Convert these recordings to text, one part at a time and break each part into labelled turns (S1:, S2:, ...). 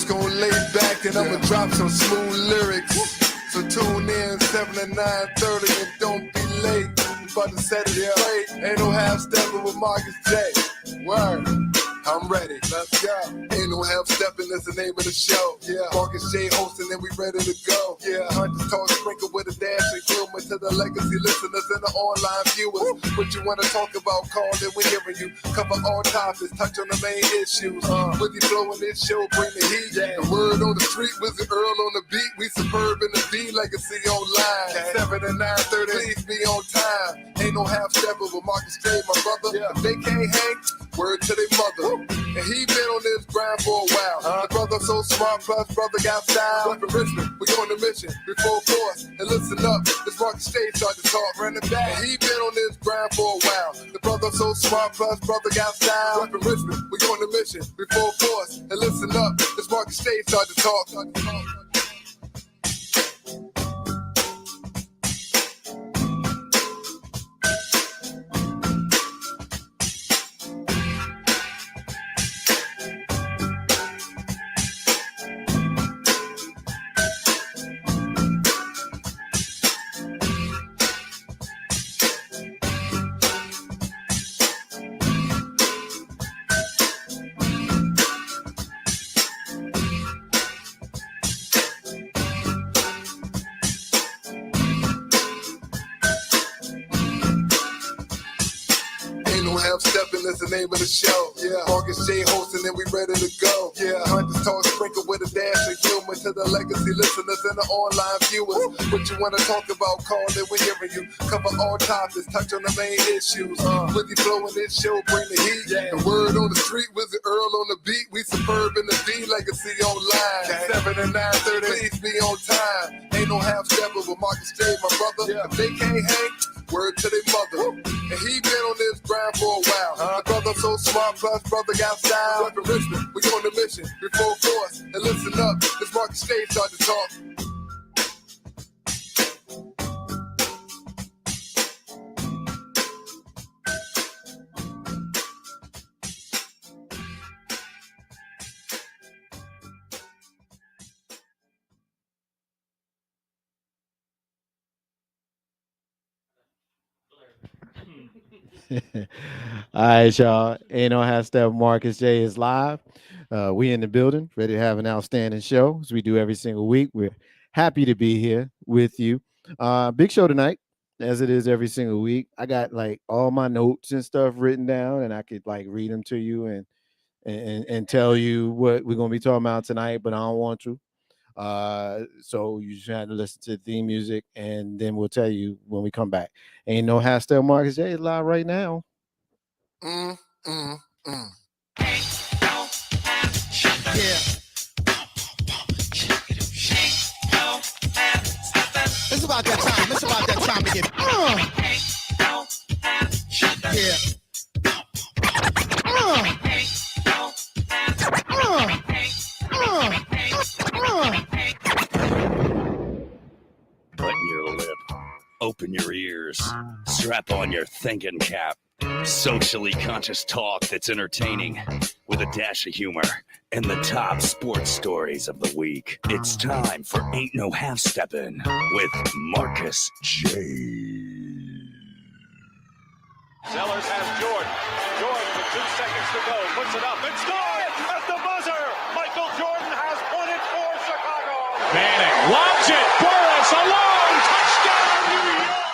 S1: just gonna lay back and I'ma drop some smooth lyrics. So tune in 7 to 9:30 and don't be late. We about to set it straight. Ain't no half stepping with Marcus J. Word. I'm ready. Let's go. Ain't no half stepping, that's the name of the show. Yeah. Marcus J hosting and we ready to go. Yeah. Hunters talk sprinkle with a dash of humor to the legacy listeners and the online viewers. What you wanna talk about, call it, we're hearing you. Cover all topics, touch on the main issues. With the flow in this show, bring the heat. Yeah. The word on the street, Wizard Earl on the beat. We superb in the B legacy online. 7 to 9:30, please be on time. Ain't no half stepper with Marcus J, my brother. Yeah. If they can't hang, word to their mother. And he been on this grind for a while. The brother so smart, plus brother got style. Up in Richmond, we on the mission before force. And listen up, this Marcus J start to talk, running back. And he been on this grind for a while. The brother so smart, plus brother got style. Up in Richmond, we on the mission before force. And listen up, this Marcus J start to talk. Steppin' is the name of the show. Yeah, Marcus J hosting and we ready to go. Yeah, Hunters talk sprinkle with a dash of humor to the legacy listeners and the online viewers. What you wanna talk about, call it, we're hearing you. Cover all topics, touch on the main issues. With the flow in this show, bring the heat. Yeah. The word on the street, Wizard Earl on the beat. We superb in the B legacy online. 7 to 9:30, please be on time. Ain't no half stepper with Marcus J, my brother. Yeah. If they can't hang, word to their mother. And he been on this grind for a while. The brother so smart, plus brother got style. Up in Richmond, we on the mission before force. And listen up, this Marcus J start to talk.
S2: All right, y'all. Ain't no half step. Marcus J is live. We in the building, ready to have an outstanding show as we do every single week. We're happy to be here with you. Big show tonight, as it is every single week. I got like all my notes and stuff written down, and I could like read them to you and tell you what we're gonna be talking about tonight, but I don't want to. So you just have to listen to the theme music, and then we'll tell you when we come back. Ain't no half step. Marcus J is live right now.
S3: Yeah. It's about that time. It's about that time to get. Yeah.
S4: Button your lip, open your ears, strap on your thinking cap. Socially conscious talk that's entertaining with a dash of humor and the top sports stories of the week. It's time for Ain't No Half Steppin' with Marcus J.
S5: Sellers has Jordan. Jordan with 2 seconds to go. Puts it up and scores at the buzzer. Michael Jordan has won it for Chicago. Manning lobs it. Burris alone. Touchdown, New York.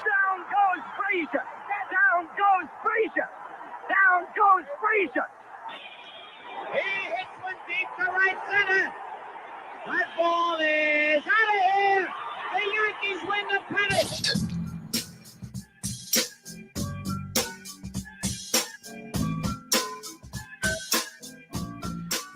S6: Down goes Frazier. Down goes Frazier. Down goes Frazier. He hits one deep to right center. That ball is out of here. The Yankees win the pennant.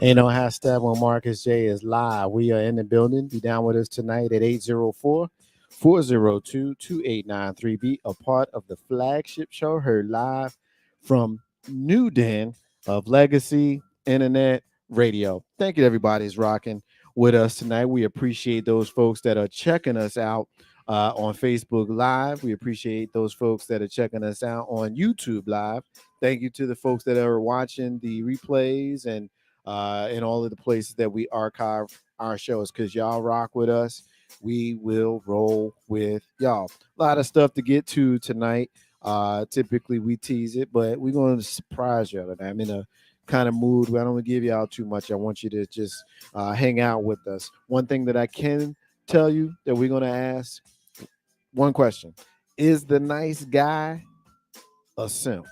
S2: Ain't no half step when Marcus J is live. We are in the building. Be down with us tonight at 804-402-2893. Be a part of the flagship show, heard live from New Den of Legacy Internet Radio. Thank you to everybody who's rocking with us tonight. We appreciate those folks that are checking us out on Facebook Live. We appreciate those folks that are checking us out on YouTube Live. Thank you to the folks that are watching the replays and in all of the places that we archive our shows, because y'all rock with us. We will roll with y'all. A lot of stuff to get to tonight. Typically we tease it, but we're going to surprise y'all today. I'm in a kind of mood where I don't want to give y'all too much. I want you to just hang out with us. One thing that I can tell you that we're going to ask, one question: is the nice guy a simp?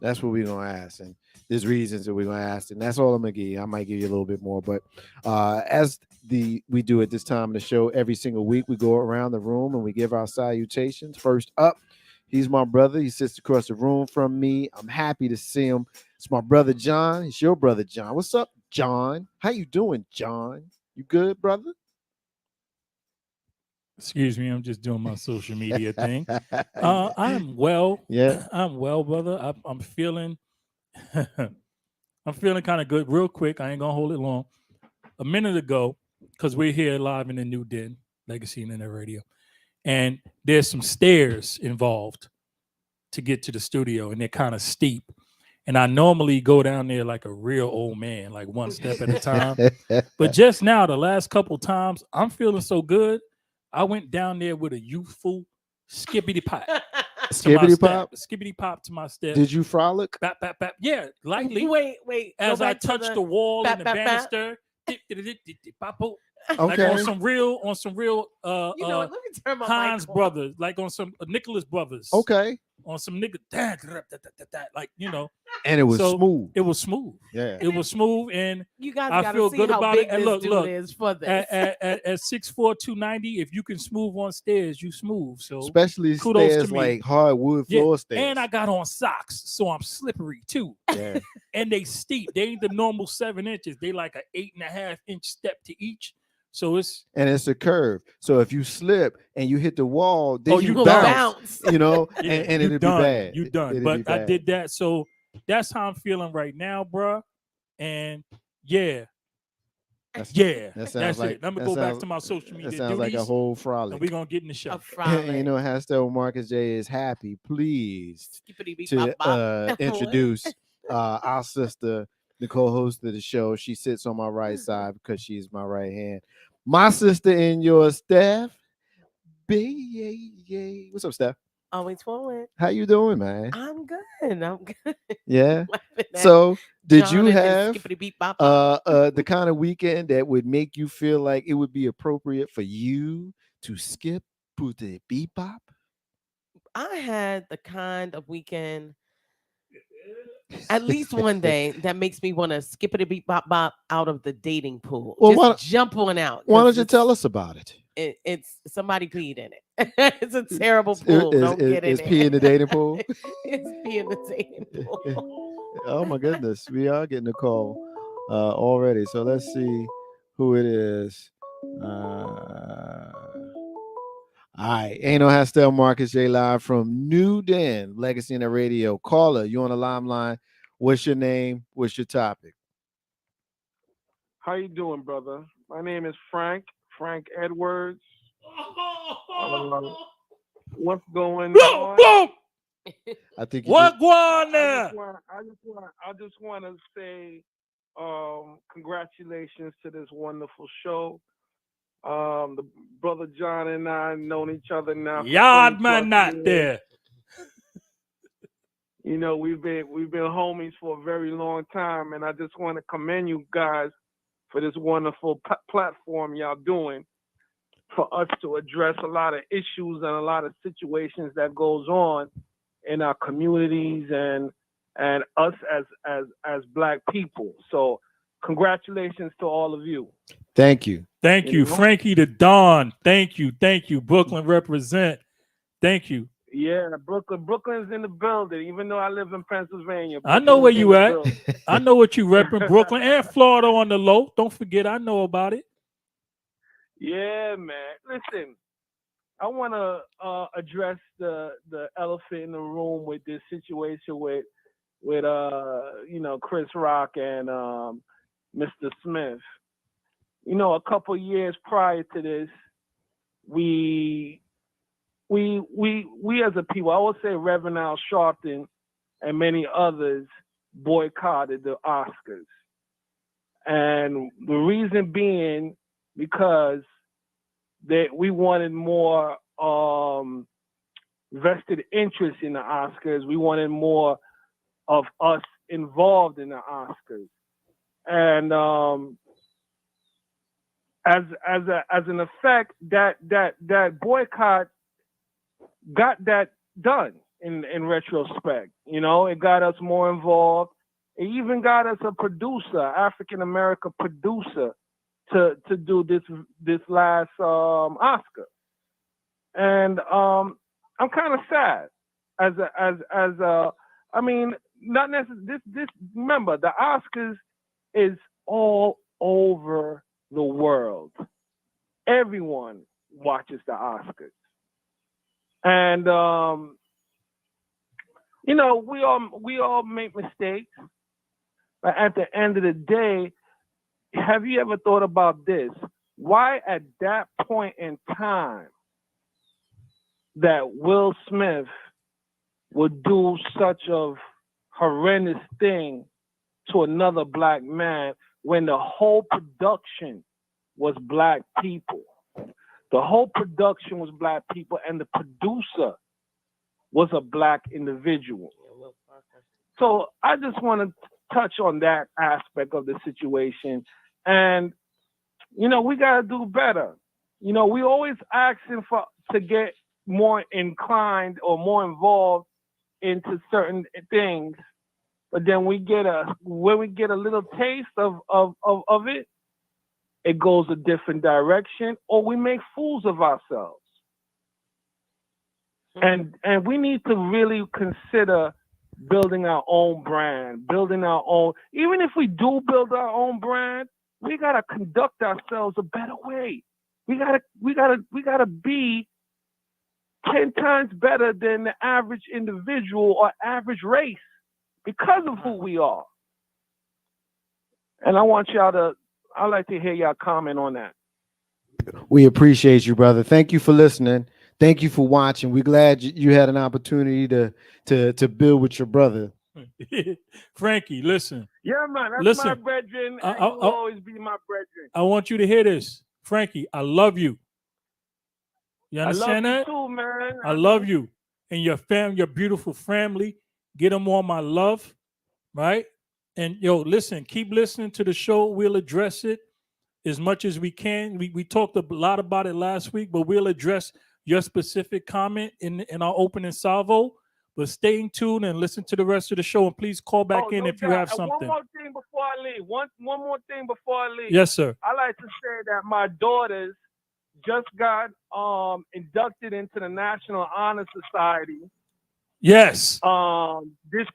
S2: That's what we're gonna ask, and there's reasons that we're gonna ask, and that's all I'm gonna give you. I might give you a little bit more, but as we do at this time of the show every single week, we go around the room and we give our salutations. First up, he's my brother. He sits across the room from me. I'm happy to see him. It's my brother John. It's your brother John. What's up, John? How you doing, John? You good, brother?
S7: Excuse me, I'm just doing my social media thing. I'm well.
S2: Yeah.
S7: I'm well, brother. I'm feeling I'm feeling kind of good. Real quick, I ain't gonna hold it long. A minute ago, because we're here live in the New Den, Legacy Internet Radio, and there's some stairs involved to get to the studio, and they're kind of steep. And I normally go down there like a real old man, like one step at a time. But just now, the last couple times, I'm feeling so good. I went down there with a youthful skippity pop. Skippity pop to my step.
S2: Did you frolic?
S7: Bap, bap, bap. Yeah, lightly.
S8: Wait.
S7: As I touched the wall and the banister. Like
S2: Okay.
S7: on some real,
S8: You know what? Let me turn my
S7: Hans
S8: mic on.
S7: brothers, like on some Nicholas brothers.
S2: Okay.
S7: On some nigga, like, you know.
S2: And it was
S7: So,
S2: smooth.
S7: It was smooth.
S2: Yeah.
S7: It was smooth, and
S8: You guys
S7: I
S8: gotta
S7: feel
S8: see
S7: good
S8: how
S7: about
S8: big
S7: it. And
S8: this
S7: look,
S8: dude is for this.
S7: at 6'4", 290, if you can smooth on stairs, you smooth. So
S2: Especially
S7: kudos
S2: stairs
S7: to me.
S2: like hardwood floor stairs.
S7: And I got on socks, so I'm slippery too.
S2: Yeah.
S7: And they steep. They ain't the normal 7 inches. They like an 8.5 inch step to each. So it's
S2: a curve. So if you slip and you hit the wall, then
S7: you
S2: you
S8: gonna
S2: bounce. You know,
S7: yeah,
S2: and
S7: you
S2: it'll
S7: done.
S2: be bad.
S7: You done.
S2: It'll
S7: But
S2: be
S7: I
S2: bad.
S7: did that. So that's how I'm feeling right now, bruh. And yeah.
S2: That
S7: That's
S2: sounds like.
S7: it. I'm gonna go back to my social media
S2: That sounds like a
S7: duties,
S2: whole frolic.
S7: and we're gonna get in the show.
S8: A frolic.
S2: And you know, Hastel Marcus J is happy, pleased
S8: Skippity beep
S2: to
S8: bop bop.
S2: introduce our sister, the co-host of the show. She sits on my right side because she's my right hand. My sister in your staff, B. What's up, Steph?
S8: Always forward.
S2: How you doing, man?
S8: I'm good.
S2: Yeah.
S8: Laughing at
S2: So, did
S8: John
S2: you
S8: and his
S2: have
S8: skippity beep bop bop.
S2: the kind of weekend that would make you feel like it would be appropriate for you to skip the beep bop?
S8: I had the kind of weekend, at least one day, that makes me want to skippity beep bop bop out of the dating pool.
S2: Well,
S8: Just jump on out.
S2: Why
S8: 'cause
S2: don't you tell us about it?
S8: It's somebody peed in it. It's a terrible pool. Don't get in
S2: Is
S8: it.
S2: pee in the dating pool?
S8: It's pee in the dating pool.
S2: Oh my goodness, we are getting a call already. So let's see who it is. All right, Ain't Hastel Marcus J live from New Den, Legacy in the Radio. Caller, you on the line? What's your name? What's your topic?
S9: How you doing, brother? My name is Frank Edwards. What's going on?
S2: I think
S7: what going there?
S9: I just want to say congratulations to this wonderful show. The brother John and I known each other now.
S7: Yard man not there.
S9: You know, we've been homies for a very long time, and I just want to commend you guys for this wonderful platform y'all doing for us to address a lot of issues and a lot of situations that goes on in our communities and us as Black people. So congratulations to all of you.
S2: Thank you.
S7: Thank you, Frankie the Don. Thank you. Brooklyn represent. Thank you.
S9: Yeah, Brooklyn's in the building, even though I live in Pennsylvania.
S7: I know where you at. I know what you repping, Brooklyn and Florida on the low. Don't forget, I know about it.
S9: Yeah, man. Listen, I want to address the elephant in the room with this situation with Chris Rock and Mr. Smith. You know, a couple years prior to this, we as a people, I would say Reverend Al Sharpton and many others boycotted the Oscars. And the reason being because we wanted more vested interest in the Oscars. We wanted more of us involved in the Oscars. And as an effect, that boycott got that done in retrospect. You know, it got us more involved. It even got us a producer, African American producer, to do this last Oscar. And I'm kind of sad I mean, not necessarily this. Remember, the Oscars is all over the world. Everyone watches the Oscars, and you know, we all make mistakes. But at the end of the day, have you ever thought about this? Why at that point in time that Will Smith would do such a horrendous thing to another black man when the whole production was black people? The whole production was black people, and the producer was a black individual. So I just want to touch on that aspect of the situation. And, you know, we got to do better. You know, we always asking to get more inclined or more involved into certain things, but then when we get a little taste of it, it goes a different direction, or we make fools of ourselves. And we need to really consider building our own brand, even if we do build our own brand, we gotta conduct ourselves a better way. We gotta be 10 times better than the average individual or average race because of who we are. And I'd like to hear y'all comment on that.
S2: We appreciate you, brother. Thank you for listening. Thank you for watching. We're glad you had an opportunity to build with your brother.
S7: Frankie, listen.
S9: Yeah, man. That's my brethren. And you'll always be my brethren.
S7: I want you to hear this. Frankie, I love you. You understand that?
S9: I love you too, man.
S7: I love you. And your family, your beautiful family. Get them all my love. Right? And listen, keep listening to the show. We'll address it as much as we can. We talked a lot about it last week, but we'll address your specific comment in our opening salvo. But stay tuned and listen to the rest of the show. And please call back in if you have something.
S9: One more thing before I leave. One more thing before I leave.
S7: Yes, sir.
S9: I like to say that my daughters just got inducted into the National Honor Society.
S7: Yes.
S9: This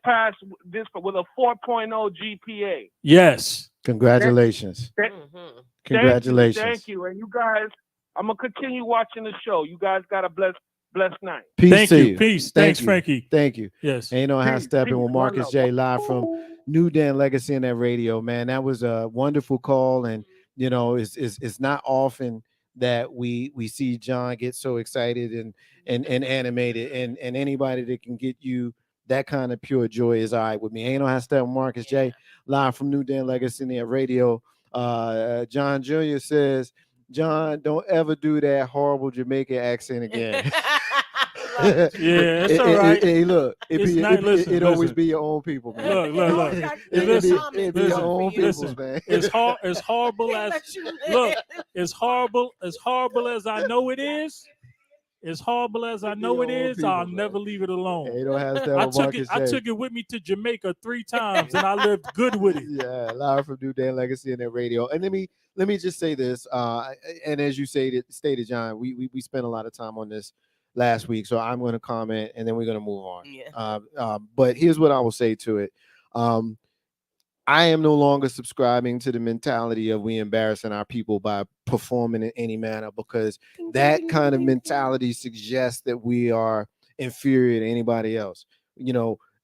S9: with a 4.0 GPA.
S7: Yes.
S2: Congratulations. Congratulations.
S9: Thank you. And you guys, I'm gonna continue watching the show. You guys got a blessed night.
S2: Peace to you.
S7: Peace. Thanks, Frankie.
S2: Thank you.
S7: Yes.
S2: Ain't no how stepping with Marcus J live from New Dan Legacy in that radio, man. That was a wonderful call, and it's not often that we see John get so excited and animated, and anybody that can get you that kind of pure joy is all right with me. Ain't no how stepping Marcus J live from New Dan Legacy in that radio. John Jr. says, John, don't ever do that horrible Jamaican accent again.
S7: Yeah, it's all right.
S2: Hey, look, it always
S7: listen.
S2: be your own people, man.
S7: Look.
S2: It be your own people, man.
S7: As horrible as I know it is. As horrible as I know it is, I'll never leave it alone.
S2: Hey, don't have that
S7: I took it with me to Jamaica 3 times, and I lived good with it.
S2: Yeah, live from New Dan Legacy in that radio. And let me just say this. And as you stated, John, we spent a lot of time on this last week, so I'm going to comment, and then we're going to move on.
S8: Yeah.
S2: But here's what I will say to it. I am no longer subscribing to the mentality of we embarrassing our people by performing in any manner, because that kind of mentality suggests that we are inferior to anybody else.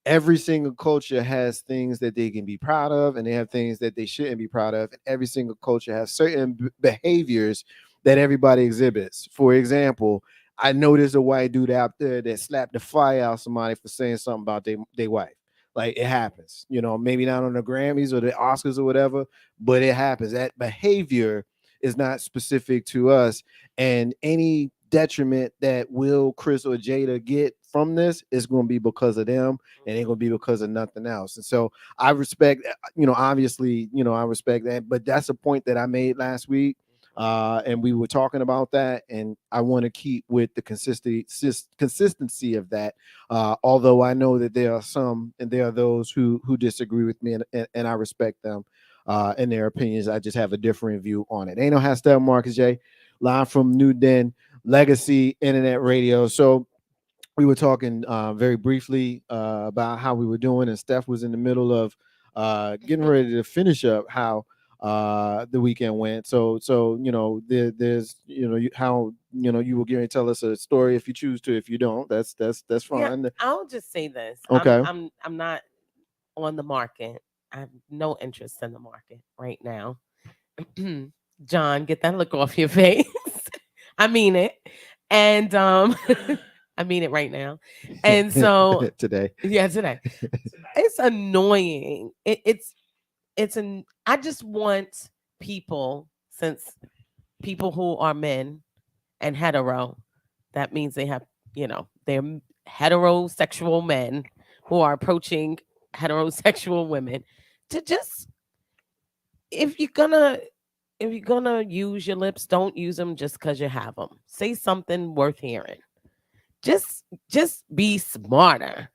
S2: Every single culture has things that they can be proud of, and they have things that they shouldn't be proud of. And every single culture has certain behaviors that everybody exhibits. For example, I know there's a white dude out there that slapped the fire out of somebody for saying something about their wife. Like it happens, maybe not on the Grammys or the Oscars or whatever, but it happens. That behavior is not specific to us, and any detriment that Will, Chris, or Jada get from this is going to be because of them, and ain't going to be because of nothing else. And so I respect, obviously, I respect that, but that's a point that I made last week. And we were talking about that, and I want to keep with the consistency of that. Although I know that there are some, and there are those who disagree with me, and I respect them and their opinions. I just have a different view on it. Ain't no hashtag Marcus J, live from New Den Legacy Internet Radio. So we were talking very briefly about how we were doing, and Steph was in the middle of getting ready to finish up how the weekend went. So there's how you will get to tell us a story if you choose to. If you don't, that's fine.
S8: Yeah, I'll just say this.
S2: Okay.
S8: I'm not on the market. I have no interest in the market right now. John, get that look off your face. I mean it. And I mean it right now. And so
S2: today.
S8: It's annoying. I just want people, since people who are men and hetero, that means they have, they're heterosexual men who are approaching heterosexual women, to just, if you're gonna use your lips, don't use them just because you have them. Say something worth hearing. Just be smarter,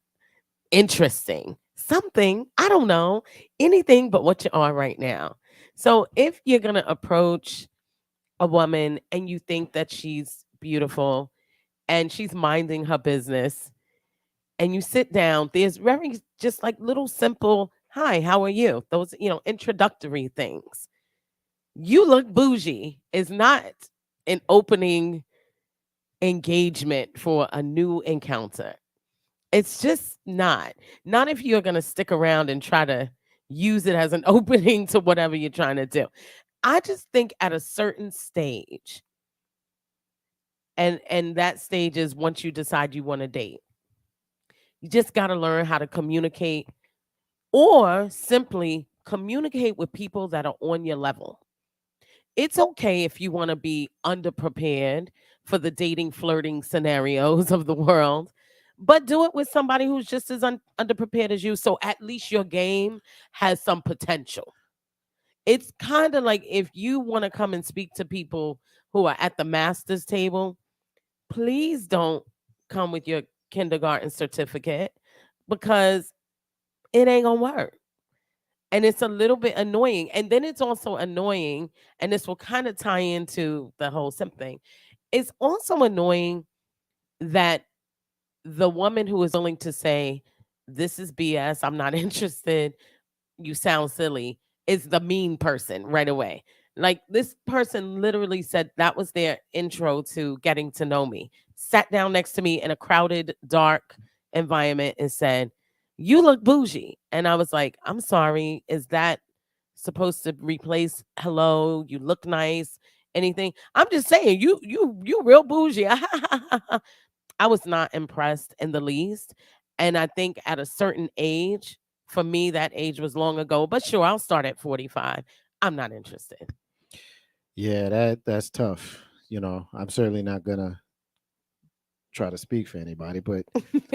S8: interesting, something, I don't know, anything but what you are right now. So if you're going to approach a woman and you think that she's beautiful and she's minding her business, and you sit down, there's very just like little simple, hi, how are you? Those, introductory things. You look bougie is not an opening engagement for a new encounter. It's just not if you're going to stick around and try to use it as an opening to whatever you're trying to do. I just think at a certain stage, and that stage is once you decide you want to date, you just got to learn how to communicate, or simply communicate with people that are on your level. It's okay if you want to be underprepared for the dating, flirting scenarios of the world, but do it with somebody who's just as underprepared as you. So at least your game has some potential. It's kind of like if you want to come and speak to people who are at the master's table, please don't come with your kindergarten certificate, because it ain't gonna work. And it's a little bit annoying. And then it's also annoying, and this will kind of tie into the whole SIMP thing. It's also annoying that the woman who is willing to say, this is BS, I'm not interested, you sound silly, is the mean person right away. Like, this person literally said that was their intro to getting to know me. Sat down next to me in a crowded, dark environment and said, you look bougie. And I was like, I'm sorry, is that supposed to replace hello, you look nice, anything? I'm just saying, you real bougie. I was not impressed in the least. And I think at a certain age, for me, that age was long ago. But sure, I'll start at 45. I'm not interested.
S2: Yeah, that's tough. I'm certainly not gonna try to speak for anybody, but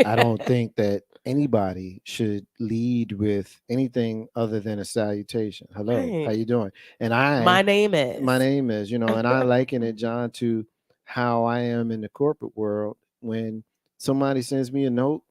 S2: I don't think that anybody should lead with anything other than a salutation. Hello,
S8: Right.
S2: how you doing? And
S8: My name is.
S2: And I liken it, John, to how I am in the corporate world. When somebody sends me a note,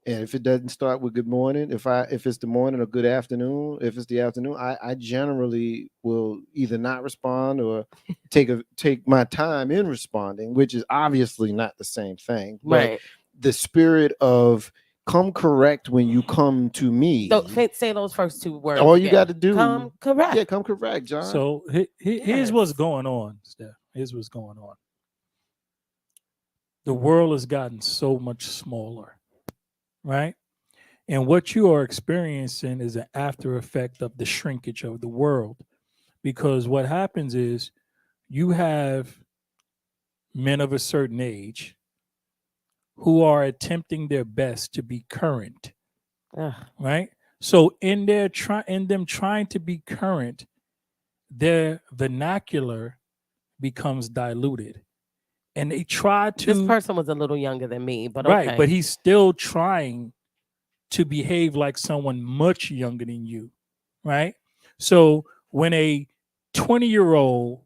S2: and if it doesn't start with good morning, if it's the morning, or good afternoon, if it's the afternoon, I generally will either not respond or take my time in responding, which is obviously not the same thing. But
S8: Right.
S2: the spirit of come correct when you come to me.
S8: Don't say those first two words.
S2: All you got to do,
S8: come correct.
S2: Yeah, come correct, John.
S7: So here's what's going on, Steph. Here's what's going on. The world has gotten so much smaller, right? And what you are experiencing is an after effect of the shrinkage of the world. Because what happens is you have men of a certain age who are attempting their best to be current right? So in them trying to be current, their vernacular becomes diluted, and they try to.
S8: This person was a little younger than me, but
S7: right,
S8: okay.
S7: but he's still trying to behave like someone much younger than you, right? So when a 20-year-old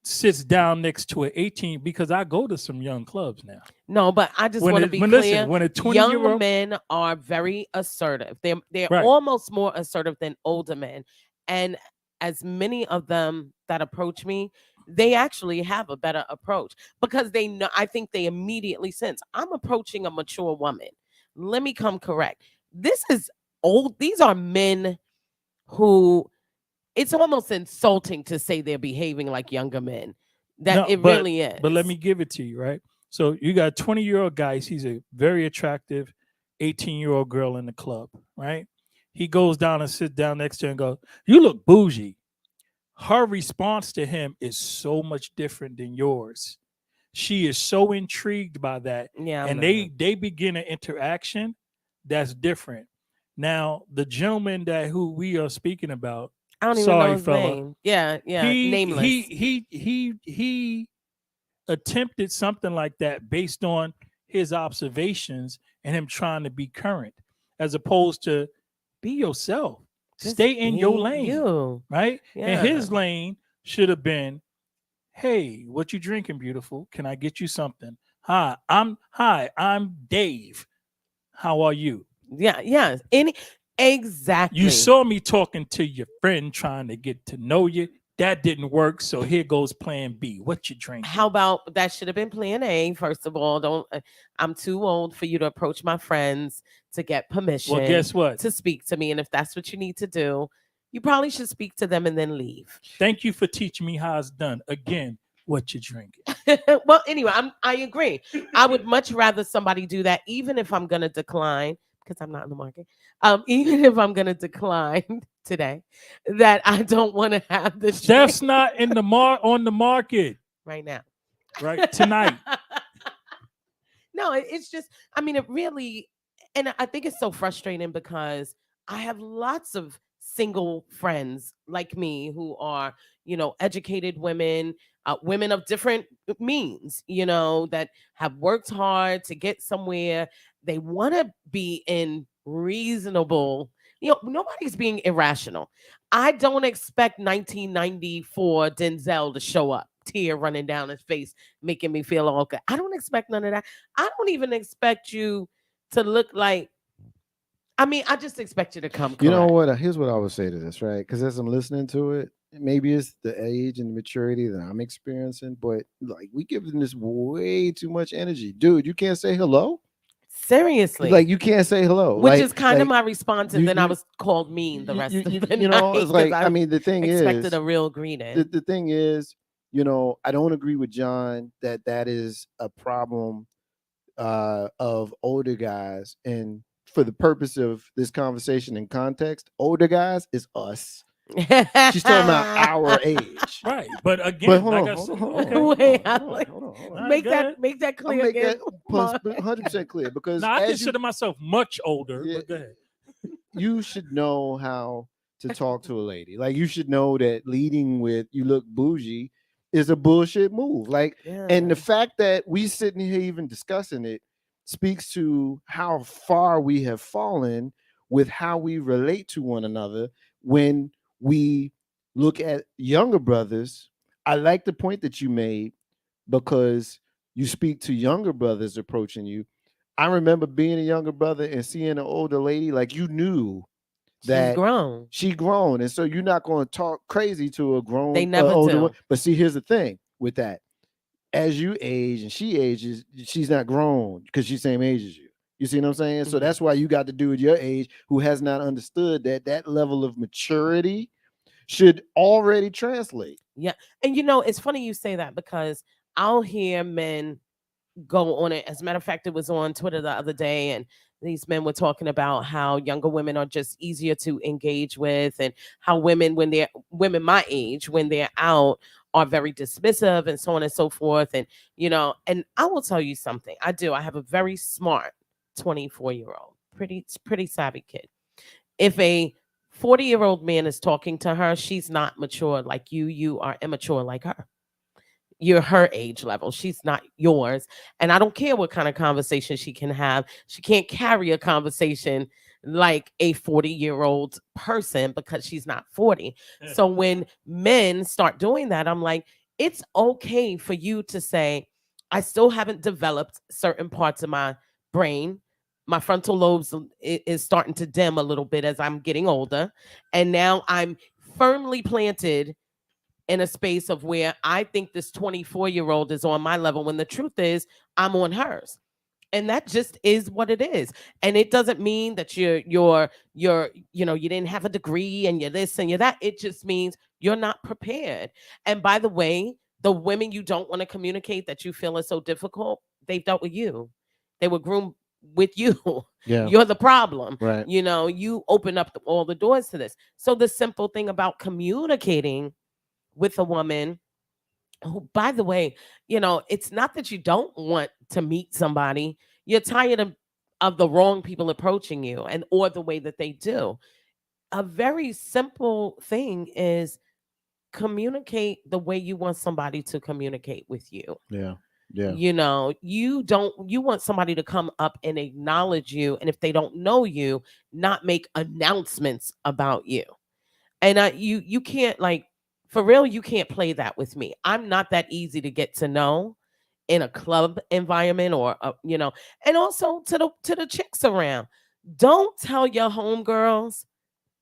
S7: sits down next to an 18, because I go to some young clubs now.
S8: No, but I just
S7: When
S8: want to
S7: it-
S8: be
S7: when-
S8: clear.
S7: listen, when a
S8: young
S7: 20-year-old
S8: men are very assertive. They're
S7: Right.
S8: almost more assertive than older men. And as many of them that approach me, they actually have a better approach because they know. I think they immediately sense I'm approaching a mature woman. Let me come correct. This is old. These are men who it's almost insulting to say they're behaving like younger men. That
S7: No,
S8: it really is.
S7: But let me give it to you, right? So you got 20-year-old guy. He's a very attractive 18-year-old girl in the club, right? He goes down and sits down next to her and goes, "You look bougie." Her response to him is so much different than yours. She is so intrigued by that.
S8: Yeah,
S7: and they begin an interaction that's different. Now, the gentleman who we are speaking about,
S8: I don't even
S7: sorry,
S8: know his
S7: fella,
S8: name. Yeah,
S7: he
S8: nameless.
S7: he attempted something like that based on his observations and him trying to be current, as opposed to be yourself.
S8: Just
S7: Stay in your
S8: be
S7: lane,
S8: you.
S7: right? And his
S8: Yeah.
S7: lane should have been, "Hey, what you drinking, beautiful? Can I get you something? Hi, I'm Dave. How are you?"
S8: Yeah. Exactly.
S7: You saw me talking to your friend trying to get to know you. That didn't work. So here goes plan B. What you drinking?
S8: How about that should have been plan A, first of all. Don't I'm too old for you to approach my friends to get permission.
S7: Well, guess what?
S8: To speak to me. And if that's what you need to do, you probably should speak to them and then leave.
S7: Thank you for teaching me how it's done. Again, what you drinking?
S8: Well, anyway, I agree. I would much rather somebody do that, even if I'm gonna decline, because I'm not in the market. Even if I'm gonna decline today, that I don't want to have the
S7: Steph's
S8: drink
S7: not in the on the market
S8: right now.
S7: right tonight.
S8: No, it's just, I mean, it really, and I think it's so frustrating because I have lots of single friends like me who are, educated women, women of different means, that have worked hard to get somewhere. They want to be in reasonable, nobody's being irrational. I don't expect 1994 Denzel to show up, tear running down his face, making me feel all good. I don't expect none of that. I don't even expect you to look like, I just expect you to come correct.
S2: You know what? Here's what I would say to this, right? Because as I'm listening to it, maybe it's the age and the maturity that I'm experiencing, but like we giving this way too much energy, dude. You can't say hello.
S8: Seriously,
S2: Like you can't say hello,
S8: which
S2: like,
S8: is kind of
S2: like,
S8: my response, and then I was called mean the rest of the
S2: you know,
S8: night
S2: it's like
S8: 'cause
S2: I mean, the thing
S8: expected
S2: is,
S8: a real greeting.
S2: the thing is, I don't agree with John that is a problem of older guys, and for the purpose of this conversation and context, older guys is us. She's talking about our age.
S7: Right. But again,
S2: But hold
S7: like
S2: on,
S7: I
S2: hold
S7: said,
S2: on, hold on,
S7: okay.
S2: hold on,
S8: Wait,
S2: hold on, hold on.
S8: make
S7: go ahead.
S8: that
S2: I'll
S8: clear
S2: make
S8: again.
S2: that
S8: Mark.
S2: 100% clear because
S7: Now I
S2: as
S7: consider myself much older,
S2: Yeah.
S7: but go ahead.
S2: you should know how to talk to a lady. Like you should know that leading with "you look bougie" is a bullshit move. Like, and the
S8: Yeah.
S2: fact that we sitting here even discussing it speaks to how far we have fallen with how we relate to one another when we look at younger brothers. I like the point that you made because you speak to younger brothers approaching you. I remember being a younger brother and seeing an older lady, like you knew
S8: She's
S2: that
S8: grown.
S2: she grown, and so you're not going to talk crazy to a grown,
S8: They never
S2: older
S8: do.
S2: one. But see, here's the thing with that: as you age and she ages, she's not grown because she's same age as you. You see what I'm saying? So
S8: Mhm.
S2: that's why you got to do with your age, who has not understood that level of maturity should already translate.
S8: Yeah. And it's funny you say that because I'll hear men go on it. As a matter of fact, it was on Twitter the other day, and these men were talking about how younger women are just easier to engage with, and how women my age, when they're out, are very dismissive, and so on and so forth. And and I will tell you something. I have a very smart 24-year-old. pretty savvy kid. If a 40-year-old man is talking to her, she's not mature like you. You are immature like her. You're her age level. She's not yours. And I don't care what kind of conversation she can have. She can't carry a conversation like a 40-year-old person because she's not 40. So when men start doing that, I'm like, it's okay for you to say, I still haven't developed certain parts of my brain. My frontal lobes is starting to dim a little bit as I'm getting older. And now I'm firmly planted in a space of where I think this 24-year-old is on my level when the truth is I'm on hers. And that just is what it is. And it doesn't mean that you didn't have a degree and you're this and you're that. It just means you're not prepared. And by the way, the women you don't want to communicate that you feel is so difficult, they've dealt with you. They were groomed with you.
S2: Yeah.
S8: You're the problem.
S2: Right.
S8: You open up all the doors to this. So the simple thing about communicating with a woman who, by the way, it's not that you don't want to meet somebody. You're tired of the wrong people approaching you or the way that they do. A very simple thing is communicate the way you want somebody to communicate with you.
S2: Yeah. Yeah.
S8: You want somebody to come up and acknowledge you. And if they don't know you, not make announcements about you. And you can't, like, for real, you can't play that with me. I'm not that easy to get to know in a club environment or, and also to the chicks around. Don't tell your homegirls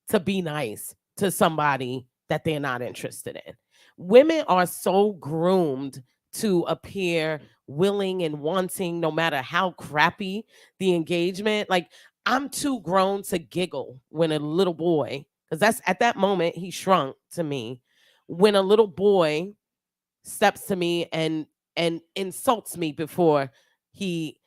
S8: to be nice to somebody that they're not interested in. Women are so groomed to appear willing and wanting, no matter how crappy the engagement. Like, I'm too grown to giggle when a little boy, because that's at that moment he shrunk to me, when a little boy steps to me and insults me before he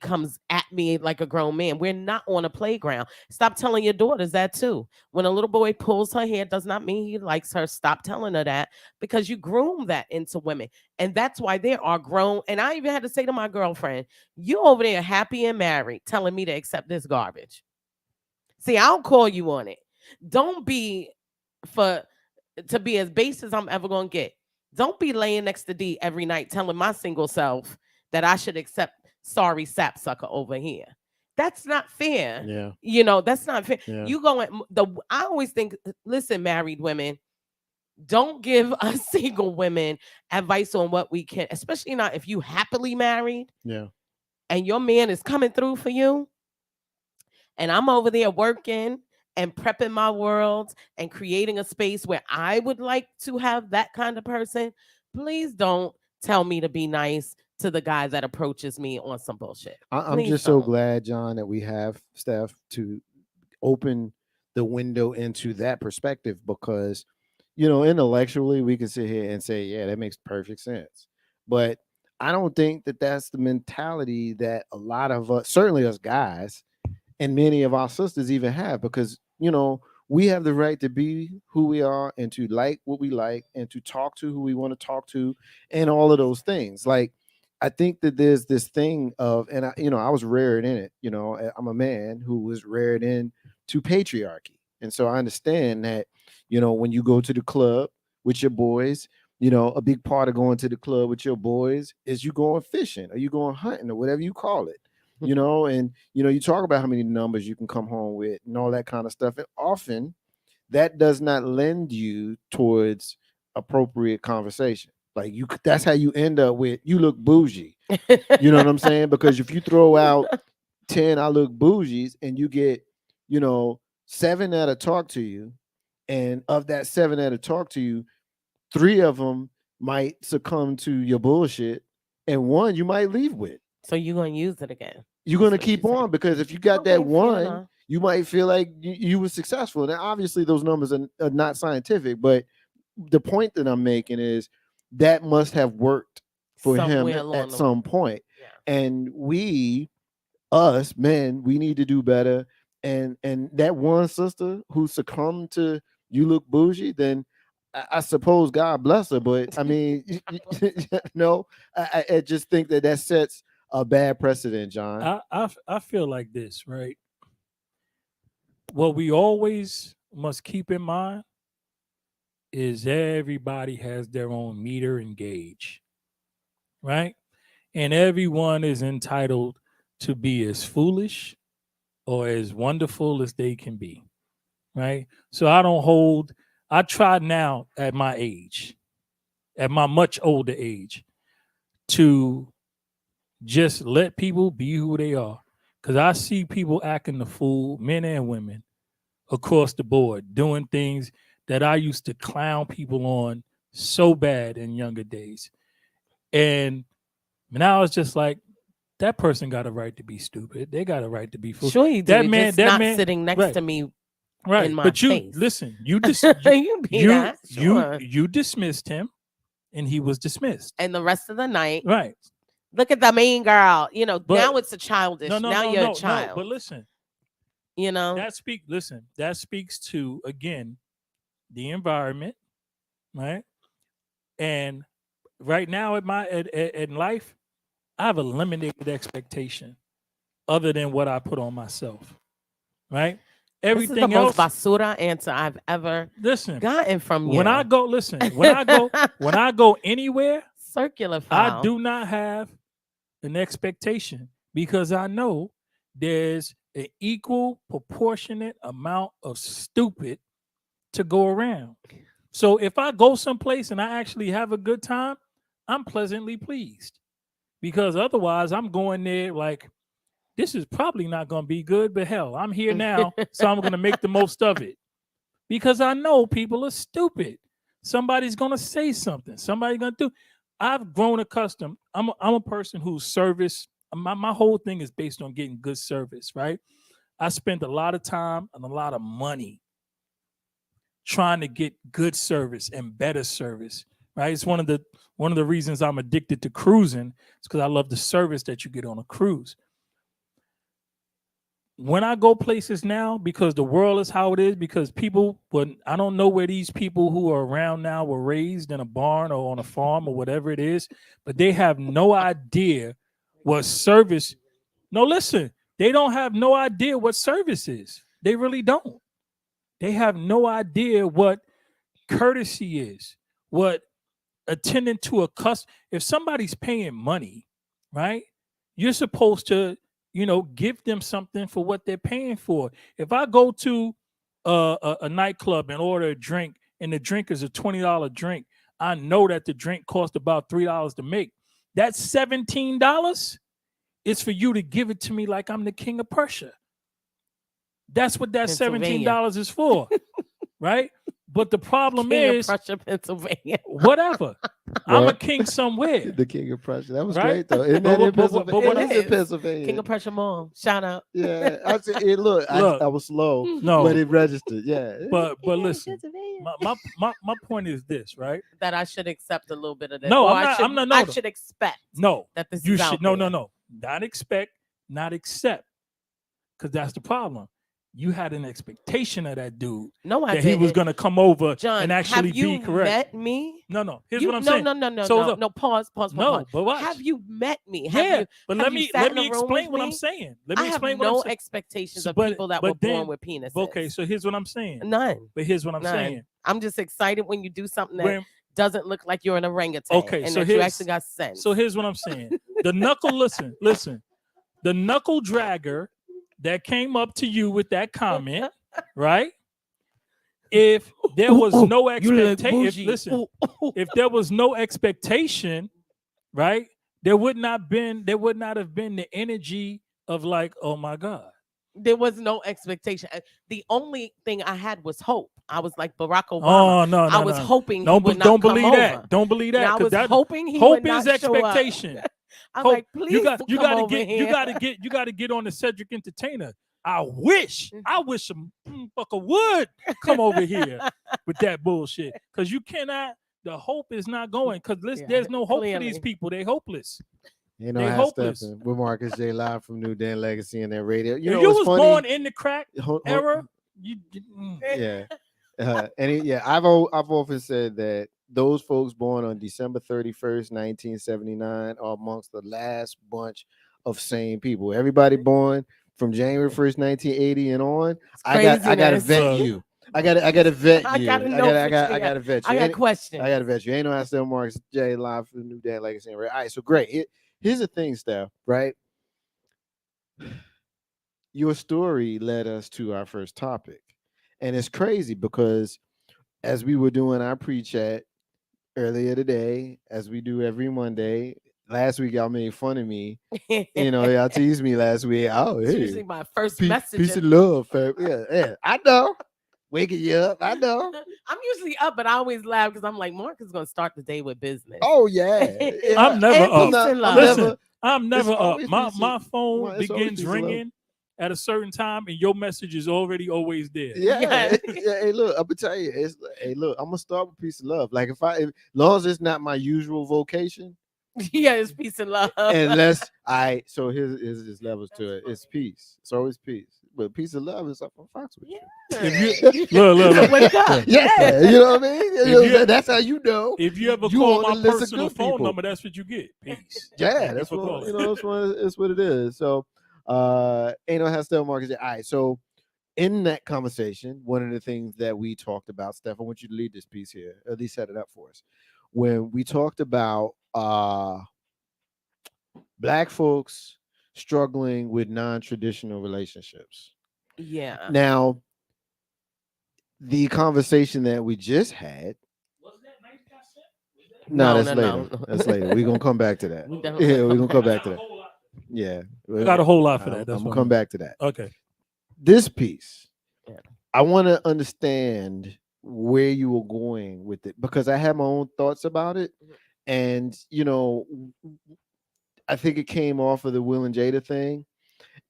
S8: comes at me like a grown man. We're not on a playground. Stop telling your daughters that too. When a little boy pulls her hair, does not mean he likes her. Stop telling her that, because you groom that into women. And that's why there are grown. And I even had to say to my girlfriend, you over there happy and married telling me to accept this garbage. See, I'll call you on it. Don't be to be as base as I'm ever going to get. Don't be laying next to D every night telling my single self that I should accept sorry sapsucker over here. That's not fair.
S2: Yeah.
S8: That's not fair.
S2: Yeah.
S8: I always think, listen, married women, don't give us single women advice on what we can, especially not if you happily married.
S2: Yeah.
S8: And your man is coming through for you. And I'm over there working and prepping my world and creating a space where I would like to have that kind of person. Please don't tell me to be nice to the guy that approaches me on some bullshit.
S2: I'm just so glad, John, that we have Steph to open the window into that perspective, because, intellectually we can sit here and say, yeah, that makes perfect sense. But I don't think that that's the mentality that a lot of us, certainly us guys, and many of our sisters even have, because, we have the right to be who we are and to like what we like and to talk to who we want to talk to and all of those things. Like, I think that there's this thing of, and I was reared in it, I'm a man who was reared into patriarchy. And so I understand that, when you go to the club with your boys, a big part of going to the club with your boys is you going fishing or you going hunting or whatever you call it. And you talk about how many numbers you can come home with and all that kind of stuff. And often that does not lend you towards appropriate conversation. Like, that's how you end up with, you look bougie. You know what I'm saying? Because if you throw out 10 I look bougies and you get, 7 that'll talk to you, and of that 7 that'll talk to you, 3 of them might succumb to your bullshit and 1 you might leave with.
S8: So you're going to use it again.
S2: You're going to keep on, because if you got that 1, you might feel like you were successful. Now, obviously, those numbers are not scientific, but the point that I'm making is that must have worked for him at some point. Yeah. And us men, we need to do better. And that one sister who succumbed to you look bougie, then I suppose God bless her. But I mean, I just think that sets a bad precedent, John.
S7: I feel like this, right? What we always must keep in mind is everybody has their own meter and gauge, right? And everyone is entitled to be as foolish or as wonderful as they can be, right? So I try now at my age, at my much older age, to just let people be who they are. Because I see people acting the fool, men and women, across the board, doing things that I used to clown people on so bad in younger days. And now it's just like, that person got a right to be stupid. They got a right to be foolish.
S8: Sure you do.
S7: That man,
S8: just
S7: that
S8: not
S7: man,
S8: sitting next
S7: right,
S8: to me
S7: right.
S8: in my
S7: But you
S8: face.
S7: listen, you you dismissed him, and he was dismissed.
S8: And the rest of the night,
S7: right?
S8: Look at the mean girl. You know,
S7: But-
S8: now it's a childish. Now you're a child.
S7: But listen,
S8: you know,
S7: that speaks to, again, the environment, right? And right now in life, I have eliminated expectation other than what I put on myself, right? Everything
S8: this is the
S7: else,
S8: most basura answer I've ever gotten from you.
S7: when I go anywhere,
S8: circular file.
S7: I do not have an expectation because I know there's an equal proportionate amount of stupid to go around. So if I go someplace and I actually have a good time, I'm pleasantly pleased, because otherwise I'm going there like, this is probably not going to be good, but hell, I'm here now, so I'm going to make the most of it, because I know people are stupid. Somebody's going to say something. Somebody's going to do. I've grown accustomed. I'm a person whose service, my whole thing is based on getting good service, right? I spent a lot of time and a lot of money trying to get good service and better service, right? It's one of the reasons I'm addicted to cruising. It's because I love the service that you get on a cruise. When I go places now, because the world is how it is, because people, I don't know where these people who are around now were raised in a barn or on a farm or whatever it is, but they have no idea what service. No, listen, they don't have no idea what service is. They really don't. They have no idea what courtesy is, what attending to a customer. If somebody's paying money, right, you're supposed to, give them something for what they're paying for. If I go to a nightclub and order a drink and the drink is a $20 drink, I know that the drink cost about $3 to make. That's $17 is for you to give it to me like I'm the king of Prussia. That's what that $17 is for, right? But the problem
S8: King
S7: is,
S8: of Prussia, Pennsylvania.
S7: Whatever. I'm a king somewhere.
S2: The king of Prussia. That was
S7: right?
S2: great though. Isn't that in Pennsylvania?
S8: But
S2: It is in Pennsylvania.
S8: King of Prussia Mall. Shout out.
S2: Yeah, I said, look, I was slow,
S7: No,
S2: but it registered. Yeah,
S7: but listen, my point is this, right?
S8: That I should accept a little bit of that.
S7: No,
S8: Or
S7: I'm not.
S8: I should expect.
S7: No,
S8: that this
S7: you
S8: is
S7: should.
S8: out
S7: No,
S8: there.
S7: no. Not expect, not accept, because that's the problem. You had an expectation of that dude.
S8: No, I
S7: that
S8: didn't.
S7: he was going to come over
S8: John,
S7: and actually
S8: have you
S7: be correct.
S8: Met me?
S7: No. Here's what I'm saying.
S8: No. Pause.
S7: No, but watch.
S8: Have you met me?
S7: But let me explain what I'm saying. Let me explain what I'm saying.
S8: I have no expectations of people that were born with penises.
S7: Okay, so here's what I'm saying.
S8: None.
S7: But here's what I'm saying.
S8: I'm just excited when you do something that doesn't look like you're an orangutan.
S7: Okay,
S8: and
S7: so
S8: that you actually got sense.
S7: So here's what I'm saying. The knuckle, listen. The knuckle dragger that came up to you with that comment, right? If there was no expectation, if there was no expectation, right, there would not have been the energy of like, oh my God.
S8: There was no expectation. The only thing I had was hope. I was like Barack Obama.
S7: Oh no!
S8: I was hoping
S7: don't
S8: he would not
S7: don't
S8: come
S7: believe
S8: over.
S7: that. Don't believe that.
S8: I was hoping he
S7: hope
S8: would not
S7: is expectation.
S8: Show up. I'm
S7: hope,
S8: like, please,
S7: you got to get on the Cedric Entertainer. I wish a motherfucker would come over here with that bullshit, because you cannot. The hope is not going, because there's no hope for these people. They're hopeless.
S2: They're hopeless. With Marcus J. live from New Dan Legacy and their radio.
S7: If you was born in the crack era,
S2: I've often said that those folks born on December 31st, 1979 are amongst the last bunch of sane people. Everybody born from January 1st, 1980 and on.
S8: It's
S2: I gotta
S8: craziness.
S2: vet you. I gotta vet you.
S8: I gotta know
S2: I
S8: for sure.
S2: gotta vet you.
S8: I got
S2: Ain't-
S8: questions.
S2: I gotta vet you. Ain't no still Marcus J live for the new Dan Legacy. All right, so great. Here's the thing, Steph, right? Your story led us to our first topic. And it's crazy because as we were doing our pre-chat earlier today, as we do every Monday, last week y'all made fun of me. Y'all teased me last week. Oh,
S8: It's
S2: hey,
S8: usually my first
S2: peace,
S8: message.
S2: peace and love, fam. Yeah, I know. Waking you up, I know.
S8: I'm usually up, but I always laugh because I'm like, Mark is going to start the day with business.
S2: Oh yeah,
S7: I'm never
S8: And
S7: up.
S8: peace and love.
S7: Listen, I'm never
S2: it's
S7: up.
S2: always
S7: My
S2: peace and-
S7: my phone
S2: it's always
S7: begins
S2: peace and love.
S7: ringing at a certain time, and your message is always there.
S2: Yeah. Hey, look, I'm gonna tell you. I'm gonna start with peace and love. Like if long as it's not my usual vocation,
S8: Yeah, it's peace and love.
S2: unless so here's levels to it. It's peace. It's always peace. But peace and love is up on Fox with you.
S7: If you look.
S8: Wake up.
S2: Yeah, you know what I mean?
S7: you-
S2: That's how you know.
S7: If you ever
S2: You
S7: call
S2: on
S7: my
S2: the list of
S7: personal
S2: good
S7: phone
S2: people.
S7: number, that's what you get. Peace.
S2: Yeah,
S7: Thank you
S2: that's
S7: for
S2: what
S7: calling.
S2: it's what it is. So ain't no hashtag market. All right, so in that conversation, one of the things that we talked about, Steph, I want you to lead this piece here, at least set it up for us. When we talked about Black folks struggling with non-traditional relationships.
S8: Yeah.
S2: Now, the conversation that we just had. No, that's later.
S8: No.
S2: That's later. We're gonna come back to that.
S8: We definitely
S2: Yeah, we're gonna come
S8: come
S2: back to that. Yeah,
S7: I got a whole lot for that. That's
S2: I'm
S7: what
S2: gonna come back to that.
S7: Okay.
S2: This piece,
S8: Yeah.
S2: I want to understand where you were going with it because I have my own thoughts about it, and I think it came off of the Will and Jada thing,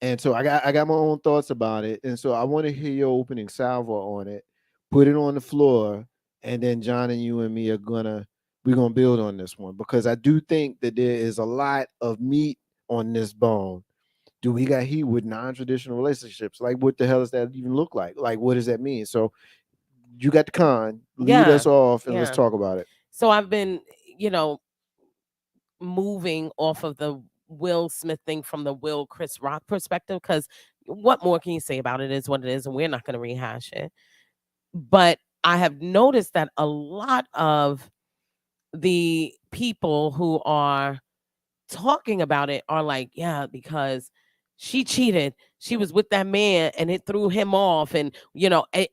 S2: and so I got my own thoughts about it, and so I want to hear your opening salvo on it, put it on the floor, and then John and you and me we're gonna build on this one because I do think that there is a lot of meat on this bone. Do we got heat with non-traditional relationships? Like, what the hell does that even look like? Like, what does that mean? So, you got the con. Lead us off and let's talk about it.
S8: So I've been, moving off of the Will Smith thing from the Will Chris Rock perspective because what more can you say about it is what it is, and we're not going to rehash it. But I have noticed that a lot of the people who are talking about it are like, yeah, because she cheated. She was with that man and it threw him off. And,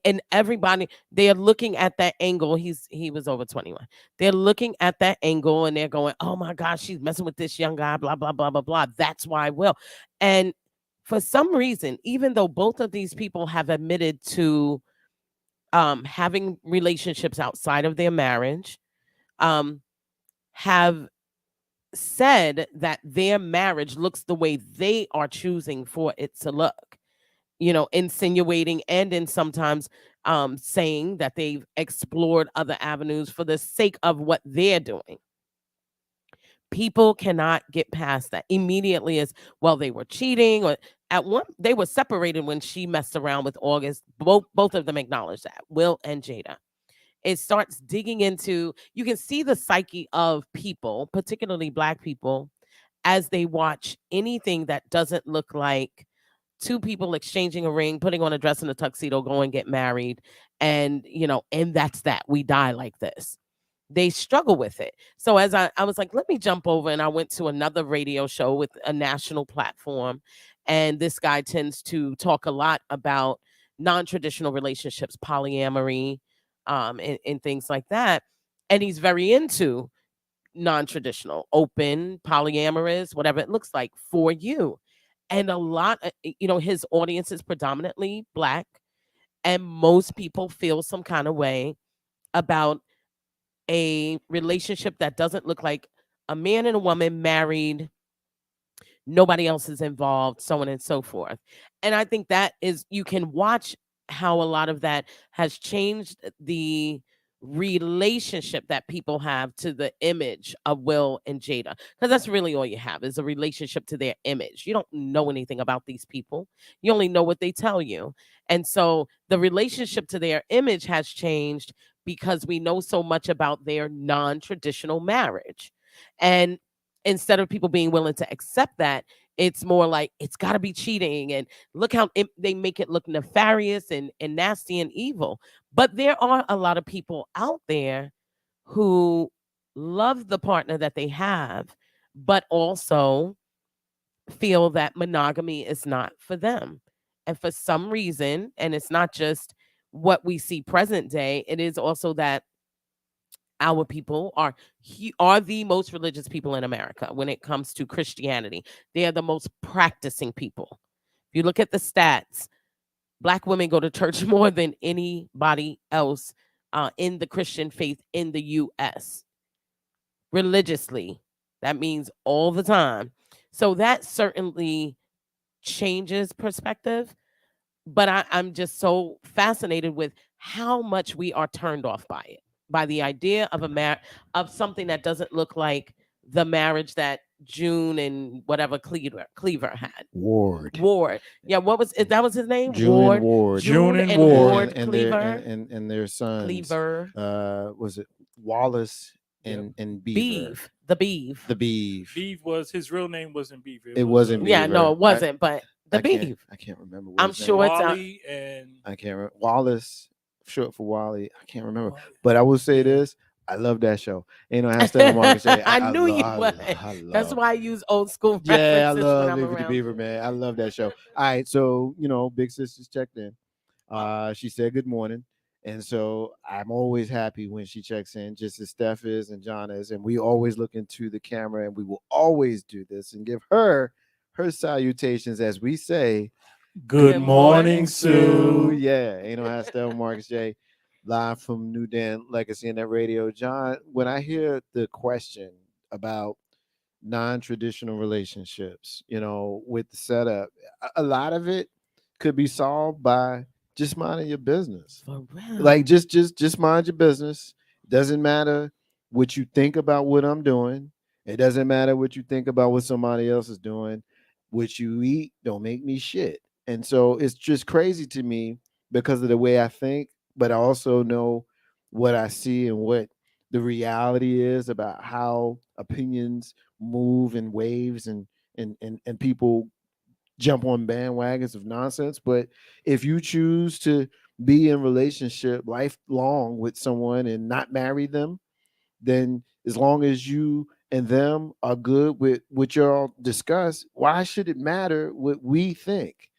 S8: and everybody, they're looking at that angle. He was over 21. They're looking at that angle and they're going, oh my gosh, she's messing with this young guy, blah, blah, blah, blah, blah. That's why I will. And for some reason, even though both of these people have admitted to having relationships outside of their marriage, have said that their marriage looks the way they are choosing for it to look, insinuating and in sometimes saying that they've explored other avenues for the sake of what they're doing. People cannot get past that. Immediately as well, they were cheating, or they were separated when she messed around with August. Both of them acknowledge that, Will and Jada. It starts digging into, you can see the psyche of people, particularly Black people, as they watch anything that doesn't look like two people exchanging a ring, putting on a dress and a tuxedo, go and get married. And, and that's that. We die like this. They struggle with it. So as I was like, let me jump over, and I went to another radio show with a national platform. And this guy tends to talk a lot about non-traditional relationships, polyamory, and things like that. And he's very into non-traditional, open, polyamorous, whatever it looks like for you. And a lot, his audience is predominantly Black, and most people feel some kind of way about a relationship that doesn't look like a man and a woman married, nobody else is involved, so on and so forth. And I think that is, you can watch how a lot of that has changed the relationship that people have to the image of Will and Jada, because that's really all you have is a relationship to their image. You don't know anything about these people. You only know what they tell you. And so the relationship to their image has changed because we know so much about their non-traditional marriage. And instead of people being willing to accept that, It's more like it's got to be cheating, and look how they make it look nefarious and nasty and evil. But there are a lot of people out there who love the partner that they have, but also feel that monogamy is not for them. And for some reason, and it's not just what we see present day, it is also that our people are the most religious people in America when it comes to Christianity. They are the most practicing people. If you look at the stats, Black women go to church more than anybody else in the Christian faith in the U.S. religiously. That means all the time. So that certainly changes perspective. But I'm just so fascinated with how much we are turned off by it, by the idea of of something that doesn't look like the marriage that June and whatever Cleaver had.
S2: Ward.
S8: Yeah, that was his name?
S2: June and Ward.
S7: June and Ward.
S2: And
S8: Cleaver.
S2: their sons.
S8: Cleaver.
S2: Was it Wallace and Beaver?
S8: The Beeve.
S2: The Beeve.
S7: Beeve was his real name wasn't Beaver.
S2: It wasn't
S8: Yeah,
S2: Beaver.
S8: no, it wasn't, but the Beeve.
S2: I can't remember.
S8: I'm sure it's
S7: Wally and
S2: I can't remember. Wallace, short for Wally. I can't remember. But I will say this. I love that show. Ain't no hashtag Marcus J.
S8: I knew you would. That's why I use old school references.
S2: Yeah, I love
S8: when I'm
S2: Leave the
S8: around.
S2: Beaver, man. I love that show. All right, so Big Sister's checked in. She said good morning. And so I'm always happy when she checks in, just as Steph is and John is. And we always look into the camera, and we will always do this and give her salutations as we say,
S7: Good morning, Sue.
S2: Yeah, ain't no hashtag Marcus J. Live from New Dan Legacy and that radio. John, when I hear the question about non-traditional relationships, with the setup, a lot of it could be solved by just minding your business.
S8: For real.
S2: Like just mind your business. It doesn't matter what you think about what I'm doing. It doesn't matter what you think about what somebody else is doing. What you eat don't make me shit. And so it's just crazy to me because of the way I think, but I also know what I see and what the reality is about how opinions move in waves and people jump on bandwagons of nonsense. But if you choose to be in relationship lifelong with someone and not marry them, then as long as you and them are good with what y'all discuss, why should it matter what we think?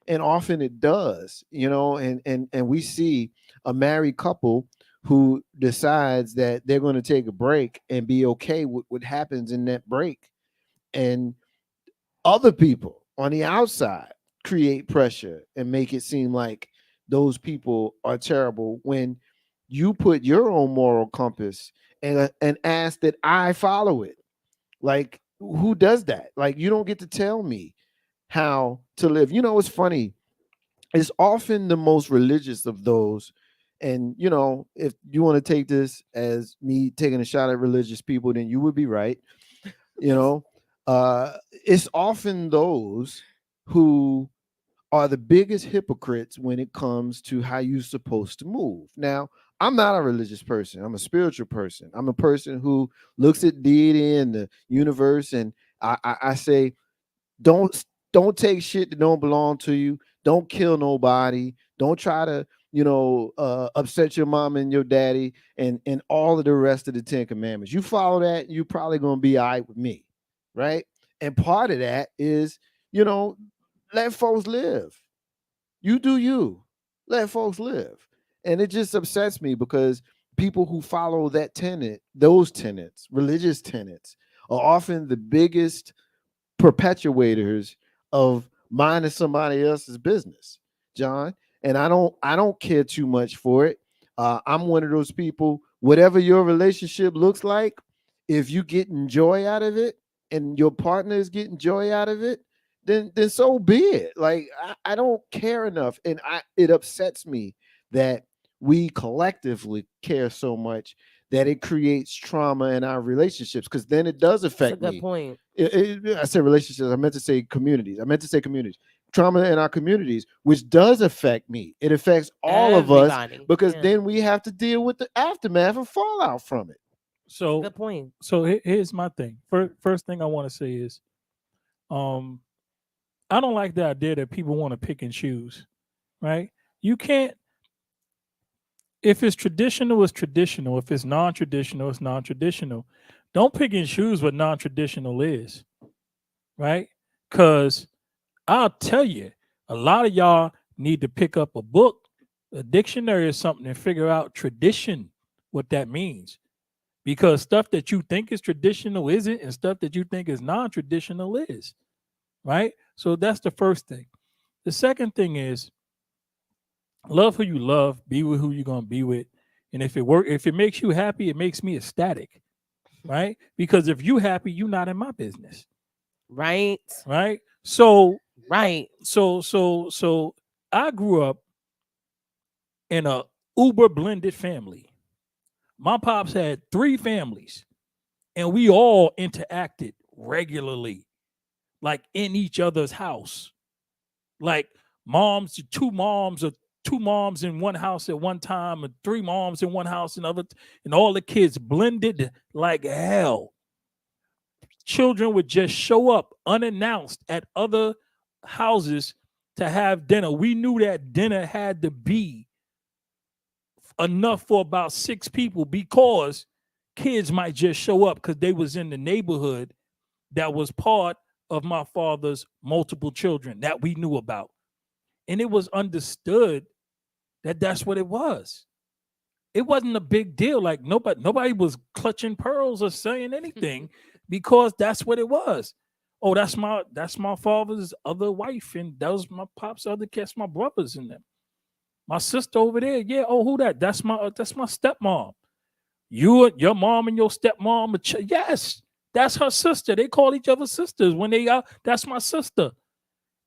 S2: And often it does, and we see a married couple who decides that they're going to take a break and be okay with what happens in that break. And other people on the outside create pressure and make it seem like those people are terrible when you put your own moral compass and ask that I follow it. Like, who does that? Like, you don't get to tell me how to live. It's funny. It's often the most religious of those. And, if you want to take this as me taking a shot at religious people, then you would be right. It's often those who are the biggest hypocrites when it comes to how you're supposed to move. Now, I'm not a religious person. I'm a spiritual person. I'm a person who looks at deity and the universe, and I say, don't take shit that don't belong to you. Don't kill nobody. Don't try to, upset your mom and your daddy and all of the rest of the 10 commandments. You follow that, you're probably going to be all right with me, right? And part of that is, let folks live. You do you. Let folks live. And it just upsets me because people who follow that tenet, those tenets, religious tenets, are often the biggest perpetuators of minding somebody else's business, John. And I don't care too much for it. I'm one of those people, whatever your relationship looks like, if you getting joy out of it and your partner is getting joy out of it, then so be it. Like, I don't care enough. And it upsets me that we collectively care so much that it creates trauma in our relationships, because then it does affect
S8: That's a
S2: me.
S8: good point.
S2: I said relationships. I meant to say communities. Trauma in our communities, which does affect me. It affects all of us, because then we have to deal with the aftermath and fallout from it.
S7: So
S8: good point.
S7: So here's my thing. First thing I want to say is, I don't like the idea that people want to pick and choose, right? You can't. If it's traditional, it's traditional. If it's non-traditional, it's non-traditional. Don't pick and choose what non-traditional is, right? Because I'll tell you, a lot of y'all need to pick up a book, a dictionary or something, and figure out tradition, what that means. Because stuff that you think is traditional isn't, and stuff that you think is non-traditional is, right? So that's the first thing. The second thing is love who you love, be with who you're gonna be with. And if it makes you happy, it makes me ecstatic, right? Because if you happy, you're not in my business.
S8: Right.
S7: Right. So
S8: Right.
S7: So I grew up in a uber blended family. My pops had 3 families, and we all interacted regularly, like in each other's house. Like two moms in one house at one time, and 3 moms in one house and and all the kids blended like hell. Children would just show up unannounced at other houses to have dinner. We knew that dinner had to be enough for about 6 people because kids might just show up because they was in the neighborhood that was part of my father's multiple children that we knew about. And it was understood that that's what it was. It wasn't a big deal. Like nobody was clutching pearls or saying anything because that's what it was. Oh, that's my father's other wife, and that was my pop's other kids, my brothers and them. My sister over there, yeah. Oh, who that? That's my stepmom. Your mom and your stepmom, yes, that's her sister. They call each other sisters when they are. That's my sister.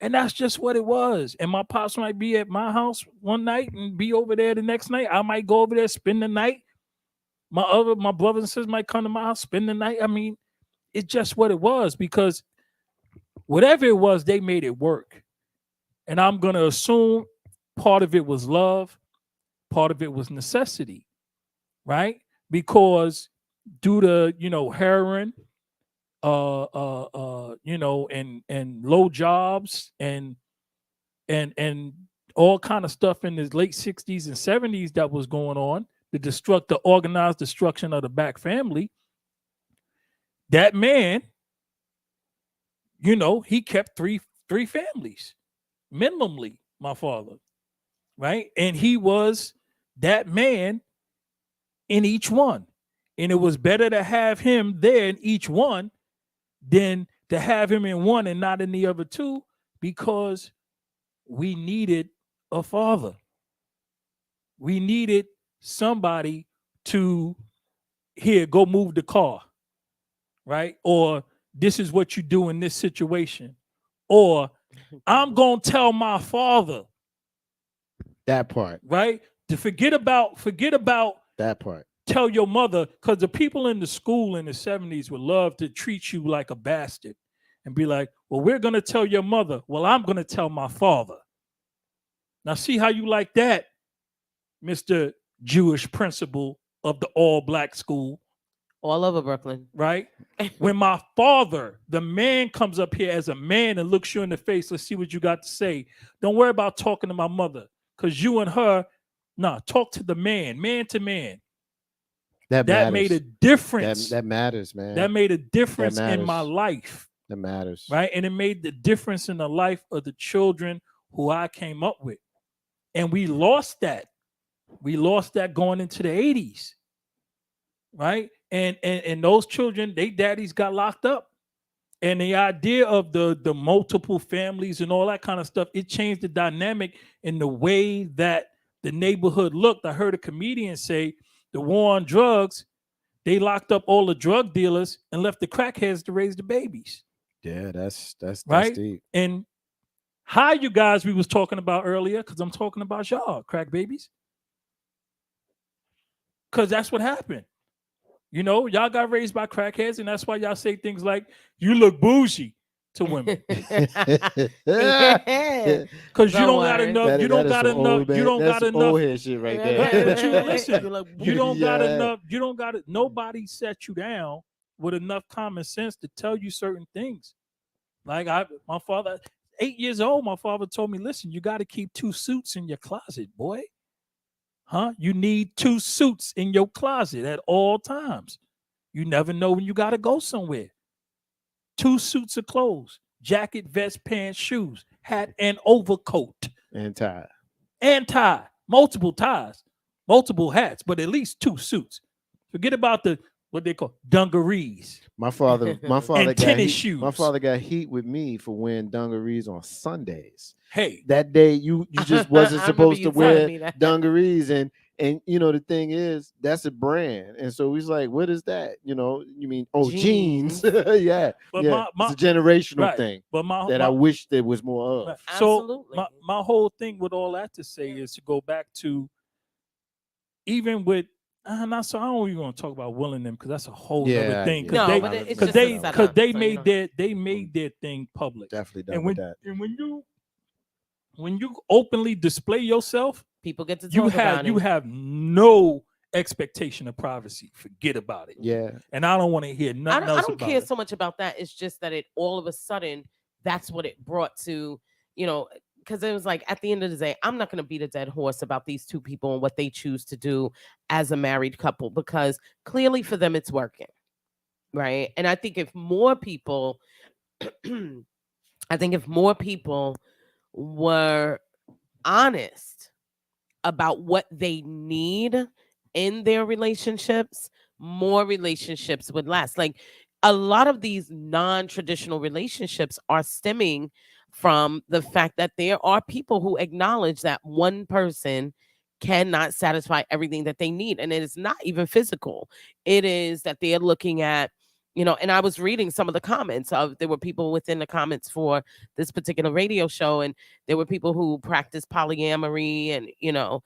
S7: And that's just what it was. And my pops might be at my house one night and be over there the next night. I might go over there, spend the night. My brothers and sisters might come to my house, spend the night. I mean, it's just what it was because whatever it was, they made it work. And I'm going to assume part of it was love, part of it was necessity, right? Because due to, heroin, and low jobs and all kind of stuff in the late 60s and 70s that was going on, the organized destruction of the Black family. That man, he kept three families, minimally, my father, right? And he was that man in each one. And it was better to have him there in each one than to have him in one and not in the other 2, because we needed a father. We needed somebody to go move the car, right? Or this is what you do in this situation. Or I'm going to tell my father.
S2: That part.
S7: Right? To forget about
S2: that part.
S7: Tell your mother, because the people in the school in the 70s would love to treat you like a bastard and be like, well, we're going to tell your mother. Well, I'm going to tell my father. Now, see how you like that, Mr. Jewish principal of the all-Black school.
S8: All over Brooklyn.
S7: Right? When my father, the man, comes up here as a man and looks you in the face, let's see what you got to say. Don't worry about talking to my mother, because you and her, talk to the man to man. That made a difference.
S2: That matters, man.
S7: That made a difference in my life.
S2: That matters.
S7: Right? And it made the difference in the life of the children who I came up with. And we lost that. We lost that going into the 80s. Right? And those children, they daddies got locked up. And the idea of the multiple families and all that kind of stuff, it changed the dynamic in the way that the neighborhood looked. I heard a comedian say the war on drugs, they locked up all the drug dealers and left the crackheads to raise the babies.
S2: Yeah, that's
S7: right.
S2: Deep.
S7: And how you guys we was talking about earlier, because I'm talking about y'all, crack babies. Because that's what happened. Y'all got raised by crackheads, and that's why y'all say things like, you look bougie to women. Because you don't got enough. You don't got enough. You don't got enough.
S2: Old head shit right there.
S7: But you listen. You don't got enough. You don't got it. Nobody set you down with enough common sense to tell you certain things. Like my father, 8 years old, my father told me, listen, you got to keep 2 suits in your closet, boy. You need 2 suits in your closet at all times. You never know when you got to go somewhere. 2 suits of clothes, jacket, vest, pants, shoes, hat, and overcoat.
S2: And tie.
S7: And tie. Multiple ties. Multiple hats, but at least 2 suits. Forget about what they call dungarees.
S2: My father
S7: and
S2: got
S7: tennis
S2: heat.
S7: shoes.
S2: My father got heat with me for wearing dungarees on Sundays.
S7: Hey,
S2: that day you just wasn't
S8: I
S2: supposed to
S8: remember you telling
S2: wear
S8: me that.
S2: dungarees, and you know the thing is that's a brand, and so he's like, what is that? You mean jeans? Yeah,
S7: but
S2: yeah. It's a generational thing.
S7: But
S2: I wish there was more of.
S7: Right.
S8: Absolutely.
S7: So my whole thing with all that to say is to go back to even with. I don't even want to talk about willing them because that's a whole other thing.
S8: No, but it's just a setup,
S7: they
S8: so
S7: made their thing public.
S2: Definitely done
S7: And
S2: with that.
S7: And when you openly display yourself,
S8: people get to talk about it.
S7: You have no expectation of privacy. Forget about it.
S2: Yeah.
S7: And I don't want to hear nothing else.
S8: I don't care so much about that. It's just that it all of a sudden that's what it brought to, because it was like at the end of the day, I'm not going to beat a dead horse about these 2 people and what they choose to do as a married couple, because clearly for them it's working, right? And I think if more people, were honest about what they need in their relationships, more relationships would last. Like a lot of these non-traditional relationships are stemming from the fact that there are people who acknowledge that one person cannot satisfy everything that they need. And it is not even physical. It is that they're looking at, and I was reading some of the comments there were people within the comments for this particular radio show, and there were people who practice polyamory and,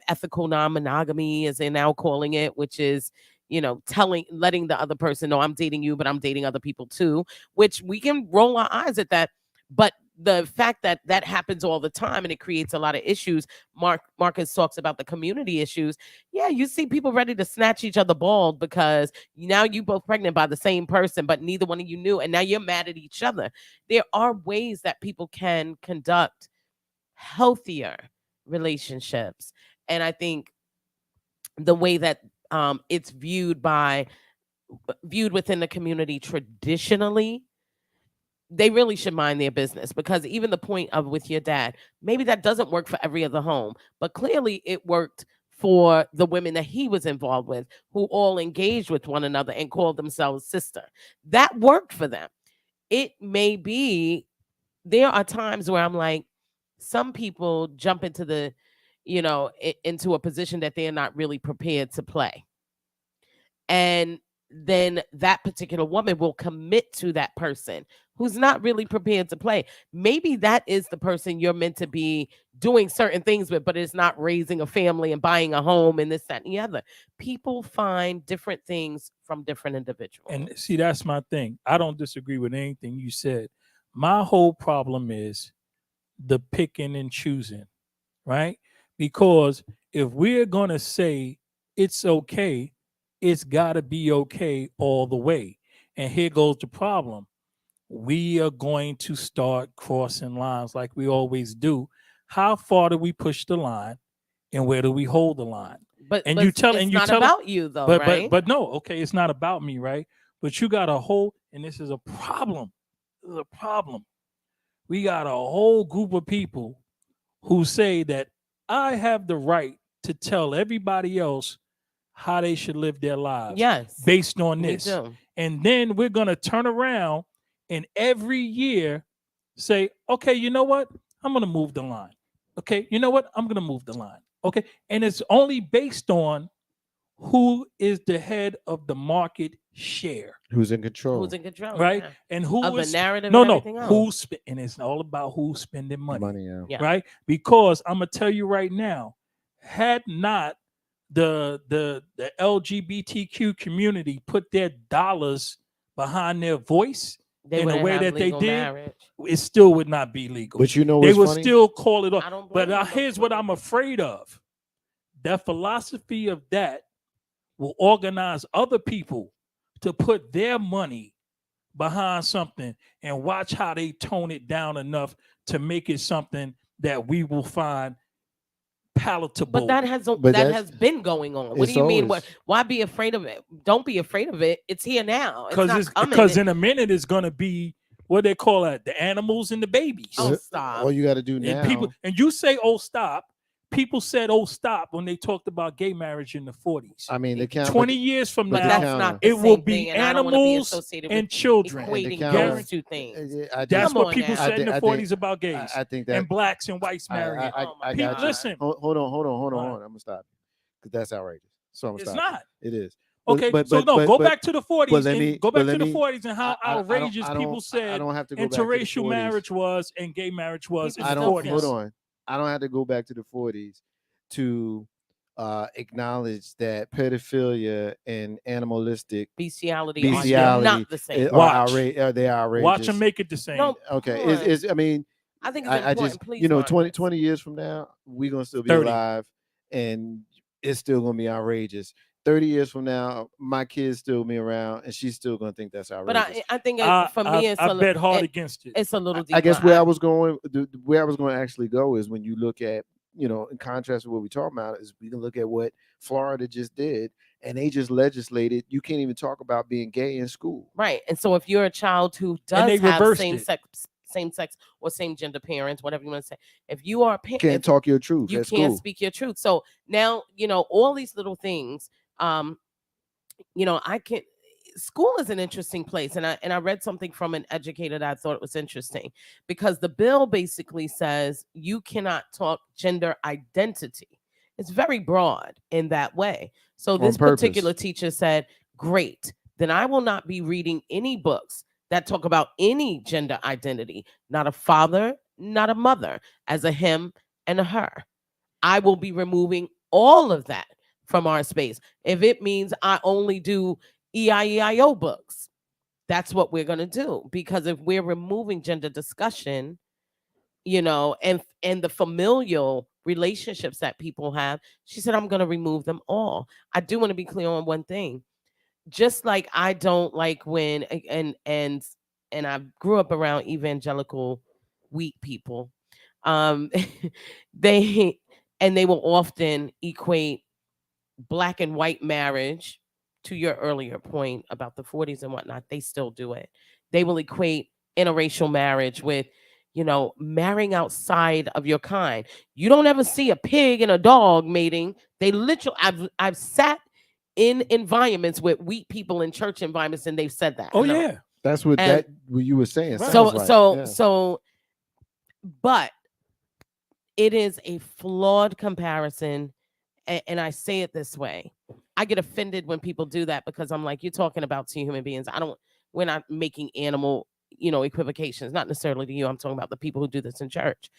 S8: ethical non-monogamy, as they're now calling it, which is, letting the other person know I'm dating you, but I'm dating other people too, which we can roll our eyes at that. But the fact that that happens all the time and it creates a lot of issues. Marcus talks about the community issues. Yeah, you see people ready to snatch each other bald because now you both pregnant by the same person, but neither one of you knew, and now you're mad at each other. There are ways that people can conduct healthier relationships, and I think the way that it's viewed within the community traditionally, they really should mind their business, because even the point of with your dad, maybe that doesn't work for every other home, but clearly it worked for the women that he was involved with, who all engaged with one another and called themselves sister. That worked for them. It may be, there are times where I'm like, some people jump into the, into a position that they're not really prepared to play. And then that particular woman will commit to that person who's not really prepared to play. Maybe that is the person you're meant to be doing certain things with, but it's not raising a family and buying a home and this, that, and the other. People find different things from different individuals.
S7: And see, that's my thing. I don't disagree with anything you said. My whole problem is the picking and choosing, right? Because if we're going to say it's okay, it's got to be okay all the way. And here goes the problem. We are going to start crossing lines like we always do. How far do we push the line, and where do we hold the line?
S8: But
S7: It's
S8: not about you, though, right?
S7: But no, okay, it's not about me, right? But you got a whole, and this is a problem. This is a problem. We got a whole group of people who say that I have the right to tell everybody else how they should live their lives.
S8: Yes.
S7: Based on this.
S8: Me too.
S7: And then we're going to turn around and every year say, okay, you know what? I'm going to move the line. Okay, you know what? I'm going to move the line. Okay. And it's only based on who is the head of the market share.
S2: Who's in control.
S8: Who's in control.
S7: Right.
S8: Yeah.
S7: And who
S8: of
S7: is
S8: the narrative.
S7: no,
S8: and
S7: no.
S8: everything else.
S7: Who's and it's all about who's spending money.
S2: Yeah.
S7: Right. Because I'm going to tell you right now, had not the LGBTQ community put their dollars behind their voice in the way that they did, it still would not be legal.
S2: But you know,
S7: they would
S2: funny?
S7: still call it off. But here's what I'm afraid of: that philosophy of that will organize other people to put their money behind something and watch how they tone it down enough to make it something that we will find palatable.
S8: But that has
S2: that's-
S8: has been going on. What do
S2: it's
S8: you mean?
S2: always-
S8: Why be afraid of it? Don't be afraid of it. It's here now. It's not coming.
S7: Because in a minute it's gonna be what they call it, the animals and the babies.
S8: Oh, stop.
S2: All you got to do now.
S7: And people, and you say, "Oh, stop." People said, "Oh, stop" when they talked about gay marriage in the 40s.
S2: I mean, they count
S7: 20 years from
S2: but
S8: But
S7: now,
S8: that's not the
S7: it will
S8: same
S7: be
S8: thing, and I don't wanna be
S7: animals
S8: associated
S7: and
S8: with
S7: children.
S8: equating
S2: counter-
S8: those two things.
S7: That's
S8: Come
S7: what
S8: on
S7: people
S8: now.
S7: said in the
S2: I
S7: 40s
S2: think-
S7: about gays
S2: I think that
S7: and blacks and whites
S2: I
S7: marrying.
S2: got
S7: People,
S2: you.
S7: listen,
S2: Hold on.
S7: What?
S2: I'm gonna stop because that's outrageous. So I'm gonna
S7: it's
S2: stop you.
S7: not.
S2: It is.
S7: Okay,
S2: But-
S7: so
S2: but-
S7: no,
S2: but-
S7: go
S2: but-
S7: back to the 40s
S2: let
S7: and
S2: me-
S7: go
S2: but
S7: back
S2: let
S7: to the
S2: me-
S7: 40s and how
S2: I don't-
S7: outrageous
S2: I
S7: people
S2: don't
S7: said
S2: have to go back to the
S7: interracial
S2: 40s.
S7: marriage was and gay marriage was in
S8: People
S7: the
S8: still
S7: 40s.
S8: feel-
S2: Hold on. I don't have to go back to the 40s to acknowledge that pedophilia and animalistic
S8: Bestiality,
S2: bestiality
S8: are not the same.
S2: are
S7: Watch.
S2: they outrageous.
S7: Watch them make it the same.
S8: No,
S2: Okay,
S8: come on.
S2: is I mean,
S8: I think it's
S2: I
S8: important.
S2: just
S8: Please,
S2: you know
S8: Marcus.
S2: 20 years from now we're gonna still be
S7: 30.
S2: alive and it's still gonna be outrageous. 30 years from now, my kids still be around and she's still gonna think that's
S8: But
S2: outrageous.
S8: I think
S7: I,
S8: for me, it's
S7: I
S8: a
S7: bet hard
S8: it-
S7: against it.
S8: it's a little deeper.
S2: I guess where I was going to actually go is when you look at, you know, in contrast to what we're talking about, is we can look at what Florida just did, and they just legislated you can't even talk about being gay in school.
S8: Right. And so if you're a child who
S7: And they
S8: does have
S7: reversed
S8: same
S7: it.
S8: sex or same gender parents, whatever you want to say, if you are a parent,
S2: Can't talk your truth.
S8: you
S2: That's
S8: can't
S2: cool.
S8: speak your truth. So now, you know, all these little things, you know, school is an interesting place. And I read something from an educator that I thought was interesting, because the bill basically says you cannot talk gender identity. It's very broad in that way. So this
S2: purpose.
S8: particular teacher said, great, then I will not be reading any books that talk about any gender identity, not a father, not a mother, as a him and a her. I will be removing all of that from our space. If it means I only do EIEIO books, that's what we're going to do. Because if we're removing gender discussion, you know, and the familial relationships that people have, she said, I'm going to remove them all. I do want to be clear on one thing. Just like I don't like when, and I grew up around evangelical weak people, they will often equate black and white marriage, to your earlier point about the 40s and whatnot. They still do it. They will equate interracial marriage with, you know, marrying outside of your kind. You don't ever see a pig and a dog mating. They literally, I've sat in environments with weak people in church environments, and they've said that.
S7: Oh
S8: And
S7: yeah,
S2: That's what what you were saying.
S7: Right.
S2: sounds like.
S8: But it is a flawed comparison, and I say it this way. I get offended when people do that, because I'm like, you're talking about two human beings. We're not making animal, you know, equivocations, not necessarily to you. I'm talking about the people who do this in church.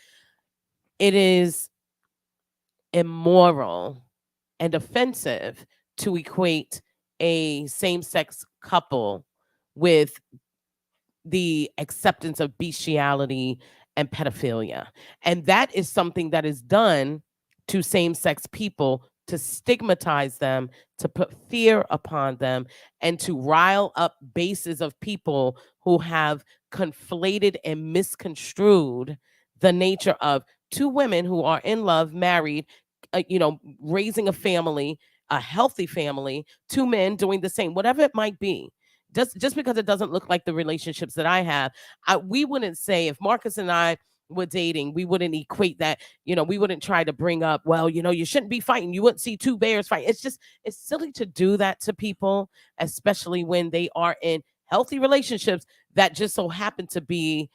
S8: It is immoral and offensive to equate a same-sex couple with the acceptance of bestiality and pedophilia. And that is something that is done to same-sex people to stigmatize them, to put fear upon them, and to rile up bases of people who have conflated and misconstrued the nature of two women who are in love, married, you know, raising a family, a healthy family, two men doing the same, whatever it might be. Just because it doesn't look like the relationships that I have, we wouldn't say, if Marcus and I were dating, we wouldn't equate that, you know, we wouldn't try to bring up, well, you know, you shouldn't be fighting. You wouldn't see two bears fight. It's silly to do that to people, especially when they are in healthy relationships that just so happen to be,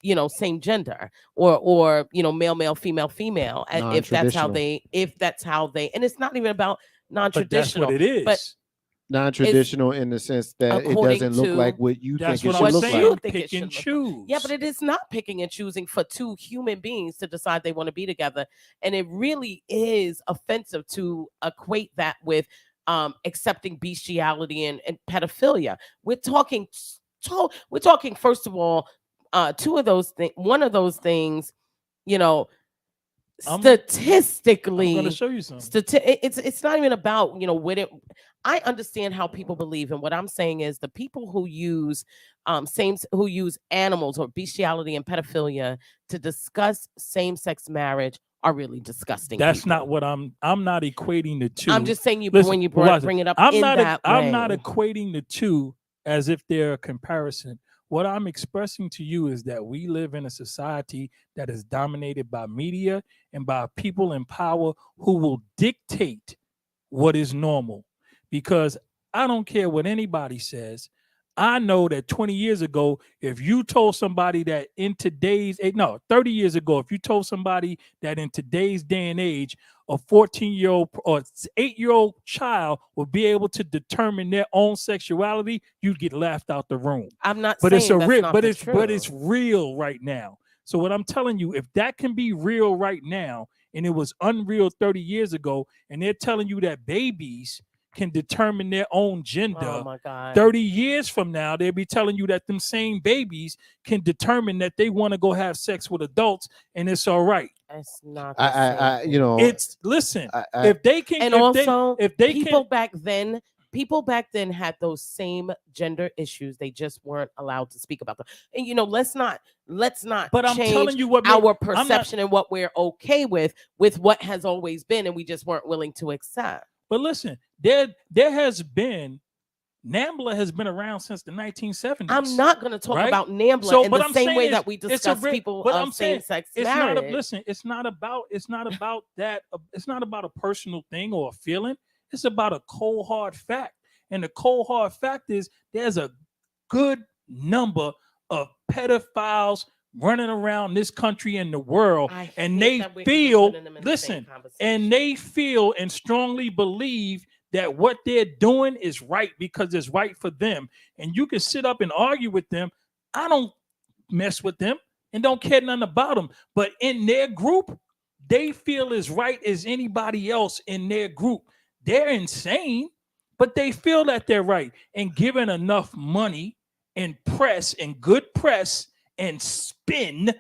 S8: you know, same gender, or, you know, male, female, if that's how they, and it's not even about non-traditional.
S7: but that's what it is.
S8: But
S2: non-traditional in the sense that it
S8: according
S2: doesn't look
S8: to-
S2: like what you
S7: That's
S2: think it
S7: what
S2: should
S7: I'm
S2: look
S7: saying.
S8: You
S2: like.
S8: think it
S7: Pick and
S8: should look
S7: choose.
S8: Yeah, but it is not picking and choosing for two human beings to decide they want to be together. And it really is offensive to equate that with accepting bestiality and pedophilia. We're talking first of all, two of those things, one of those things, you know, statistically,
S7: I'm going to show you something.
S8: It's not even about, you know, what it. I understand how people believe, and what I'm saying is the people who use who use animals or bestiality and pedophilia to discuss same-sex marriage are really disgusting.
S7: That's
S8: people.
S7: not what I'm not equating the two.
S8: I'm just saying
S7: Listen,
S8: when you
S7: watch
S8: bring it up
S7: I'm
S8: in
S7: not
S8: that way.
S7: I'm not equating the two as if they're a comparison. What I'm expressing to you is that we live in a society that is dominated by media and by people in power who will dictate what is normal. Because I don't care what anybody says. I know that 20 years ago, if you told somebody that in today's 30 years ago, if you told somebody that in today's day and age, a 14-year-old or 8-year-old child would be able to determine their own sexuality, you'd get laughed out the room.
S8: I'm not
S7: But
S8: saying
S7: it's a
S8: that's
S7: real,
S8: not
S7: but
S8: the
S7: it's
S8: truth.
S7: but it's real right now. So what I'm telling you, if that can be real right now, and it was unreal 30 years ago, and they're telling you that babies can determine their own gender.
S8: Oh my God.
S7: 30 years from now, they'll be telling you that them same babies can determine that they want to go have sex with adults, and it's all right.
S8: It's not the same.
S2: You know,
S7: it's listen. If they can,
S8: and
S7: if
S8: also,
S7: if they
S8: people
S7: can,
S8: people back then had those same gender issues. They just weren't allowed to speak about them. And you know, let's not. But I'm telling you what our perception and what we're okay with what has always been, and we just weren't willing to accept.
S7: But listen, there has been. NAMBLA has been around since the 1970s.
S8: I'm not going to talk
S7: right?
S8: about NAMBLA in the same way that we discuss people of same-sex marriage.
S7: Listen, it's not about that. It's not about a personal thing or a feeling. It's about a cold hard fact. And the cold hard fact is there's a good number of pedophiles running around this country and the world, and they feel, and they feel and strongly believe that what they're doing is right because it's right for them. And you can sit up and argue with them. I don't mess with them and don't care nothing about them. But in their group, they feel as right as anybody else in their group. They're insane, but they feel that they're right. And given enough money and press and good press and spin,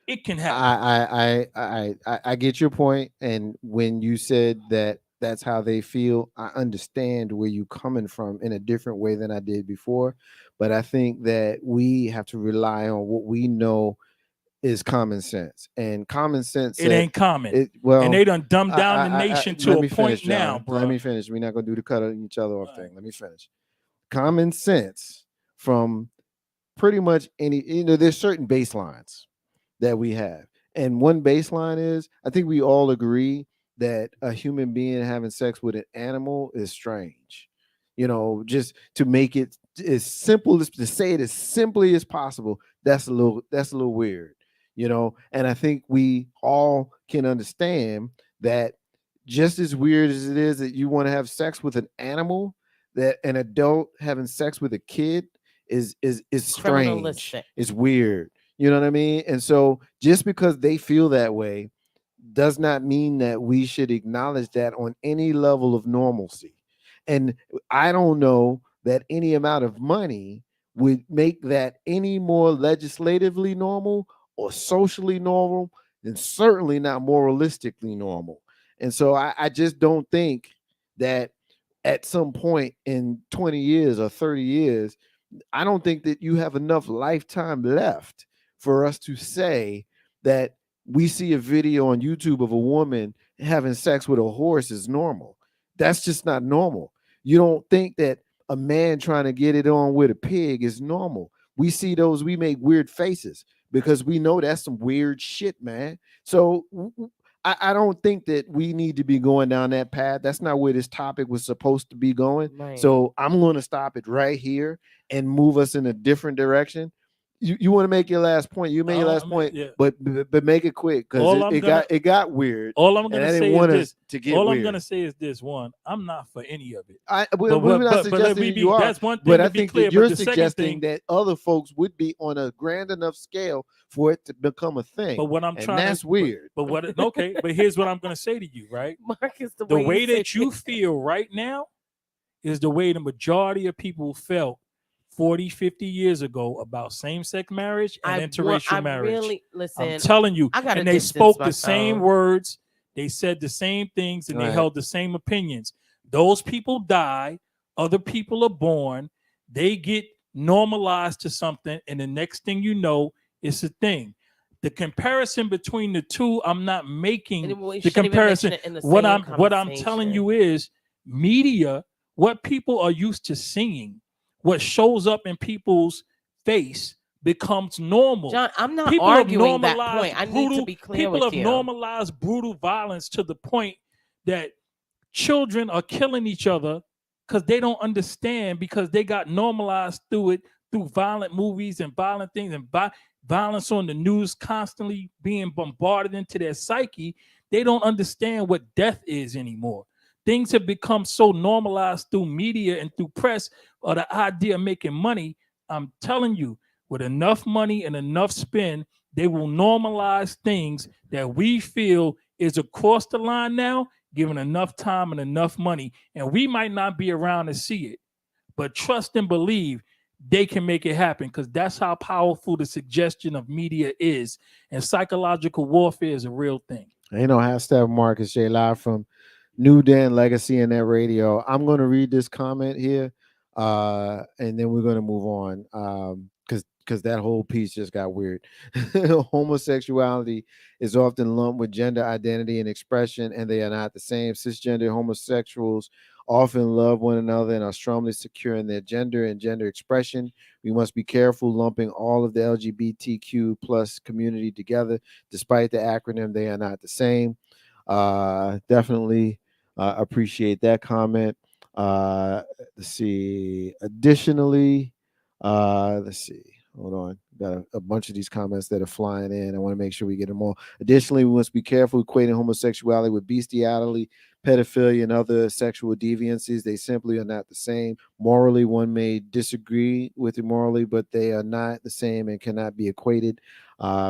S7: it can happen.
S2: I get your point. And when you said that that's how they feel, I understand where you're coming from in a different way than I did before. But I think that we have to rely on what we know is common sense. And common sense,
S7: it ain't common. And they done dumbed down the nation to a point now, bro.
S2: Let me finish. We're not gonna do the cutting each other off thing. Let me finish. Common sense from pretty much any, there's certain baselines that we have. And one baseline is, I think we all agree that a human being having sex with an animal is strange. Just to make it as simple as to say it as simply as possible, that's a little weird, and I think we all can understand that just as weird as it is that you want to have sex with an animal, that an adult having sex with a kid is strange. It's weird. You know what I mean? And so just because they feel that way does not mean that we should acknowledge that on any level of normalcy. And I don't know that any amount of money would make that any more legislatively normal or socially normal, and certainly not moralistically normal. And so I just don't think that at some point in 20 years or 30 years, I don't think that you have enough lifetime left for us to say that we see a video on YouTube of a woman having sex with a horse is normal. That's just not normal. You don't think that a man trying to get it on with a pig is normal. We see those, we make weird faces because we know that's some weird shit, man. So I don't think that we need to be going down that path. That's not where this topic was supposed to be going. Right. So I'm going to stop it right here and move us in a different direction. You want to make your last point? You made your last point, yeah. but make it quick because it got weird.
S7: All I'm gonna say is this.
S2: All
S7: I'm gonna say is this: one, I'm not for any of it.
S2: We're not suggesting you are.
S7: That's one thing.
S2: But I think that you're suggesting that other folks would be on a grand enough scale for it to become a thing.
S7: But what I'm trying,
S2: that's weird.
S7: But what? Okay, but here's what I'm gonna say to you, right?
S8: Marcus,
S7: the way that you feel right now is the way the majority of people felt 40, 50 years ago about same-sex marriage and interracial marriage.
S8: Really, listen,
S7: I'm telling you.
S8: I gotta
S7: And they
S8: distance
S7: spoke the
S8: myself.
S7: same words. They said the same things, and they
S2: Right.
S7: held the same opinions. Those people die. Other people are born. They get normalized to something, and the next thing you know, it's a thing. The comparison between the two, I'm not making
S8: And we
S7: the
S8: shouldn't even
S7: comparison.
S8: mention it in the
S7: What
S8: same
S7: I'm telling you is media, what people are used to seeing, what shows up in people's face becomes normal.
S8: John, I'm not
S7: People have
S8: arguing that
S7: normalized
S8: point. I need to be clear
S7: people
S8: with
S7: have
S8: you.
S7: normalized brutal violence to the point that children are killing each other because they don't understand, because they got normalized through it, through violent movies and violent things and violence on the news constantly being bombarded into their psyche. They don't understand what death is anymore. Things have become so normalized through media and through press, or the idea of making money. I'm telling you, with enough money and enough spend, they will normalize things that we feel is across the line now, given enough time and enough money. And we might not be around to see it, but trust and believe they can make it happen, because that's how powerful the suggestion of media is. And psychological warfare is a real thing.
S2: Ain't no hashtag Marcus J live from New Den Legacy and Net Radio. I'm going to read this comment here, and then we're going to move on, because that whole piece just got weird. Homosexuality is often lumped with gender identity and expression, and they are not the same. Cisgender homosexuals often love one another and are strongly secure in their gender and gender expression. We must be careful lumping all of the LGBTQ plus community together. Despite the acronym, they are not the same. Definitely appreciate that comment. Let's see. Additionally, let's see. Hold on. Got a bunch of these comments that are flying in. I want to make sure we get them all. Additionally, we must be careful equating homosexuality with bestiality, pedophilia, and other sexual deviancies. They simply are not the same. Morally, one may disagree with it morally, but they are not the same and cannot be equated,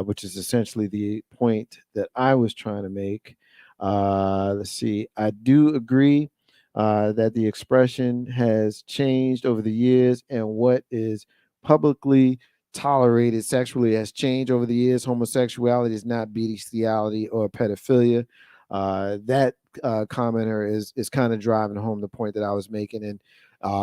S2: which is essentially the point that I was trying to make. Let's see. I do agree that the expression has changed over the years, and what is publicly tolerated sexually has changed over the years. Homosexuality is not bestiality or pedophilia. That commenter is kind of driving home the point that I was making. And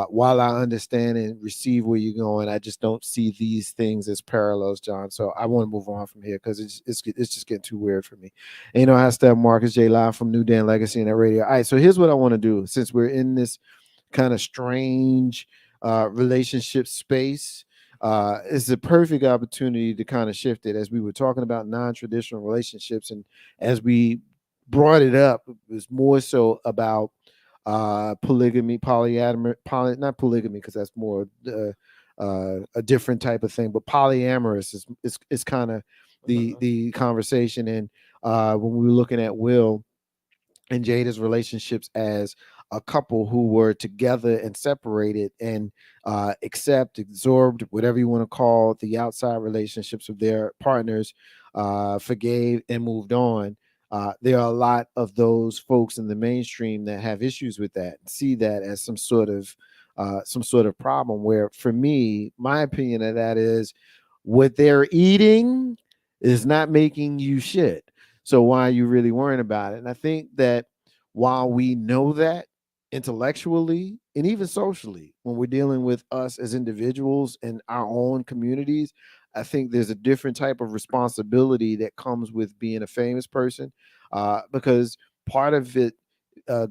S2: while I understand and receive where you're going, I just don't see these things as parallels, John. So I want to move on from here, because it's just getting too weird for me. And you know, hashtag Marcus J live from New Dan Legacy and that radio. All right, so here's what I want to do, since we're in this kind of strange relationship space. It's a perfect opportunity to kind of shift it, as we were talking about non-traditional relationships, and as we brought it up, it was more so about polygamy, polyamory, not polygamy, because that's more a different type of thing, but polyamorous is kind of the conversation. And when we were looking at Will and Jada's relationships as a couple who were together and separated, and absorbed, whatever you want to call the outside relationships of their partners, forgave and moved on. There are a lot of those folks in the mainstream that have issues with that, see that as some sort of problem, where, for me, my opinion of that is, what they're eating is not making you shit. So why are you really worrying about it? And I think that while we know that intellectually and even socially, when we're dealing with us as individuals and our own communities, I think there's a different type of responsibility that comes with being a famous person, because part of it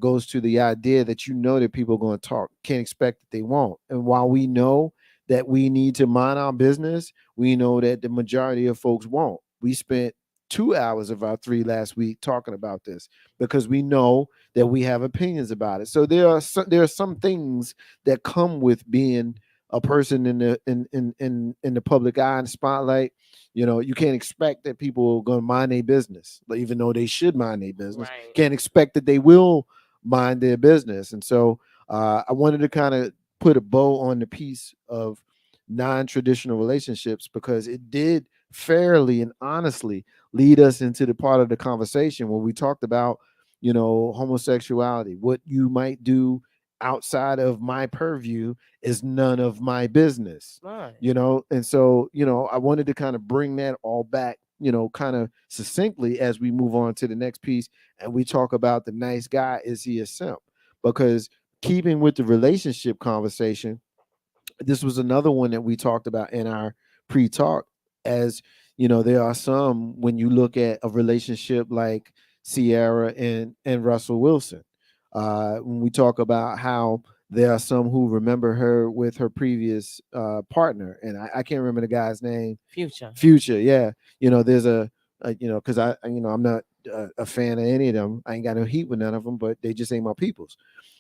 S2: goes to the idea that that people are going to talk, can't expect that they won't. And while we know that we need to mind our business, we know that the majority of folks won't. We spent 2 hours of our 3 last week talking about this, because we know that we have opinions about it. So there are some things that come with being a person in the public eye and spotlight. You know, you can't expect that people are going to mind their business, even though they should mind their business.
S8: Right.
S2: Can't expect that they will mind their business. And so I wanted to kind of put a bow on the piece of non-traditional relationships, because it did fairly and honestly lead us into the part of the conversation where we talked about, homosexuality, what you might do outside of my purview is none of my business.
S8: Right.
S2: And so I wanted to kind of bring that all back, kind of succinctly as we move on to the next piece, and we talk about the nice guy, is he a simp? Because keeping with the relationship conversation, this was another one that we talked about in our pre-talk. As there are some, when you look at a relationship like Sierra and Russell Wilson, when we talk about how there are some who remember her with her previous partner, and I can't remember the guy's name. Future, yeah. There's because I'm not a fan of any of them. I ain't got no heat with none of them, but they just ain't my peoples.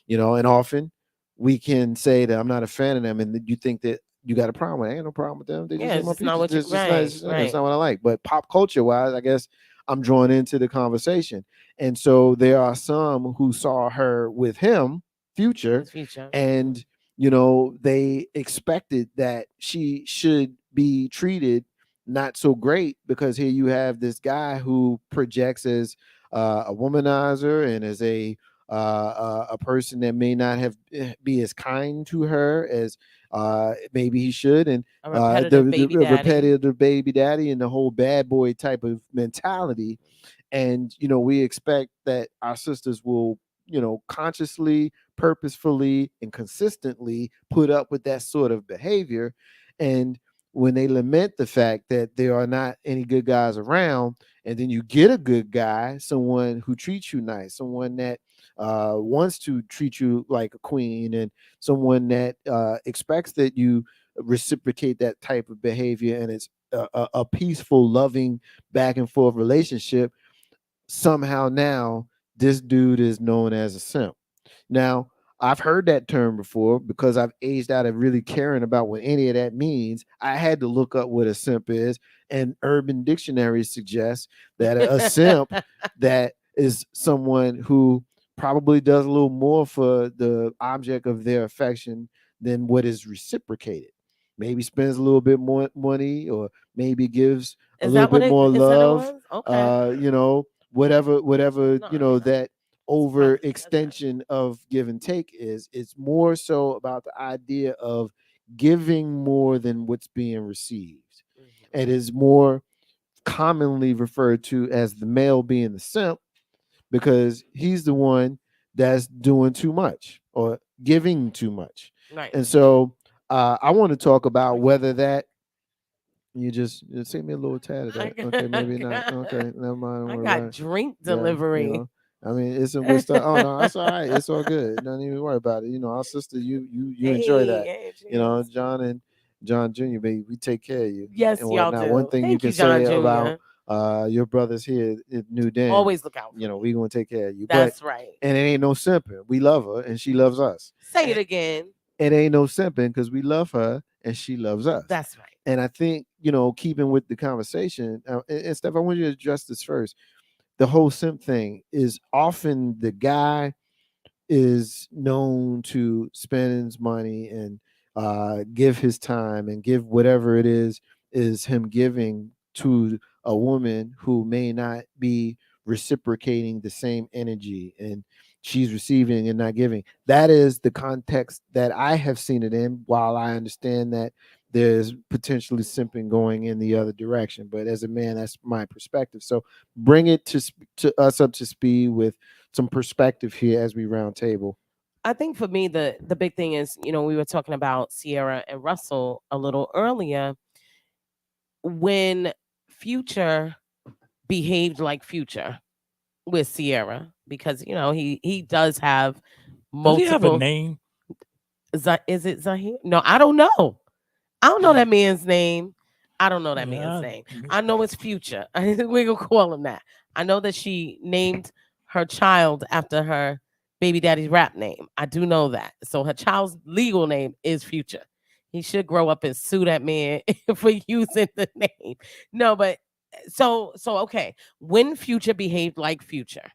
S2: And often we can say that I'm not a fan of them, and you think that you got a problem with it. I ain't no problem with them. They just ain't my people. It's not what I like. But pop culture wise, I guess I'm drawn into the conversation. And so there are some who saw her with him, Future. And they expected that she should be treated not so great, because here you have this guy who projects as a womanizer and as a person that may not have be as kind to her as maybe he should, and the repetitive baby daddy and the whole bad boy type of mentality. And we expect that our sisters will consciously, purposefully, and consistently put up with that sort of behavior. And when they lament the fact that there are not any good guys around, and then you get a good guy, someone who treats you nice, someone that wants to treat you like a queen, and someone that expects that you reciprocate that type of behavior, and it's a peaceful, loving, back and forth relationship, somehow now this dude is known as a simp. Now, I've heard that term before because I've aged out of really caring about what any of that means. I had to look up what a simp is, and Urban Dictionary suggests that a simp that is someone who probably does a little more for the object of their affection than what is reciprocated. Maybe spends a little bit more money, or maybe gives a little bit more love. Whatever that overextension of give and take is. It's more so about the idea of giving more than what's being received. It is more commonly referred to as the male being the simp, because he's the one that's doing too much or giving too much.
S8: Right.
S2: And so I want to talk about whether that you just send me a little tad of that. Okay, maybe not. Okay, never mind.
S8: I got drink delivery.
S2: I mean, it's some good stuff. Oh no, that's all right. It's all good. Don't even worry about it. Our sister, you enjoy that. John and John Jr., baby, we take care of you.
S8: Yes,
S2: and
S8: y'all
S2: whatnot.
S8: do.
S2: One thing you can say about your brothers here at New Den,
S8: always look out.
S2: We gonna take care of you.
S8: That's right.
S2: And it ain't no simping. We love her, and she loves us.
S8: Say it again.
S2: It ain't no simping, because we love her and she loves us.
S8: That's right.
S2: And I think, keeping with the conversation, and Steph, I want you to address this first. The whole simp thing is often the guy is known to spend his money and give his time and give whatever it is him giving to a woman who may not be reciprocating the same energy, and she's receiving and not giving. That is the context that I have seen it in, while I understand that there's potentially simping going in the other direction. But as a man, that's my perspective. So bring it to us up to speed with some perspective here as we round table.
S8: I think for me, the big thing is, we were talking about Sierra and Russell a little earlier. When Future behaved like Future with Sierra, because he does have multiple.
S7: Does he have a name?
S8: Is it Zahir? No, I don't know. I don't know that man's name. I don't know that man's name. I know it's Future. We're gonna call him that. I know that she named her child after her baby daddy's rap name. I do know that. So her child's legal name is Future. He should grow up and sue that man for using the name. No, but so okay. When Future behaved like Future,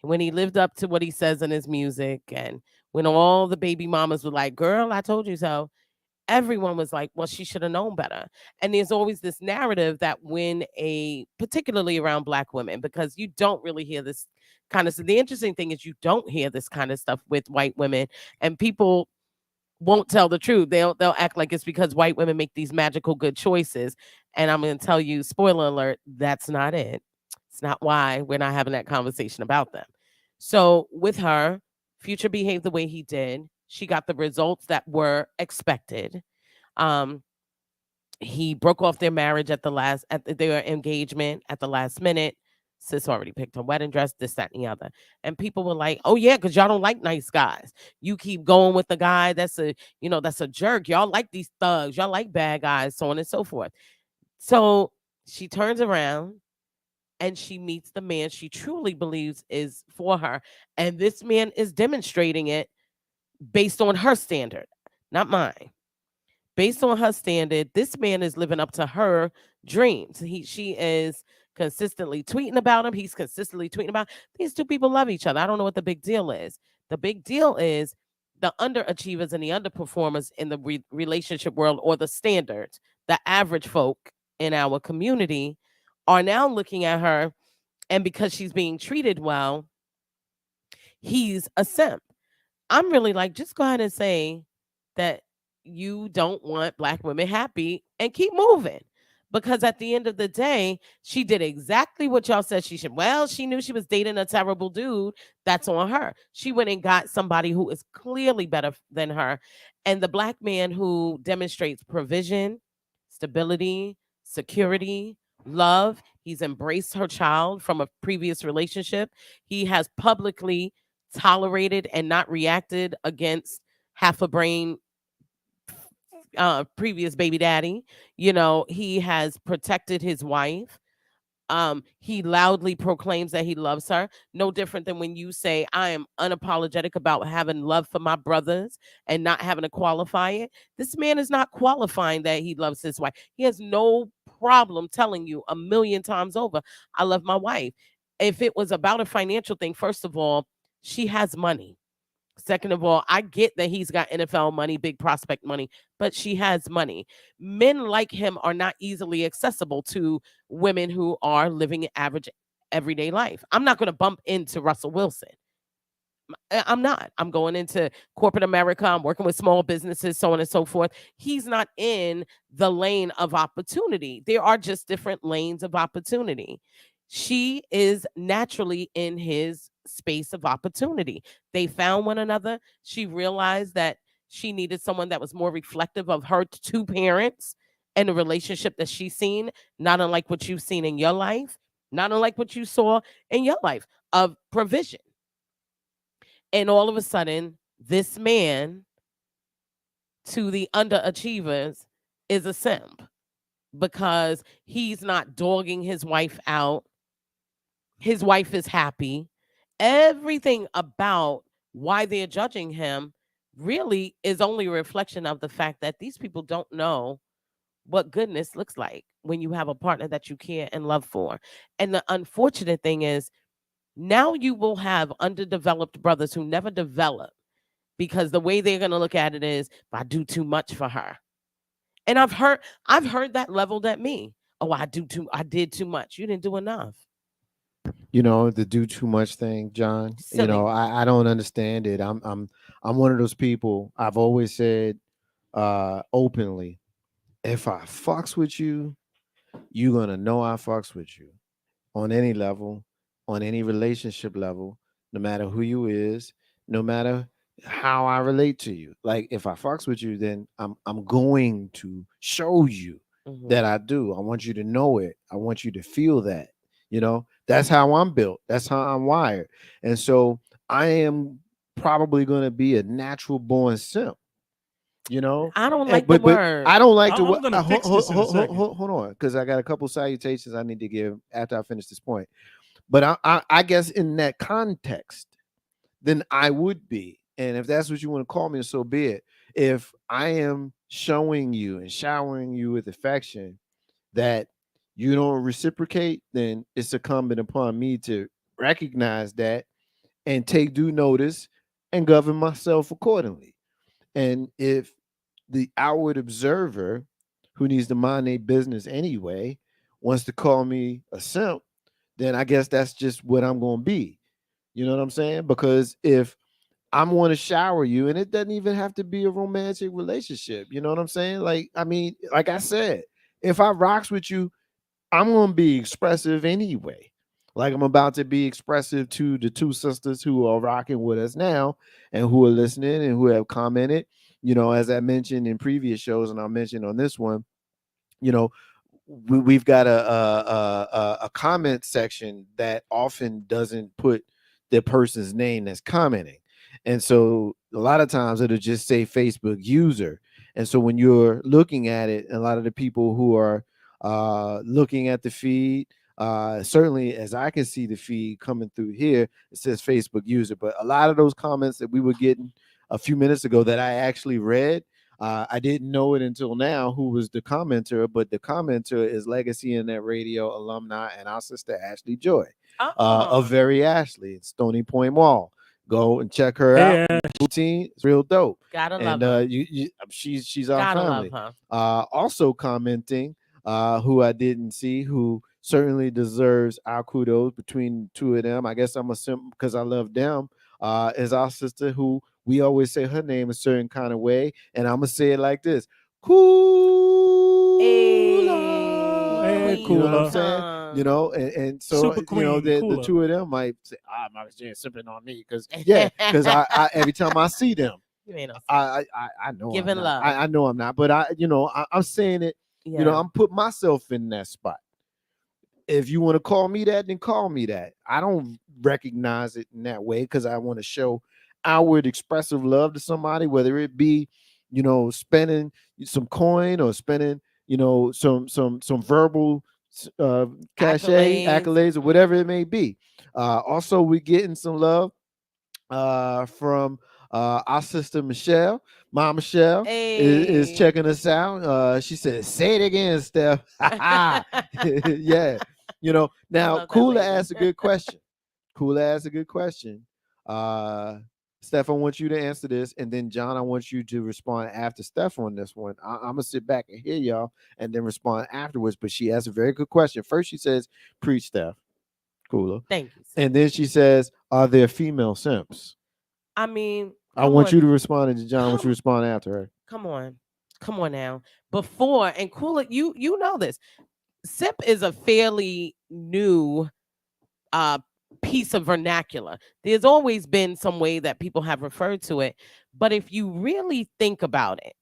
S8: when he lived up to what he says in his music, and when all the baby mamas were like, "Girl, I told you so," everyone was like, well, she should have known better. And there's always this narrative that particularly around Black women, because you don't really hear this kind of stuff. The interesting thing is you don't hear this kind of stuff with white women, and people won't tell the truth. They'll act like it's because white women make these magical good choices. And I'm going to tell you, spoiler alert, that's not it. It's not why we're not having that conversation about them. So with her, Future behaved the way he did. She got the results that were expected. He broke off their marriage at their engagement at the last minute. Sis already picked her wedding dress, this, that, and the other. And people were like, oh yeah, because y'all don't like nice guys. You keep going with the guy that's a jerk. Y'all like these thugs. Y'all like bad guys, so on and so forth. So she turns around and she meets the man she truly believes is for her. And this man is demonstrating it based on her standard, not mine. Based on her standard, this man is living up to her dreams. She is consistently tweeting about him. He's consistently tweeting about these two people love each other. I don't know what the big deal is. The big deal is the underachievers and the underperformers in the relationship world, or the standards, the average folk in our community, are now looking at her, and because she's being treated well, he's a simp. I'm really like, just go ahead and say that you don't want Black women happy and keep moving. Because at the end of the day, she did exactly what y'all said she should. Well, she knew she was dating a terrible dude. That's on her. She went and got somebody who is clearly better than her. And the Black man who demonstrates provision, stability, security, love. He's embraced her child from a previous relationship. He has publicly tolerated and not reacted against half a brain previous baby daddy. He has protected his wife. He loudly proclaims that he loves her. No different than when you say, I am unapologetic about having love for my brothers and not having to qualify it. This man is not qualifying that he loves his wife. He has no problem telling you 1,000,000 times over, I love my wife. If it was about a financial thing, first of all, she has money. Second of all, I get that he's got NFL money, big prospect money, but she has money. Men like him are not easily accessible to women who are living average everyday life. I'm not going to bump into Russell Wilson. I'm not. I'm going into corporate America. I'm working with small businesses, so on and so forth. He's not in the lane of opportunity. There are just different lanes of opportunity. She is naturally in his space of opportunity. They found one another. She realized that she needed someone that was more reflective of her two parents and the relationship that she's seen, not unlike what you've seen in your life, not unlike what you saw in your life, of provision. And all of a sudden, this man, to the underachievers, is a simp because he's not dogging his wife out. His wife is happy. Everything about why they're judging him really is only a reflection of the fact that these people don't know what goodness looks like when you have a partner that you care and love for. And the unfortunate thing is, now you will have underdeveloped brothers who never develop, because the way they're going to look at it is, if I do too much for her. And I've heard that leveled at me. Oh, I did too much. You didn't do enough.
S2: The do too much thing, John.
S8: Silly.
S2: I don't understand it. I'm one of those people. I've always said openly, if I fucks with you, you're gonna know I fucks with you on any level, on any relationship level, no matter who you is, no matter how I relate to you. Like if I fucks with you, then I'm going to show you that I do. I want you to know it. I want you to feel that. That's how I'm built. That's how I'm wired. And so I am probably going to be a natural born simp.
S8: I don't like the word.
S2: I don't like the
S7: I'm
S2: word.
S7: gonna fix this in a second.
S2: Hold on, because I got a couple salutations I need to give after I finish this point. But I guess in that context, then I would be. And if that's what you want to call me, so be it. If I am showing you and showering you with affection that you don't reciprocate, then it's incumbent upon me to recognize that and take due notice and govern myself accordingly. And if the outward observer who needs to mind their business anyway wants to call me a simp, then I guess that's just what I'm going to be. You know what I'm saying? Because if I'm going to shower you, and it doesn't even have to be a romantic relationship. You know what I'm saying? Like, I mean, like I said, if I rocks with you, I'm going to be expressive anyway. Like I'm about to be expressive to the two sisters who are rocking with us now and who are listening and who have commented. You know, as I mentioned in previous shows, and I mentioned on this one, you know, we've got a comment section that often doesn't put the person's name that's commenting, and so a lot of times it'll just say Facebook user. And so when you're looking at it, a lot of the people who are looking at the feed, certainly as I can see the feed coming through here, it says Facebook user. But a lot of those comments that we were getting a few minutes ago that I actually read, I didn't know it until now who was the commenter, but the commenter is Legacy Internet Radio alumni and our sister Ashley Joy of Very Ashley at Stony Point Mall. Go and check her out. Routine, it's real dope.
S8: Gotta love her.
S2: She's our
S8: Gotta
S2: family.
S8: love her.
S2: Also commenting, who I didn't see, who certainly deserves our kudos between two of them. I guess I'm a simp because I love them. Is our sister who we always say her name a certain kind of way, and I'm gonna say it like this: Cool.
S7: Hey,
S2: You know what I'm saying? You know, and so
S7: Super
S2: you know
S7: Queen,
S2: the two of them might say, Marcus J is sipping on me because because I every time I see them,
S8: You ain't no
S2: I know
S8: giving
S2: I'm not.
S8: love.
S2: I know I'm not, but I'm saying it.
S8: Yeah.
S2: You know, I'm putting myself in that spot. If you want to call me that, then call me that. I don't recognize it in that way because I want to show outward expressive love to somebody, whether it be, you know, spending some coin or spending, you know, some verbal cachet, accolades, or whatever it may be. Also, we're getting some love from our sister Michelle. Mom Michelle is checking us out. She said, "Say it again, Steph." Yeah, you know. Now, Cooler asked a good question. Cooler asked a good question. Steph, I want you to answer this, and then John, I want you to respond after Steph on this one. I'm gonna sit back and hear y'all, and then respond afterwards. But she asked a very good question. First, she says, "Preach, Steph." Cooler.
S8: Thank you.
S2: And then she says, "Are there female simps?"
S8: I mean,
S2: I want you to respond, and John, I want you to respond after her.
S8: Come on now. Before and Cooler, you know this. SIMP is a fairly new piece of vernacular. There's always been some way that people have referred to it, but if you really think about it,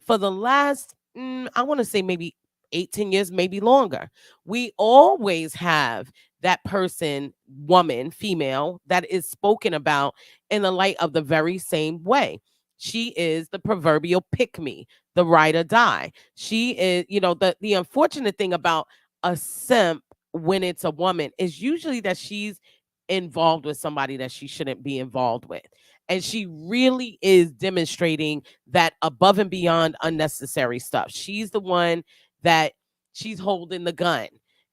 S8: for the last I want to say maybe 18 years, maybe longer, we always have that person, woman, female, that is spoken about in the light of the very same way. She is the proverbial pick me, the ride or die. She is, you know, the unfortunate thing about a simp when it's a woman is usually that she's involved with somebody that she shouldn't be involved with. And she really is demonstrating that above and beyond unnecessary stuff. She's the one that she's holding the gun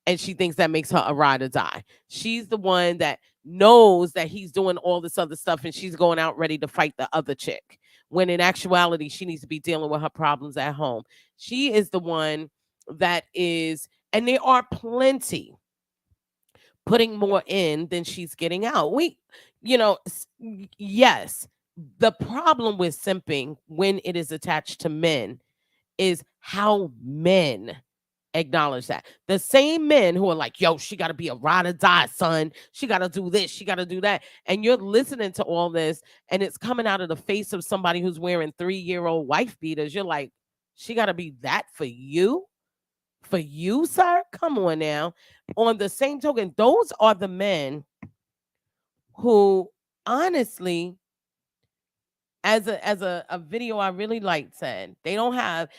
S8: and she thinks that makes her a ride or die. She's the one that knows that he's doing all this other stuff and she's going out ready to fight the other chick. When in actuality, she needs to be dealing with her problems at home. She is the one that is, and there are plenty putting more in than she's getting out. Yes, the problem with simping when it is attached to men is how men acknowledge that. The same men who are like, yo, she got to be a ride or die, son. She got to do this. She got to do that. And you're listening to all this and it's coming out of the face of somebody who's wearing 3-year-old wife beaters. You're like, she got to be that for you? For you, sir? Come on now. On the same token, those are the men who honestly, as a video I really liked said, they don't have,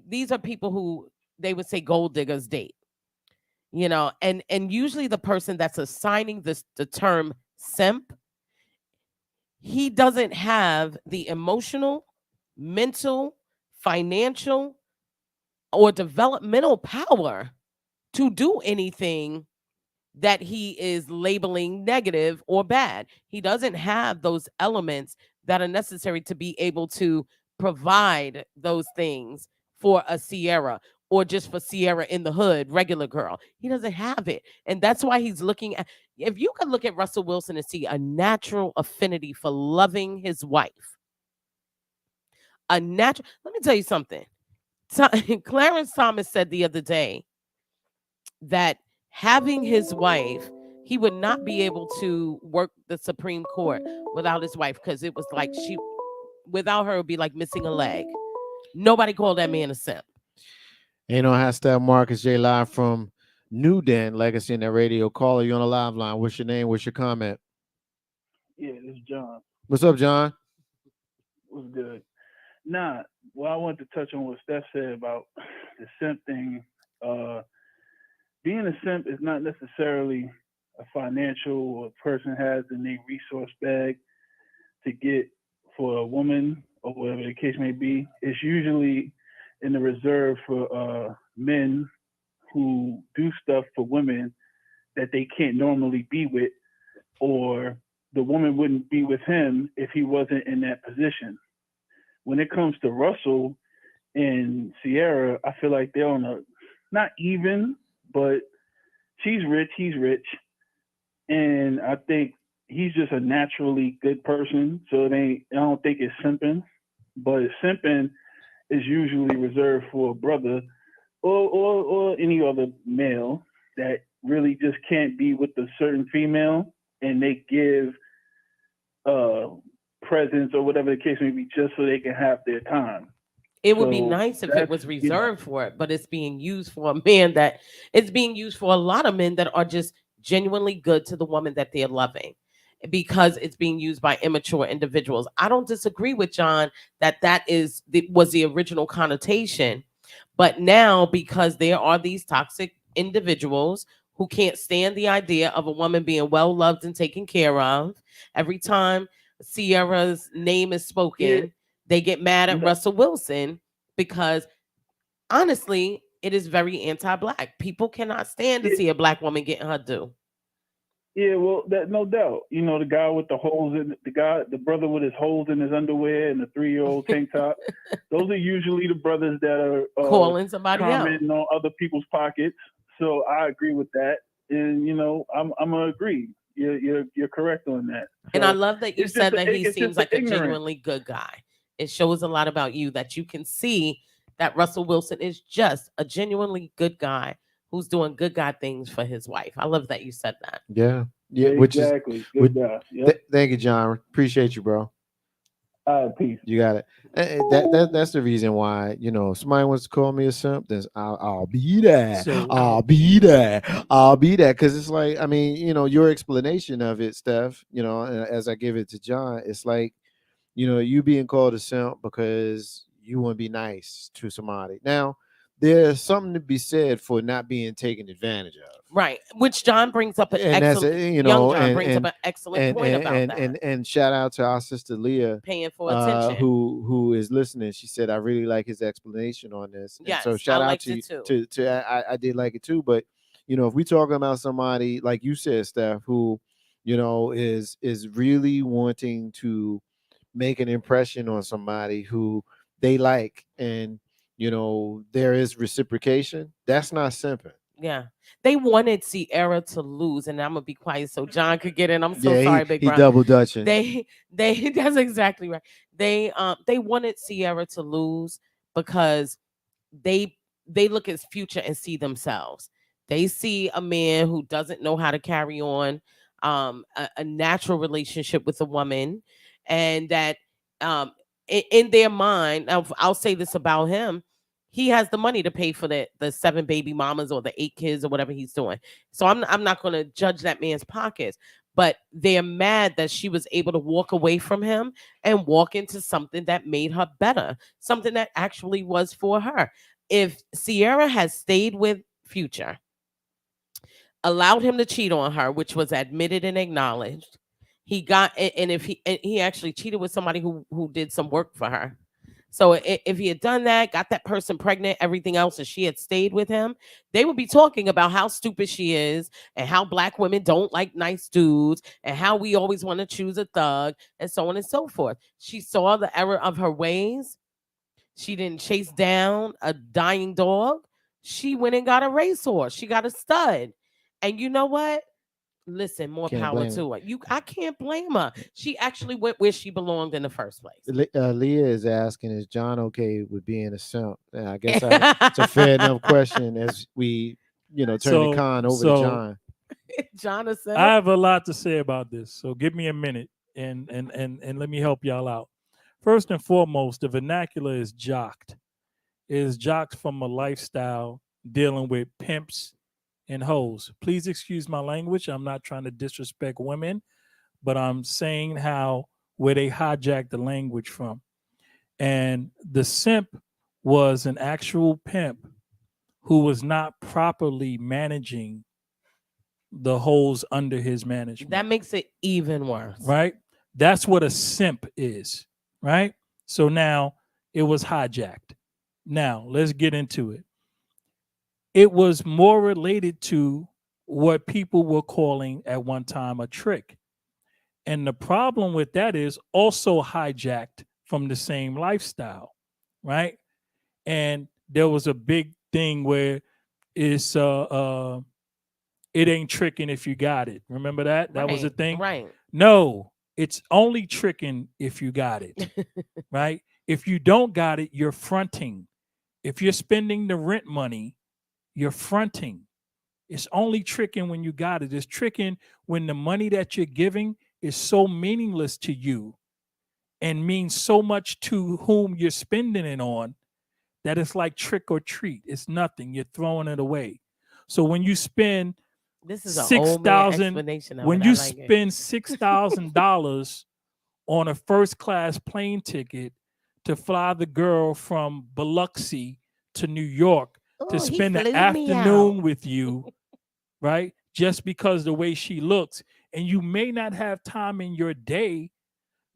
S8: these are people who they would say gold diggers date. And usually the person that's assigning the term simp, he doesn't have the emotional, mental, financial, or developmental power to do anything that he is labeling negative or bad. He doesn't have those elements that are necessary to be able to provide those things for a Sierra or just for Sierra in the hood, regular girl. He doesn't have it. And that's why he's looking at, if you could look at Russell Wilson and see a natural affinity for loving his wife, let me tell you something. Clarence Thomas said the other day that having his wife, he would not be able to work the Supreme Court without his wife, because it was like without her, it would be like missing a leg. Nobody called that man a simp.
S2: Ain't no hashtag Marcus J live from New Den, Legacy in that radio. Caller, you on the live line. What's your name? What's your comment?
S10: Yeah, this is John.
S2: What's up, John?
S10: What's good? Nah, well, I wanted to touch on what Steph said about the simp thing. Being a simp is not necessarily a financial or a person has in their resource bag to get for a woman or whatever the case may be. It's usually in the reserve for men who do stuff for women that they can't normally be with, or the woman wouldn't be with him if he wasn't in that position. When it comes to Russell and Sierra, I feel like they're on a, not even, but she's rich, he's rich. And I think he's just a naturally good person. So I don't think it's simping, but simping is usually reserved for a brother or any other male that really just can't be with a certain female, and they give presents or whatever the case may be just so they can have their time.
S8: It would be nice if it was reserved for it, but it's being used for a man that it's being used for a lot of men that are just genuinely good to the woman that they're loving, because it's being used by immature individuals. I don't disagree with John that was the original connotation, but now because there are these toxic individuals who can't stand the idea of a woman being well loved and taken care of, every time Sierra's name is spoken, they get mad at Russell Wilson, because honestly, it is very anti-black. People cannot stand to see a black woman getting her due.
S10: Yeah, well, that no doubt. You know, the guy with the holes in the brother with his holes in his underwear and the 3-year-old tank top. Those are usually the brothers that are
S8: calling somebody out,
S10: commenting on other people's pockets. So I agree with that, and you know, I'm gonna agree. You're correct on that. So
S8: and I love that you said that he seems like a
S10: ignorant.
S8: genuinely good guy. It shows a lot about you that you can see that Russell Wilson is just a genuinely good guy who's doing good guy things for his wife. I love that you said that.
S2: Yeah,
S10: exactly. Good guy. Yep.
S2: Thank you, John. Appreciate you, bro.
S10: Peace.
S2: You got it. That's the reason why, you know, if somebody wants to call me a simp, then I'll be there. I'll be there. Because it's like, I mean, you know, your explanation of it, Steph, you know, as I give it to John, it's like, you know, you being called a simp because you want to be nice to somebody. Now, there's something to be said for not being taken advantage of.
S8: Right, which John brings up an excellent,
S2: you know,
S8: brings up an excellent point about that.
S2: And shout out to our sister Leah,
S8: paying for attention,
S2: who is listening. She said, "I really like his explanation on this."
S8: Yes,
S2: and so shout out
S8: to
S2: I did like it too. But you know, if we talking about somebody like you said, Steph, who you know is really wanting to make an impression on somebody who they like, and you know there is reciprocation, that's not simping.
S8: Yeah, they wanted Sierra to lose, and I'm gonna be quiet so John could get in. I'm so sorry, Big Brother.
S2: He double dutching.
S8: They that's exactly right. They wanted Sierra to lose because they look at Future and see themselves. They see a man who doesn't know how to carry on a natural relationship with a woman, and that in their mind, I'll say this about him. He has the money to pay for the 7 baby mamas or the 8 kids or whatever he's doing. So I'm not going to judge that man's pockets, but they're mad that she was able to walk away from him and walk into something that made her better, something that actually was for her. If Sierra had stayed with Future, allowed him to cheat on her, which was admitted and acknowledged, if he actually cheated with somebody who did some work for her. So if he had done that, got that person pregnant, everything else, and she had stayed with him, they would be talking about how stupid she is and how black women don't like nice dudes and how we always want to choose a thug and so on and so forth. She saw the error of her ways She didn't chase down a dying dog. She went and got a racehorse. She got a stud. And you know what? Listen, more
S2: Can't
S8: power
S2: blame
S8: to her. I can't blame her. She actually went where she belonged in the first place.
S2: Leah is asking, is John okay with being a simp? And I guess it's a fair enough question as we, turn the con over to John.
S8: John is
S7: I have a lot to say about this, so give me a minute and let me help y'all out. First and foremost, the vernacular is jocked. It is jocked from a lifestyle dealing with pimps and hoes. Please excuse my language. I'm not trying to disrespect women, but I'm saying where they hijacked the language from. And the simp was an actual pimp who was not properly managing the hoes under his management.
S8: That makes it even worse.
S7: Right? That's what a simp is. Right? So now it was hijacked. Now let's get into it. It was more related to what people were calling at one time a trick. And the problem with that is also hijacked from the same lifestyle, right? And there was a big thing where it's it ain't tricking if you got it. Remember that? That was a thing?
S8: Right.
S7: No, it's only tricking if you got it. Right? If you don't got it, you're fronting. If you're spending the rent money, you're fronting. It's only tricking when you got it. It's tricking when the money that you're giving is so meaningless to you and means so much to whom you're spending it on that it's like trick or treat. It's nothing. You're throwing it away. So when you spend
S8: this is $6,000,
S7: when you spend $6,000 on a first class plane ticket to fly the girl from Biloxi to New York to spend the afternoon with you, right? Just because the way she looks, and you may not have time in your day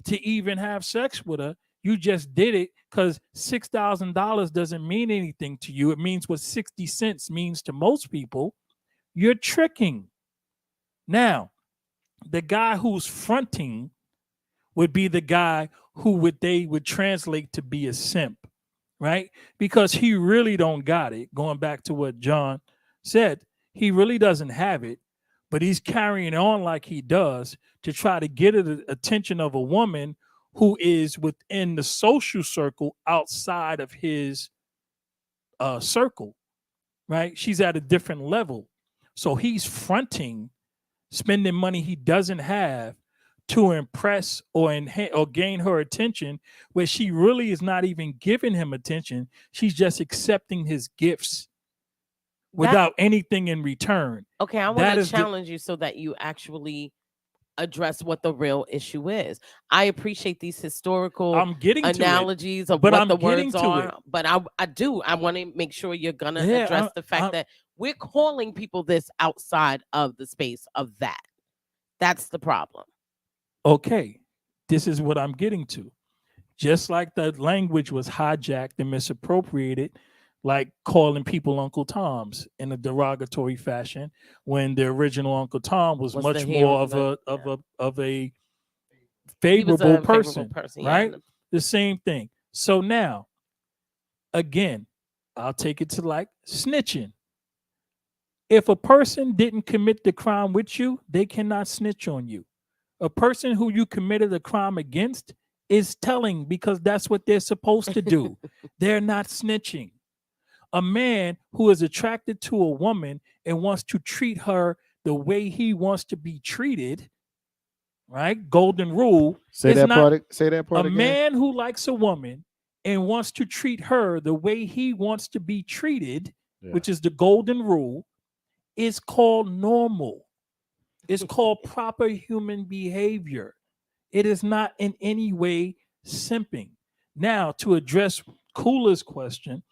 S7: to even have sex with her. You just did it because $6,000 doesn't mean anything to you. It means what 60 cents means to most people. You're tricking. Now, the guy who's fronting would be the guy who they would translate to be a simp, right? Because he really don't got it. Going back to what John said, he really doesn't have it, but he's carrying on like he does to try to get the attention of a woman who is within the social circle outside of his circle, right? She's at a different level. So he's fronting, spending money he doesn't have to impress or gain her attention, where she really is not even giving him attention. She's just accepting his gifts without anything in return.
S8: Okay, I want to challenge you so that you actually address what the real issue is. I appreciate these historical analogies of what the words are, but I want to make sure you're going to address the fact that we're calling people this outside of the space of that. That's the problem.
S7: Okay, this is what I'm getting to. Just like the language was hijacked and misappropriated, like calling people Uncle Toms in a derogatory fashion, when the original Uncle Tom was much more of a favorable person, right? Yeah. The same thing. So now, again, I'll take it to like snitching. If a person didn't commit the crime with you, they cannot snitch on you. A person who you committed a crime against is telling, because that's what they're supposed to do. They're not snitching. A man who is attracted to a woman and wants to treat her the way he wants to be treated, right? Golden rule.
S2: Say that part
S7: a
S2: again.
S7: Man who likes a woman and wants to treat her the way he wants to be treated, which is the golden rule, is called normal. It's called proper human behavior. It is not in any way simping. Now, to address Cooler's question,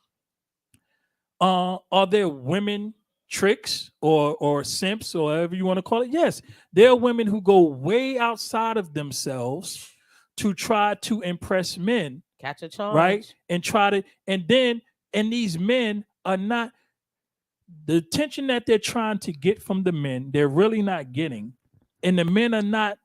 S7: are there women tricks or simps or whatever you want to call it? Yes, there are women who go way outside of themselves to try to impress men.
S8: Catch a charge.
S7: Right? And these men are not, the attention that they're trying to get from the men, they're really not getting. And the men are not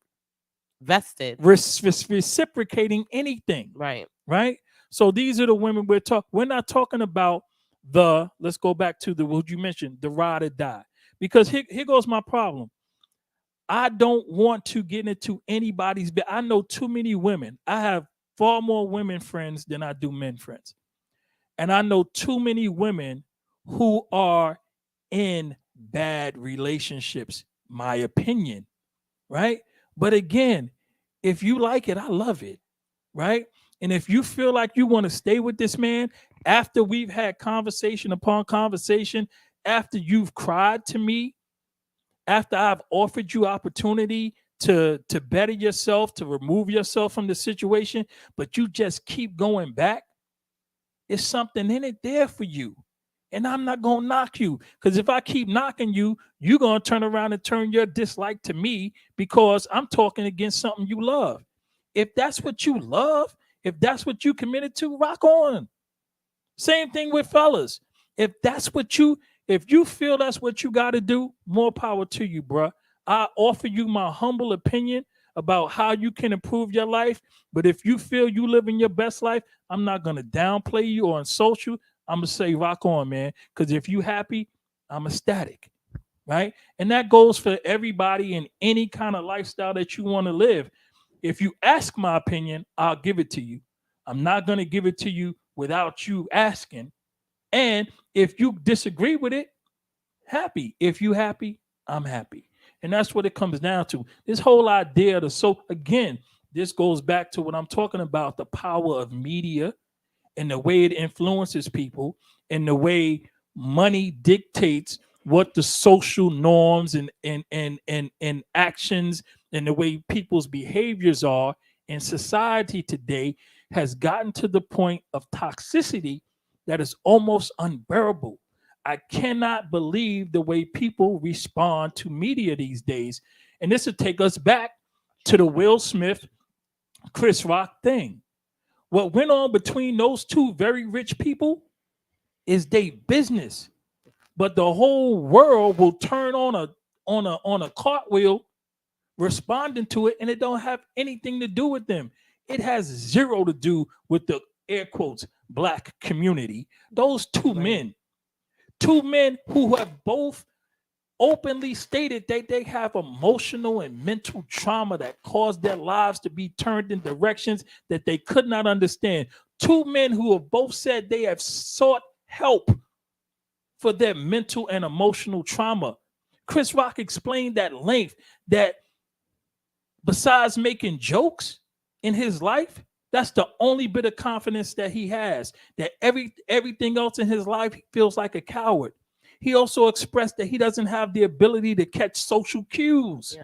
S8: vested,
S7: reciprocating anything.
S8: Right.
S7: Right? So these are the women we're talking. We're not talking about the. Let's go back to the what you mentioned, the ride or die. Because here goes my problem. I don't want to get into anybody's. I know too many women. I have far more women friends than I do men friends, and I know too many women who are in bad relationships. My opinion, right? But again, if you like it, I love it, right? And if you feel like you want to stay with this man after we've had conversation upon conversation, after you've cried to me, after I've offered you opportunity to better yourself, to remove yourself from the situation, but you just keep going back, it's something in it there for you. And I'm not going to knock you, because if I keep knocking you, you're going to turn around and turn your dislike to me because I'm talking against something you love. If that's what you love, if that's what you committed to, rock on. Same thing with fellas. If you feel that's what you got to do, more power to you, bruh. I offer you my humble opinion about how you can improve your life. But if you feel you living your best life, I'm not going to downplay you or insult you. I'm going to say rock on, man. Because if you happy, I'm ecstatic, right? And that goes for everybody in any kind of lifestyle that you want to live. If you ask my opinion, I'll give it to you. I'm not going to give it to you without you asking. And if you disagree with it, happy. If you happy, I'm happy. And that's what it comes down to. This whole idea again, this goes back to what I'm talking about, the power of media and the way it influences people and the way money dictates what the social norms and actions and the way people's behaviors are in society today has gotten to the point of toxicity that is almost unbearable. I cannot believe the way people respond to media these days. And this would take us back to the Will Smith, Chris Rock thing. What went on between those two very rich people is their business. But the whole world will turn on a cartwheel responding to it, and it don't have anything to do with them. It has zero to do with the air quotes black community. Those two men who have both openly stated that they have emotional and mental trauma that caused their lives to be turned in directions that they could not understand. Two men who have both said they have sought help for their mental and emotional trauma. Chris Rock explained at length that besides making jokes in his life, that's the only bit of confidence that he has, that everything else in his life he feels like a coward. He also expressed that he doesn't have the ability to catch social cues,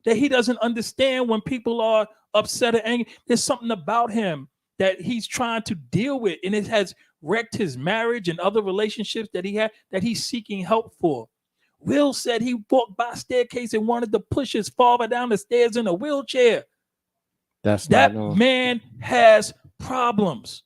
S7: that he doesn't understand when people are upset or angry. There's something about him that he's trying to deal with, and it has wrecked his marriage and other relationships that he had that he's seeking help for. Will said he walked by a staircase and wanted to push his father down the stairs in a wheelchair. That man has problems.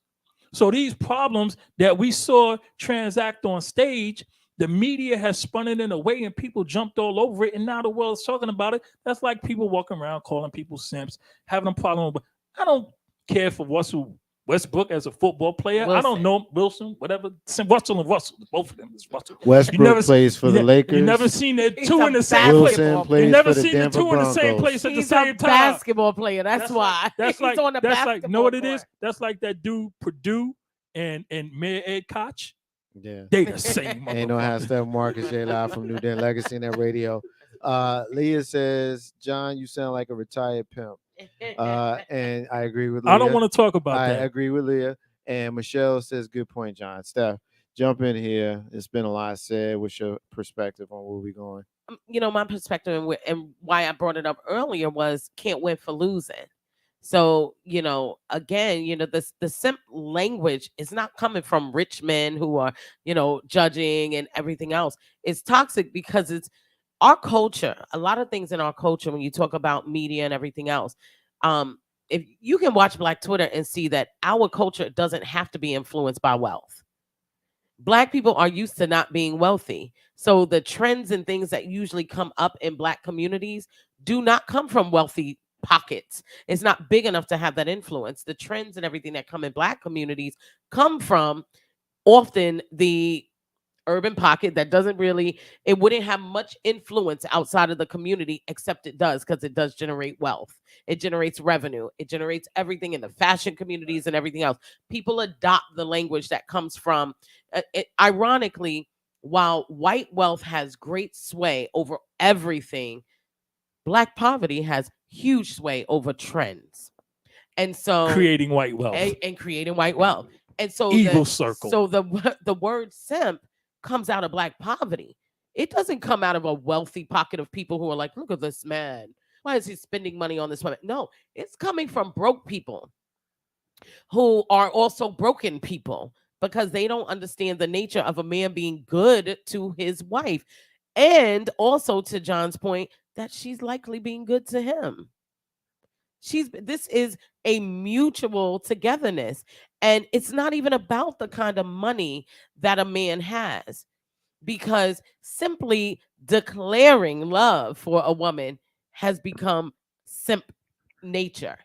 S7: So these problems that we saw transact on stage, the media has spun it in a way and people jumped all over it, and now the world's talking about it. That's like people walking around calling people simps, having a problem. But I don't care for Westbrook as a football player. I don't know Wilson, whatever. Russell and Russell, both of them is Russell.
S2: Westbrook plays for the Lakers.
S7: You never seen the two in the same place. You never seen the two in the same place at the same time.
S8: Basketball player. That's why.
S7: That's
S8: like on the
S7: like know what it is? That's like that dude Purdue and Mayor Ed Koch.
S2: Yeah,
S7: they the same.
S2: Ain't no half step. Marcus J live from New Den Legacy and that radio. Leah says, John, you sound like a retired pimp. And I agree with Leah.
S7: I don't want to talk about that.
S2: I agree with Leah. And Michelle says, good point, John. Steph, jump in here. It's been a lot said. What's your perspective on where we're going?
S8: My perspective and why I brought it up earlier was can't win for losing. So, again, the simp language is not coming from rich men who are, judging and everything else. It's toxic because it's our culture. A lot of things in our culture, when you talk about media and everything else, if you can watch Black Twitter and see that our culture doesn't have to be influenced by wealth. Black people are used to not being wealthy. So the trends and things that usually come up in Black communities do not come from wealthy pockets. It's not big enough to have that influence. The trends and everything that come in Black communities come from often the urban pocket that doesn't really, it wouldn't have much influence outside of the community, except it does, because it does generate wealth. It generates revenue. It generates everything in the fashion communities and everything else. People adopt the language that comes from, ironically, while white wealth has great sway over everything, Black poverty has huge sway over trends. And so
S7: Creating white wealth.
S8: and creating white wealth. And so
S7: Evil circle.
S8: So the word simp comes out of Black poverty. It doesn't come out of a wealthy pocket of people who are like, look at this man. Why is he spending money on this woman? No, it's coming from broke people who are also broken people because they don't understand the nature of a man being good to his wife. And also, to John's point, that she's likely being good to him. This is a mutual togetherness. And it's not even about the kind of money that a man has, because simply declaring love for a woman has become simp nature.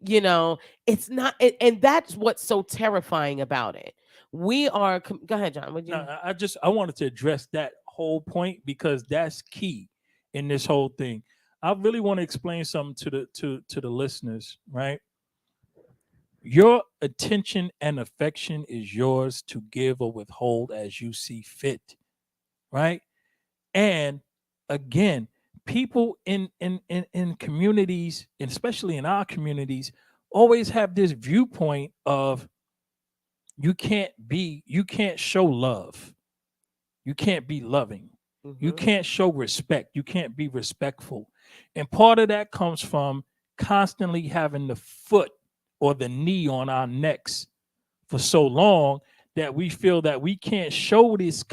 S8: You know, it's not, and that's what's so terrifying about it. We are, go ahead, John. Would you?
S7: No, I wanted to address that whole point because that's key in this whole thing. I really want to explain something to the listeners, right? Your attention and affection is yours to give or withhold as you see fit, right? And again, people in communities, and especially in our communities, always have this viewpoint of you can't show love. You can't be loving. You can't show respect. You can't be respectful. And part of that comes from constantly having the foot or the knee on our necks for so long that we feel that we can't show this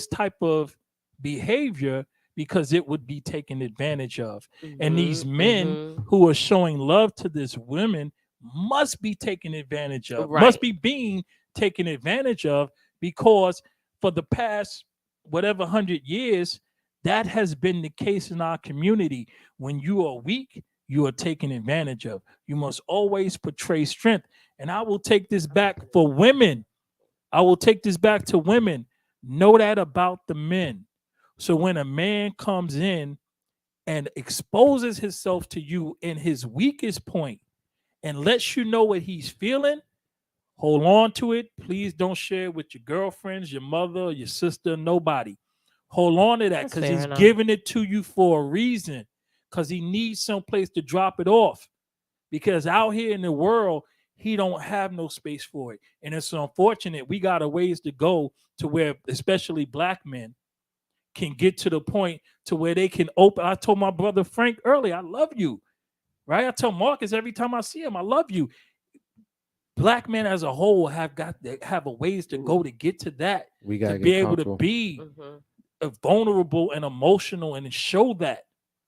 S7: type of behavior because it would be taken advantage of. And these men who are showing love to this women must be taken advantage of, must be being taken advantage of, because for the past whatever 100 years, that has been the case in our community. When you are weak, you are taken advantage of. You must always portray strength. And I will take this back for women. I will take this back to women. Know that about the men. So when a man comes in and exposes himself to you in his weakest point and lets you know what he's feeling, hold on to it. Please don't share it with your girlfriends, your mother, your sister, nobody. Hold on to that, because he's giving it to you for a reason, because he needs some place to drop it off. Because out here in the world, he don't have no space for it. And it's unfortunate. We got a ways to go to where, especially Black men, can get to the point to where they can open. I told my brother Frank earlier, I love you. Right? I tell Marcus every time I see him, I love you. Black men as a whole have a ways to go to get to that.
S2: We got
S7: to be able to be vulnerable and emotional and show that,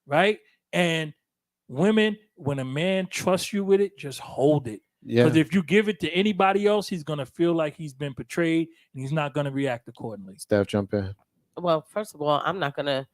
S7: right? And women, when a man trusts you with it, just hold it. Because if you give it to anybody else, he's gonna feel like he's been betrayed and he's not gonna react accordingly.
S2: Steph, jump in.
S8: Well, first of all, I'm gonna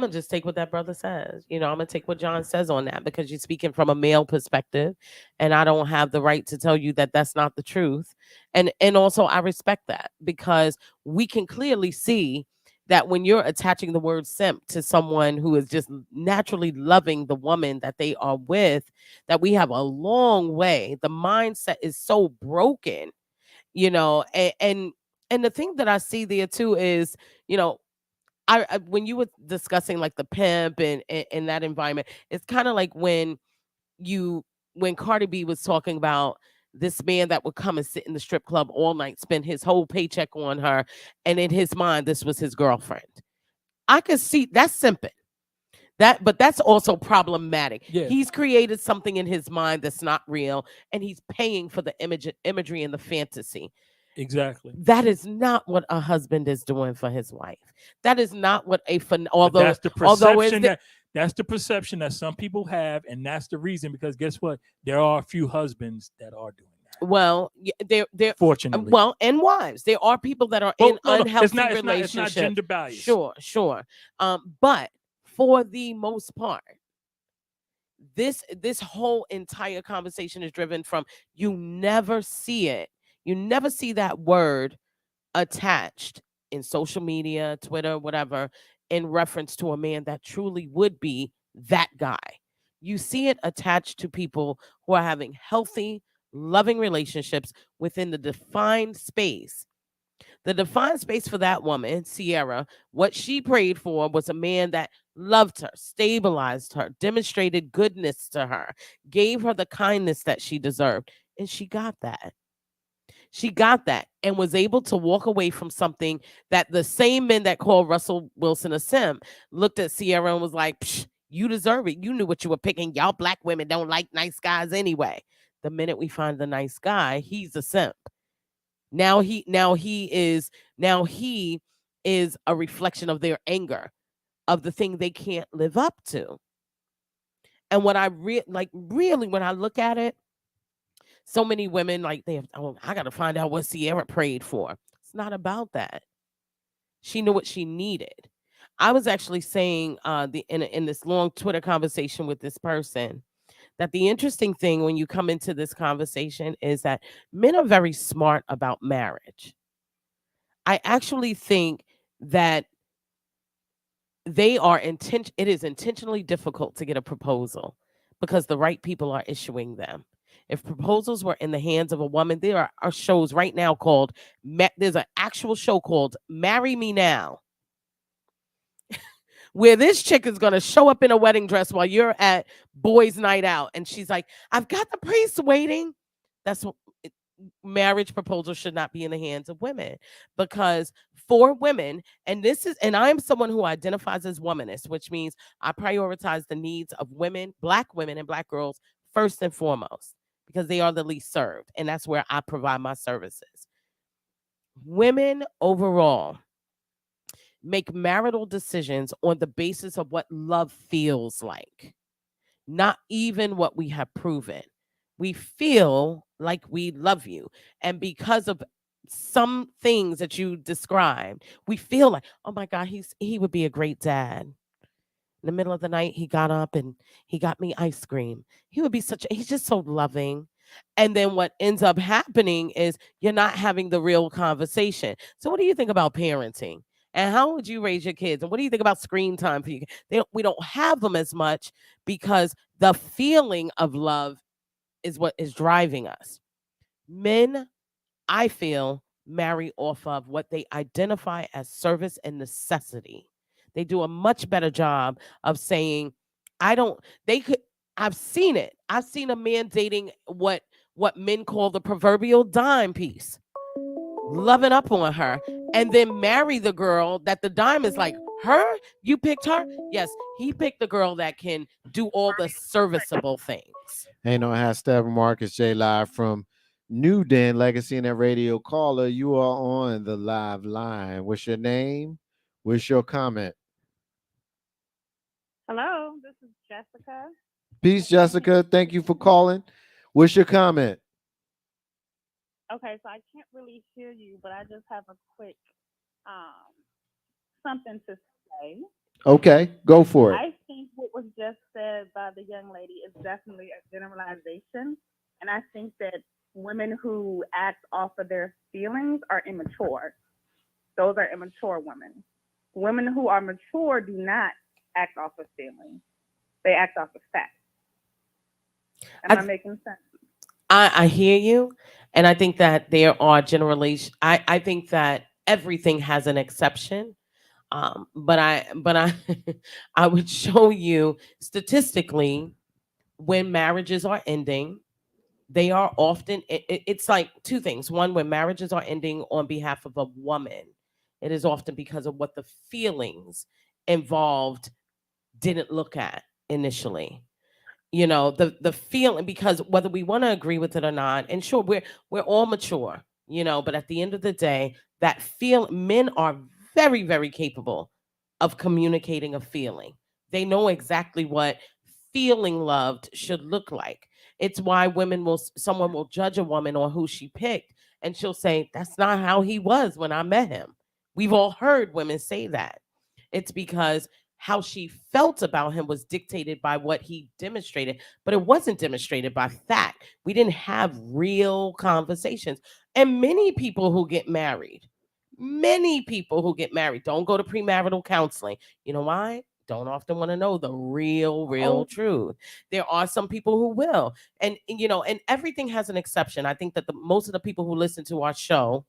S8: just take what that brother says. You know, I'm gonna take what John says on that, because you're speaking from a male perspective, and I don't have the right to tell you that that's not the truth. And also, I respect that, because we can clearly see that when you're attaching the word simp to someone who is just naturally loving the woman that they are with, that we have a long way. The mindset is so broken, you know, and the thing that I see there too is, you know, I when you were discussing like the pimp and in that environment, it's kind of like when Cardi B was talking about this man that would come and sit in the strip club all night, spend his whole paycheck on her, and in his mind, this was his girlfriend. I could see that's simping. But that's also problematic.
S7: Yeah.
S8: He's created something in his mind that's not real, and he's paying for the imagery and the fantasy.
S7: Exactly.
S8: That is not what a husband is doing for his wife. That is not what
S7: that's the perception that's the perception that some people have, and that's the reason. Because guess what? There are a few husbands that are doing that.
S8: Well, they're
S7: fortunately.
S8: Well, and wives. There are people that are in unhealthy relationships.
S7: It's not gender bias.
S8: Sure. But for the most part, this whole entire conversation is driven from, you never see it. You never see that word attached in social media, Twitter, whatever, in reference to a man that truly would be that guy. You see it attached to people who are having healthy, loving relationships within the defined space. The defined space for that woman, Sierra, what she prayed for was a man that loved her, stabilized her, demonstrated goodness to her, gave her the kindness that she deserved. And she got that. She got that and was able to walk away from something that the same men that called Russell Wilson a simp looked at Sierra and was like, Psh, you deserve it. You knew what you were picking. Y'all black women don't like nice guys anyway. The minute we find the nice guy, he's a simp. Now he is a reflection of their anger, of the thing they can't live up to. And what I really, when I look at it, so many women like I got to find out what Sierra prayed for. It's not about that. She knew what she needed. I was actually saying in this long Twitter conversation with this person that the interesting thing when you come into this conversation is that men are very smart about marriage. I actually think that it is intentionally difficult to get a proposal because the right people are issuing them. If proposals were in the hands of a woman, there are shows right now called, there's an actual show called Marry Me Now, where this chick is going to show up in a wedding dress while you're at boys' night out. And she's like, I've got the priest waiting. That's what marriage proposals should not be in the hands of women, because for women, and I'm someone who identifies as womanist, which means I prioritize the needs of women, black women and black girls first and foremost, because they are the least served. And that's where I provide my services. Women overall make marital decisions on the basis of what love feels like, not even what we have proven. We feel like we love you. And because of some things that you described, we feel like, oh my God, he would be a great dad. In the middle of the night, he got up and he got me ice cream. He's just so loving. And then what ends up happening is you're not having the real conversation. So what do you think about parenting? And how would you raise your kids? And what do you think about screen time for you? We don't have them as much because the feeling of love is what is driving us. Men, I feel, marry off of what they identify as service and necessity. They do a much better job of saying, I've seen it. I've seen a man dating what men call the proverbial dime piece, loving up on her, and then marry the girl that the dime is like, her? You picked her? Yes, he picked the girl that can do all the serviceable things.
S2: Ain't no half Steppin, Marcus J live from New Den Legacy and Radio. Caller, you are on the live line. What's your name? What's your comment?
S11: Hello, this is Jessica.
S2: Peace, Jessica. Thank you for calling. What's your comment?
S11: Okay, so I can't really hear you, but I just have a quick something to say.
S2: Okay, go for it.
S11: I think what was just said by the young lady is definitely a generalization. And I think that women who act off of their feelings are immature. Those are immature women. Women who are mature do not act off of feelings. They act off of facts. Am I making sense?
S8: I hear you. And I think that there are generalizations. I think that everything has an exception. But I I would show you statistically when marriages are ending, they are often it's like two things. One, when marriages are ending on behalf of a woman, it is often because of what the feelings involved didn't look at initially. You know, the feeling, because whether we want to agree with it or not, and sure, we're all mature, you know, but at the end of the day, men are very, very capable of communicating a feeling. They know exactly what feeling loved should look like. It's why someone will judge a woman on who she picked, and she'll say, that's not how he was when I met him. We've all heard women say that. It's because how she felt about him was dictated by what he demonstrated, but it wasn't demonstrated by fact. We didn't have real conversations. And many people who get married don't go to premarital counseling. You know why? Don't often want to know the real truth. There are some people who will. And everything has an exception. I think that most of the people who listen to our show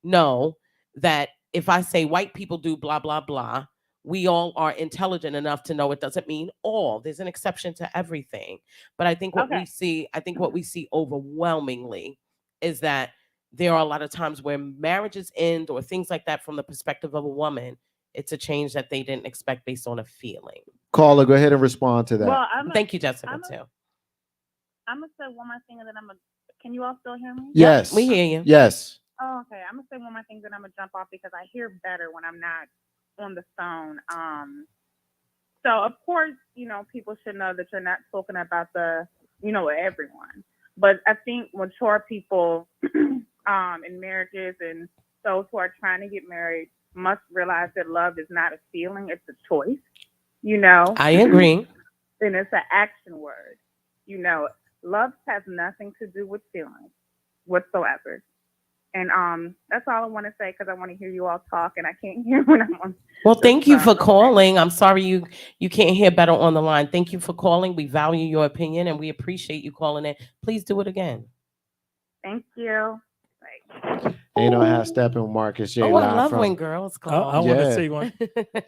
S8: know that if I say white people do blah, blah, blah, we all are intelligent enough to know it doesn't mean all. There's an exception to everything. But I think what we see overwhelmingly is that there are a lot of times where marriages end or things like that from the perspective of a woman. It's a change that they didn't expect based on a feeling.
S2: Caller, go ahead and respond to that.
S11: Well,
S8: thank you, Jessica, too.
S11: I'm going to say one more thing and then can you all still hear me?
S2: Yes.
S8: We hear you.
S2: Yes.
S11: Oh, okay. I'm going to say one more thing then I'm going to jump off because I hear better when I'm not on the phone. So, of course, people should know that you're not talking about everyone. But I think mature people in marriages and those who are trying to get married must realize that love is not a feeling, it's a choice.
S8: I agree.
S11: And it's an action word. Love has nothing to do with feelings whatsoever. And that's all I want to say because I want to hear you all talk and I can't hear when I'm on.
S8: Well, thank you for calling. I'm sorry you can't hear better on the line. Thank you for calling. We value your opinion and we appreciate you calling in. Please do it again.
S11: Thank you.
S2: Ain't no half stepping with Marcus J.
S8: I
S2: live
S8: love
S2: from.
S8: when girls call.
S7: I want to say one.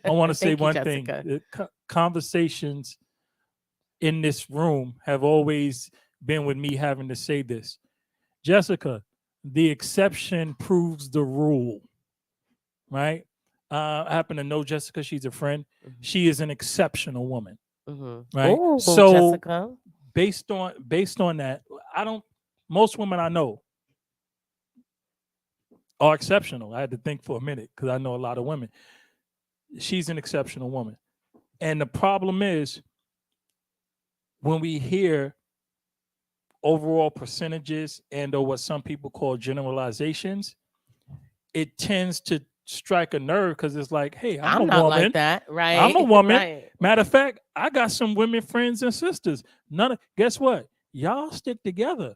S7: I want to say
S8: Thank you,
S7: one
S8: Jessica.
S7: thing. Conversations in this room have always been with me having to say this. Jessica, the exception proves the rule, right? I happen to know Jessica. She's a friend.
S8: Mm-hmm.
S7: She is an exceptional woman, right?
S8: Ooh,
S7: so
S8: Jessica.
S7: based on that, most women I know are exceptional. I had to think for a minute because I know a lot of women. She's an exceptional woman. And the problem is when we hear overall percentages and or what some people call generalizations, it tends to strike a nerve because it's like, hey, I'm a
S8: not
S7: woman.
S8: like that, right?
S7: I'm a woman.
S8: Right.
S7: Matter of fact, I got some women friends and sisters. Guess what? Y'all stick together.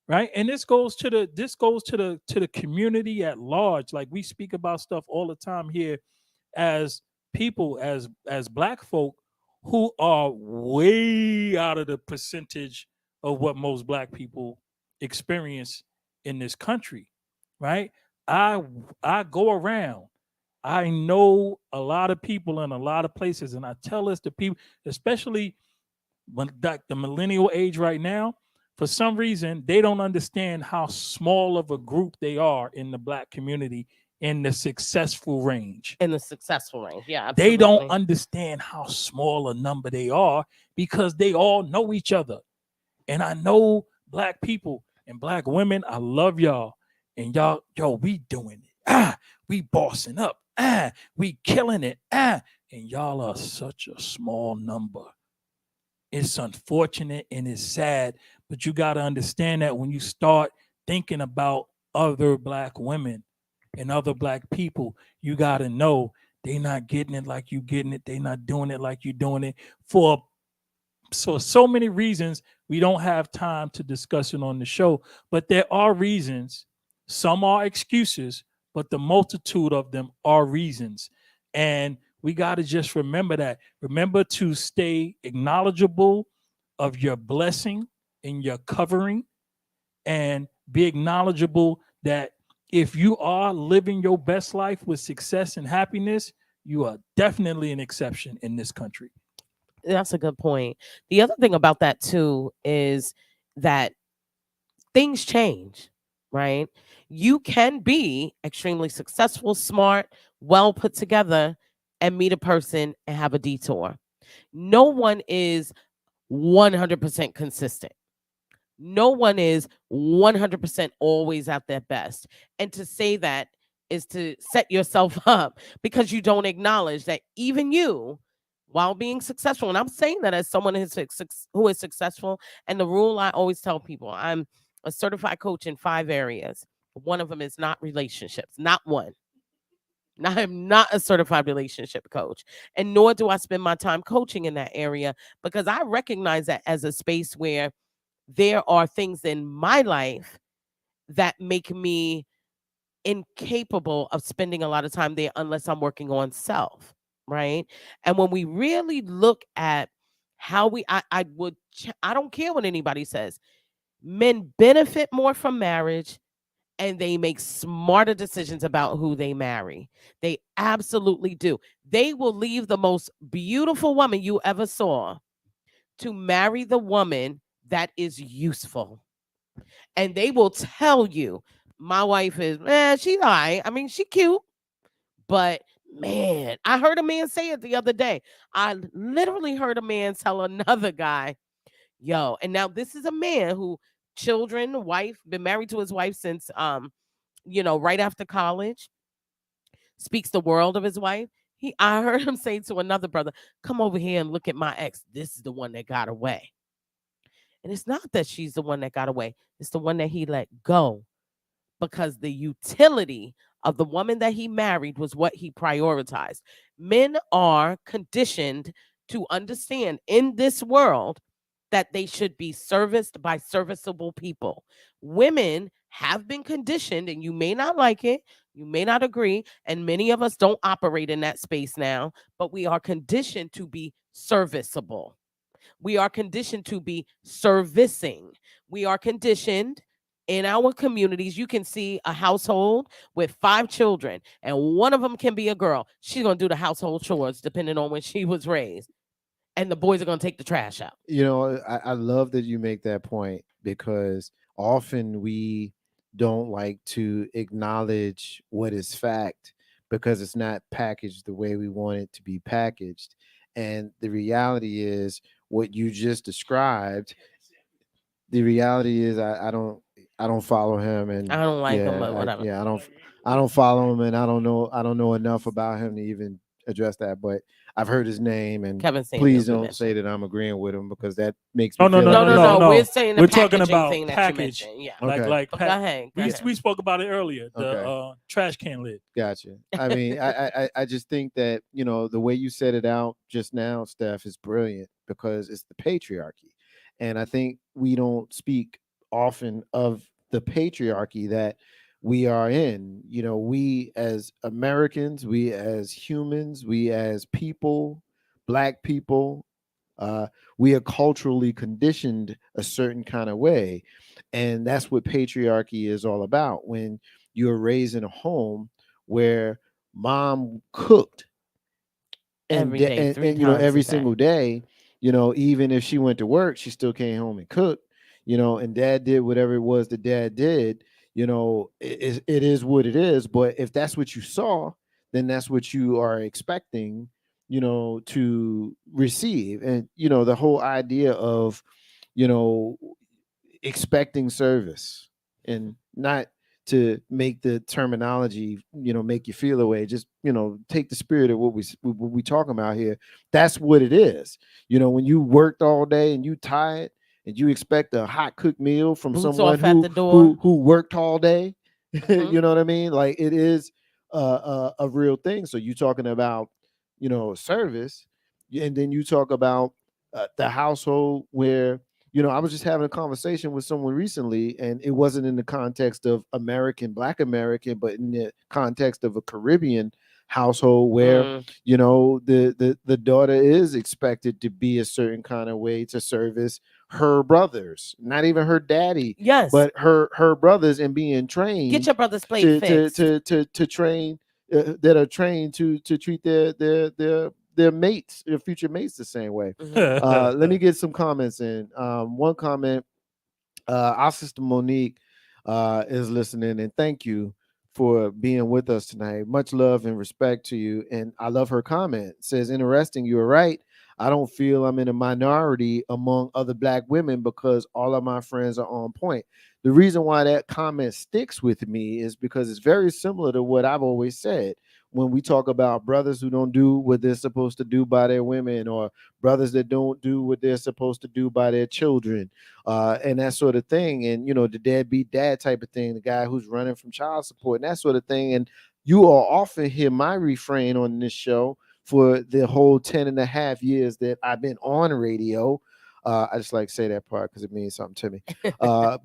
S7: Right. And this goes to the community at large. Like we speak about stuff all the time here as people, as Black folk who are way out of the percentage of what most Black people experience in this country. Right. I go around. I know a lot of people in a lot of places, and I tell us the people, especially when the millennial age right now, for some reason, they don't understand how small of a group they are in the Black community in the successful range.
S8: In the successful range, yeah.
S7: Absolutely. They don't
S8: absolutely.
S7: understand how small a number they are because they all know each other. And I know Black people and Black women, I love y'all. And y'all, we doing it. We bossing up. We killing it. And y'all are such a small number. It's unfortunate and it's sad, but you got to understand that when you start thinking about other Black women and other Black people, you got to know they not getting it like you getting it. They not doing it like you doing it for so many reasons. We don't have time to discuss it on the show, but there are reasons. Some are excuses, but the multitude of them are reasons. And we got to just remember that. Remember to stay acknowledgeable of your blessing and your covering, and be acknowledgeable that if you are living your best life with success and happiness, you are definitely an exception in this country.
S8: That's a good point. The other thing about that too is that things change, right? You can be extremely successful, smart, well put together, and meet a person and have a detour. No one is 100% consistent. No one is 100% always at their best. And to say that is to set yourself up because you don't acknowledge that even you, while being successful, and I'm saying that as someone who is successful, and the rule I always tell people, I'm a certified coach in 5 areas. One of them is not relationships, not one. Now, I am not a certified relationship coach, and nor do I spend my time coaching in that area, because I recognize that as a space where there are things in my life that make me incapable of spending a lot of time there unless I'm working on self, right? And when we really look at how I don't care what anybody says. Men benefit more from marriage, and they make smarter decisions about who they marry. They absolutely do. They will leave the most beautiful woman you ever saw to marry the woman that is useful. And they will tell you, my wife is, she's all right. I mean, she cute, but man, I heard a man say it the other day. I literally heard a man tell another guy, yo, and now this is a man who children, wife, been married to his wife since right after college, speaks the world of his wife. I heard him say to another brother, come over here and look at my ex. This is the one that got away. And it's not that she's the one that got away. It's the one that he let go, because the utility of the woman that he married was what he prioritized. Men are conditioned to understand in this world that they should be serviced by serviceable people. Women have been conditioned, and you may not like it, you may not agree, and many of us don't operate in that space now, but we are conditioned to be serviceable. We are conditioned to be servicing. We are conditioned in our communities. You can see a household with 5 children, and one of them can be a girl. She's going to do the household chores depending on when she was raised. And the boys are going to take the trash out.
S2: I love that you make that point, because often we don't like to acknowledge what is fact because it's not packaged the way we want it to be packaged. And the reality is what you just described. The reality is I don't follow him, and
S8: I don't like him, but whatever.
S2: I don't follow him, and I don't know enough about him to even address that. But I've heard his name, and
S8: Kevin Samuels,
S2: please
S8: we
S2: don't
S8: mentioned.
S2: say that I'm agreeing with him, because that makes me
S7: Oh, no,
S2: feel
S7: no,
S2: like
S8: No. We're saying the
S7: We're talking
S8: packaging
S7: about
S8: thing that you
S7: package.
S8: mentioned. Yeah.
S2: Okay.
S7: Like
S8: But go ahead.
S7: we spoke about it earlier. The
S2: Okay.
S7: trash can lid.
S2: Gotcha. I mean, I just think that, the way you set it out just now, Steph, is brilliant, because it's the patriarchy. And I think we don't speak often of the patriarchy that we are in. We as Americans, we as humans, we as people, Black people, uh, we are culturally conditioned a certain kind of way. And that's what patriarchy is all about. When you're raised in a home where mom cooked and
S8: Every day, 3
S2: and
S8: times
S2: every
S8: a day.
S2: single day, even if she went to work, she still came home and cooked, and dad did whatever it was that dad did. It is what it is. But if that's what you saw, then that's what you are expecting, to receive. And the whole idea of, you know expecting service, and not to make the terminology, make you feel away. Just, take the spirit of what we talking about here. That's what it is. When you worked all day and you tired, and you expect a hot cooked meal from
S8: Boots
S2: someone
S8: off at the door.
S2: who worked all day.
S8: Mhm.
S2: You know what I mean? Like, it is a real thing. So you talking about, service, and then you talk about the household where, I was just having a conversation with someone recently, and it wasn't in the context of Black American, but in the context of a Caribbean household where,
S8: Mm.
S2: the daughter is expected to be a certain kind of way to service her brothers, not even her daddy,
S8: Yes.
S2: but her brothers, and being trained
S8: Get your brother's plate
S2: to
S8: fixed.
S2: to train, that are trained to treat their mates, their future mates, the same way.
S8: Mhm.
S2: Let me get some comments in. One comment, our sister Monique is listening, and thank you for being with us tonight. Much love and respect to you. And I love her comment. It says, interesting, you were right. I don't feel I'm in a minority among other Black women because all of my friends are on point. The reason why that comment sticks with me is because it's very similar to what I've always said. When we talk about brothers who don't do what they're supposed to do by their women, or brothers that don't do what they're supposed to do by their children, and that sort of thing. And, the deadbeat dad type of thing, the guy who's running from child support and that sort of thing. And you will often hear my refrain on this show for the whole 10 and a half years that I've been on radio. I just like to say that part because it means something to me.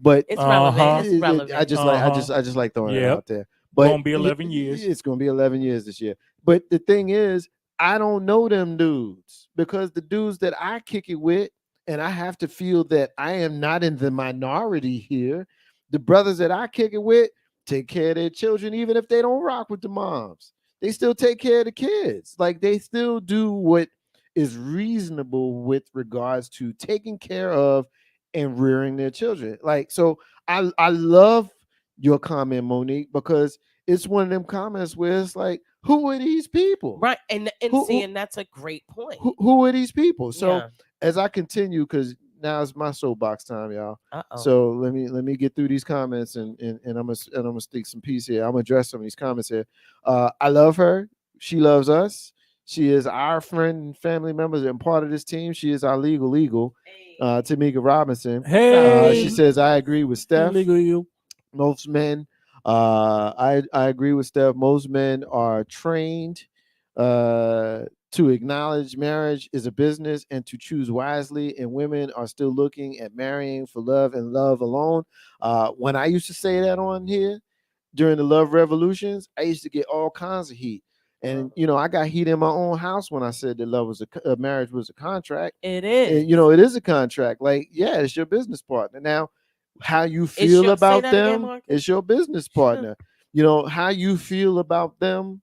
S2: But
S8: It's relevant. It's relevant.
S2: I just like throwing it out there.
S7: But gonna be 11 years.
S2: It's gonna be 11 years this year. But the thing is, I don't know them dudes, because the dudes that I kick it with, and I have to feel that I am not in the minority here. The brothers that I kick it with take care of their children, even if they don't rock with the moms. They still take care of the kids. Like, they still do what is reasonable with regards to taking care of and rearing their children. Like, so I love your comment, Monique, because it's one of them comments where it's like, who are these people?
S8: Right. And that's a great point.
S2: Who are these people? So
S8: Yeah.
S2: as I continue, because now it's my soapbox time, y'all.
S8: Uh-oh.
S2: So let me get through these comments, and I'm gonna stick some piece here. I'm gonna address some of these comments here. I love her. She loves us. She is our friend and family members and part of this team. She is our legal. Tamika Robinson.
S7: Hey.
S2: She says, I agree with Steph.
S7: Legal.
S2: Most men, I agree with Steph. Most men are trained to acknowledge marriage is a business and to choose wisely, and women are still looking at marrying for love and love alone. When I used to say that on here during the love revolutions, I used to get all kinds of heat. And I got heat in my own house when I said that love was a marriage was a contract.
S8: It is.
S2: And, it is a contract. Like, yeah, it's your business partner. Now, how you feel about them is your business partner. How you feel about them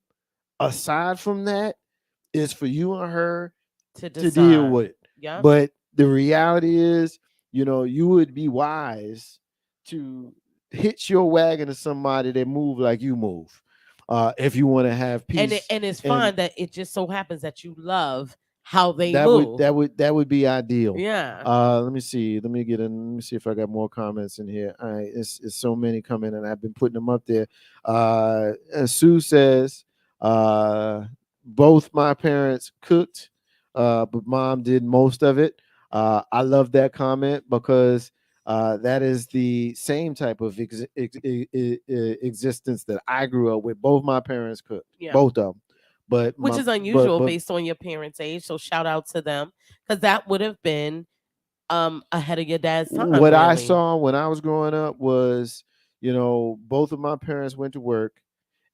S2: aside from that is for you and her to deal with.
S8: Yeah.
S2: But the reality is, you would be wise to hitch your wagon to somebody that move like you move. If you want to have peace.
S8: And it's fine that it just so happens that you love how they
S2: move.
S8: move.
S2: That would be ideal.
S8: Yeah.
S2: Let me see. Let me see if I got more comments in here. All right, it's so many coming, and I've been putting them up there. Sue says, both my parents cooked, but mom did most of it. I love that comment because that is the same type of existence that I grew up with. Both my parents cooked, both of them.
S8: Which is unusual based on your parents' age. So shout out to them, because that would have been ahead of your dad's time.
S2: What I saw when I was growing up was, both of my parents went to work,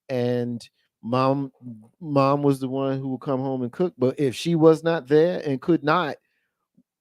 S2: and mom was the one who would come home and cook. But if she was not there and could not,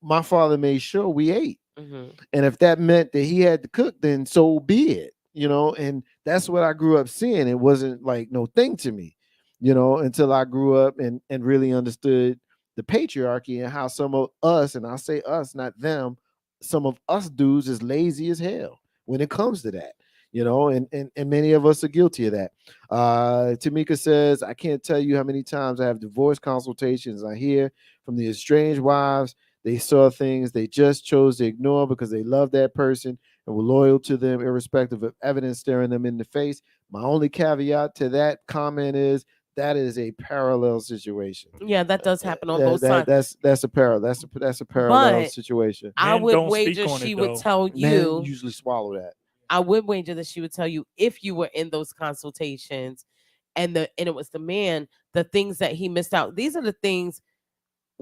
S2: my father made sure we ate.
S8: Mm-hmm.
S2: And if that meant that he had to cook, then so be it. And that's what I grew up seeing. It wasn't like no thing to me, until I grew up and really understood the patriarchy and how some of us, and I say us, not them, some of us dudes is lazy as hell when it comes to that, and many of us are guilty of that. Tamika says, I can't tell you how many times I have divorce consultations. I hear from the estranged wives, they saw things they just chose to ignore because they love that person and were loyal to them, irrespective of evidence staring them in the face. My only caveat to that comment is that is a parallel situation.
S8: Yeah, that does happen on both sides.
S2: That's a parallel. That's a parallel situation.
S8: I would wager she would tell you.
S2: Men usually swallow that.
S8: I would wager that she would tell you, if you were in those consultations, and it was the man, the things that he missed out. These are the things.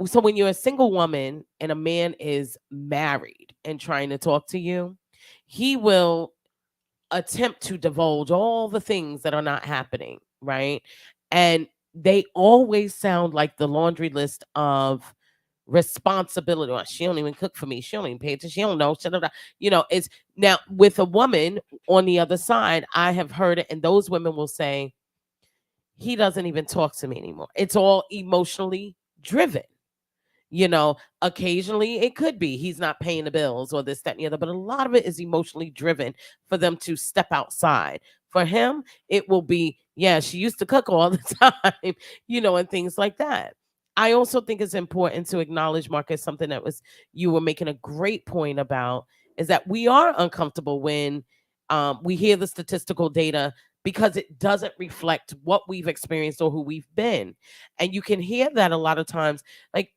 S8: So when you're a single woman and a man is married and trying to talk to you, he will attempt to divulge all the things that are not happening, right? And they always sound like the laundry list of responsibility. Well, she don't even cook for me. She don't even pay attention. She don't know. It's now with a woman on the other side. I have heard it, and those women will say, he doesn't even talk to me anymore. It's all emotionally driven. Occasionally it could be he's not paying the bills or this, that, and the other, but a lot of it is emotionally driven for them to step outside. For him, it will be, yeah, she used to cook all the time, and things like that. I also think it's important to acknowledge, Marcus, something that you were making a great point about, is that we are uncomfortable when we hear the statistical data, because it doesn't reflect what we've experienced or who we've been. And you can hear that a lot of times. Like,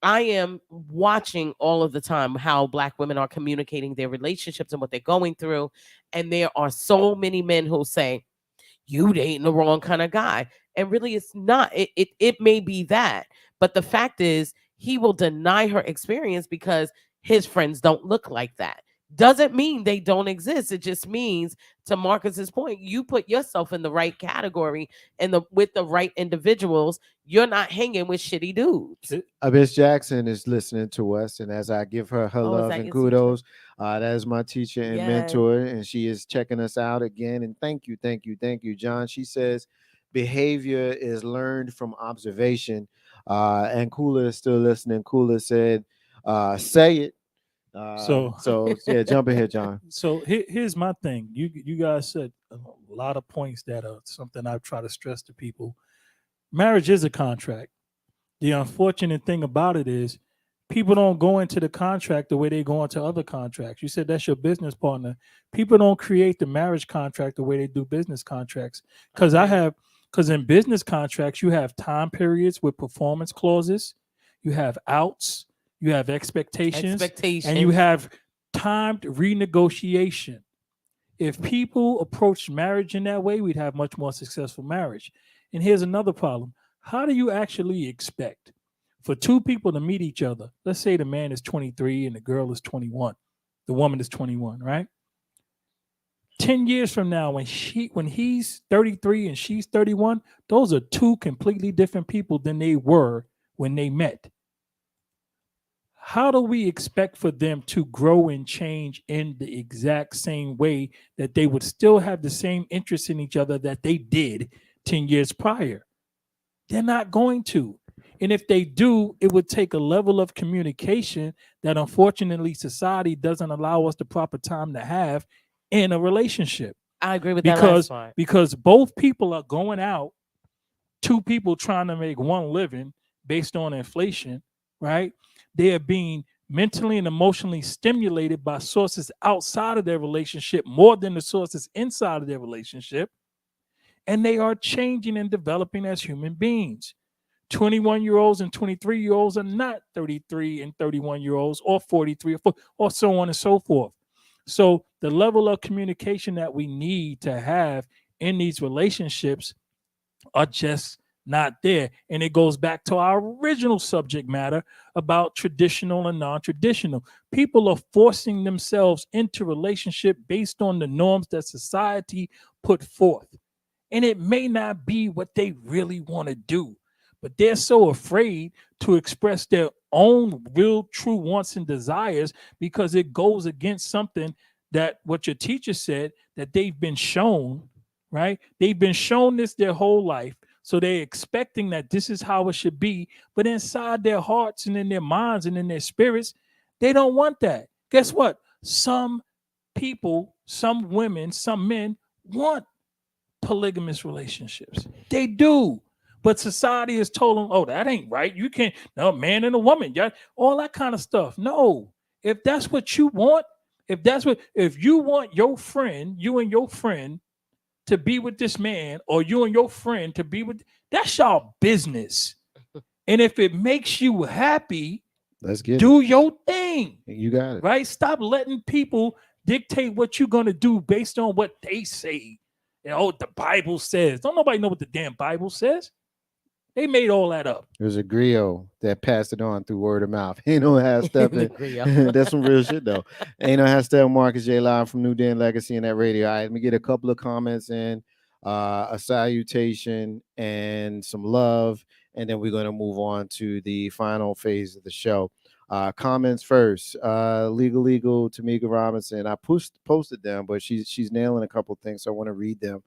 S8: I am watching all of the time how Black women are communicating their relationships and what they're going through. And there are so many men who say, you dating the wrong kind of guy. And really, it's not. It may be that, but the fact is, he will deny her experience because his friends don't look like that. Doesn't mean they don't exist. It just means, to Marcus's point, you put yourself in the right category and with the right individuals. You're not hanging with shitty dudes.
S2: Miss Jackson is listening to us, and as I give her
S8: Oh, is
S2: love
S8: that
S2: and
S8: your
S2: kudos, that is my teacher and
S8: Yes.
S2: mentor, and she is checking us out again. And thank you, John. She says behavior is learned from observation. And Kula is still listening. Kula said, "Say it." So yeah, jump in here, John.
S7: So here's my thing. You guys said a lot of points that are something I try to stress to people. Marriage is a contract. The unfortunate thing about it is people don't go into the contract the way they go into other contracts. You said that's your business partner. People don't create the marriage contract the way they do business contracts. Because in business contracts, you have time periods with performance clauses, you have outs, you have expectations, and you have timed renegotiation. If people approach marriage in that way, we'd have much more successful marriage. And here's another problem. How do you actually expect for two people to meet each other? Let's say the man is 23 and the girl is 21. The woman is 21, right? 10 years from now, when he's 33 and she's 31, those are two completely different people than they were when they met. How do we expect for them to grow and change in the exact same way that they would still have the same interest in each other that they did 10 years prior? They're not going to. And if they do, it would take a level of communication that unfortunately society doesn't allow us the proper time to have in a relationship.
S8: I agree with that last part.
S7: Because both people are going out, two people trying to make one living based on inflation, right? They are being mentally and emotionally stimulated by sources outside of their relationship more than the sources inside of their relationship. And they are changing and developing as human beings. 21-year-olds and 23-year-olds are not 33 and 31-year-olds or 43 or so on and so forth. So the level of communication that we need to have in these relationships are just not there. And it goes back to our original subject matter about traditional and non-traditional. People are forcing themselves into relationship based on the norms that society put forth. And it may not be what they really want to do, but they're so afraid to express their own real true wants and desires because it goes against something that what your teacher said that they've been shown, right? They've been shown this their whole life. So they're expecting that this is how it should be. But inside their hearts and in their minds and in their spirits, they don't want that. Guess what? Some people, some women, some men want polygamous relationships. They do. But society has told them, oh, that ain't right. You can't, no, man and a woman, yeah, all that kind of stuff. No. If that's what you want, if you want your friend, you and your friend to be with this man, or you and your friend to be with, that's y'all business. And if it makes you happy,
S2: let's get
S7: do your thing.
S2: You got it.
S7: Right? Stop letting people dictate what you're going to do based on what they say. You know, the Bible says. Don't nobody know what the damn Bible says. They made all that up.
S2: There's a griot that passed it on through word of mouth. Ain't no half stepping. That's some real shit though. Ain't no half stepping. Marcus J live from New Den Legacy and that radio. All right, let me get a couple of comments in, a salutation and some love, and then we're going to move on to the final phase of the show. Comments first. Legal Tamika Robinson. I posted them, but she's nailing a couple things, so I want to read them.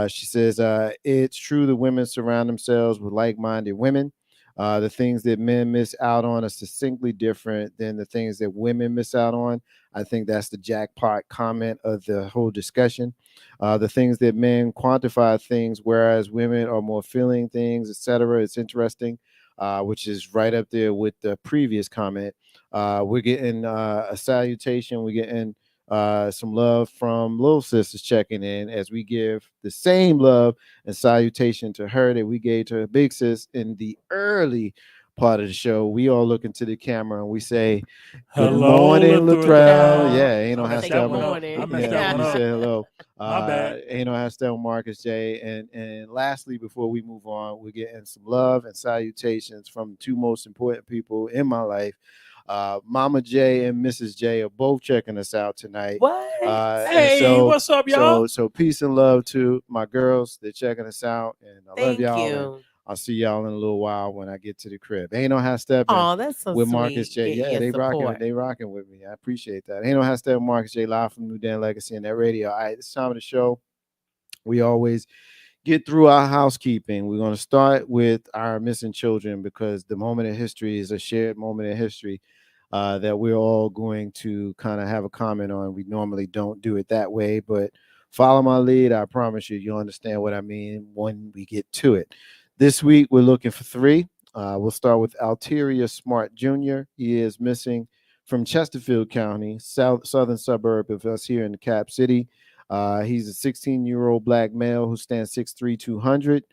S2: She says, it's true that women surround themselves with like-minded women. The things that men miss out on are succinctly different than the things that women miss out on. I think that's the jackpot comment of the whole discussion. The things that men quantify things, whereas women are more feeling things, etc. It's interesting, which is right up there with the previous comment. We're getting a salutation. We're getting some love from Little Sisters checking in as we give the same love and salutation to her that we gave to her Big Sis in the early part of the show, we all look into the camera and we say, "Good
S7: Hello,
S2: morning, Latrell."
S7: Latrell.
S2: Yeah, ain't no
S7: I messed
S2: half
S7: that one
S2: step.
S7: up. I messed
S2: Yeah,
S7: that one
S2: you
S7: up.
S2: said hello.
S7: My bad.
S2: Ain't no half step, Marcus J. And lastly, before we move on, we're getting some love and salutations from the two most important people in my life. Mama J and Mrs. J are both checking us out tonight.
S8: What?
S7: Hey, what's up, y'all?
S2: So peace and love to my girls. They're checking us out, and I love
S8: Thank
S2: y'all. And
S8: you.
S2: I'll see y'all in a little while when I get to the crib. Ain't no half stepping
S8: Oh, that's so
S2: with
S8: sweet.
S2: Marcus J.
S8: Getting
S2: Yeah,
S8: your
S2: they rocking.
S8: support.
S2: They rocking with me. I appreciate that. Ain't no half stepping Marcus J. Live from New Dan Legacy and that radio. All right, this time of the show, we always get through our housekeeping. We're going to start with our missing children because the moment in history is a shared moment in history that we're all going to kind of have a comment on. We normally don't do it that way, but follow my lead. I promise you'll understand what I mean when we get to it. This week, we're looking for three. We'll start with Alteria Smart Jr. He is missing from Chesterfield County, southern suburb of us here in the Cap City. He's a 16-year-old black male who stands 6'3", 200.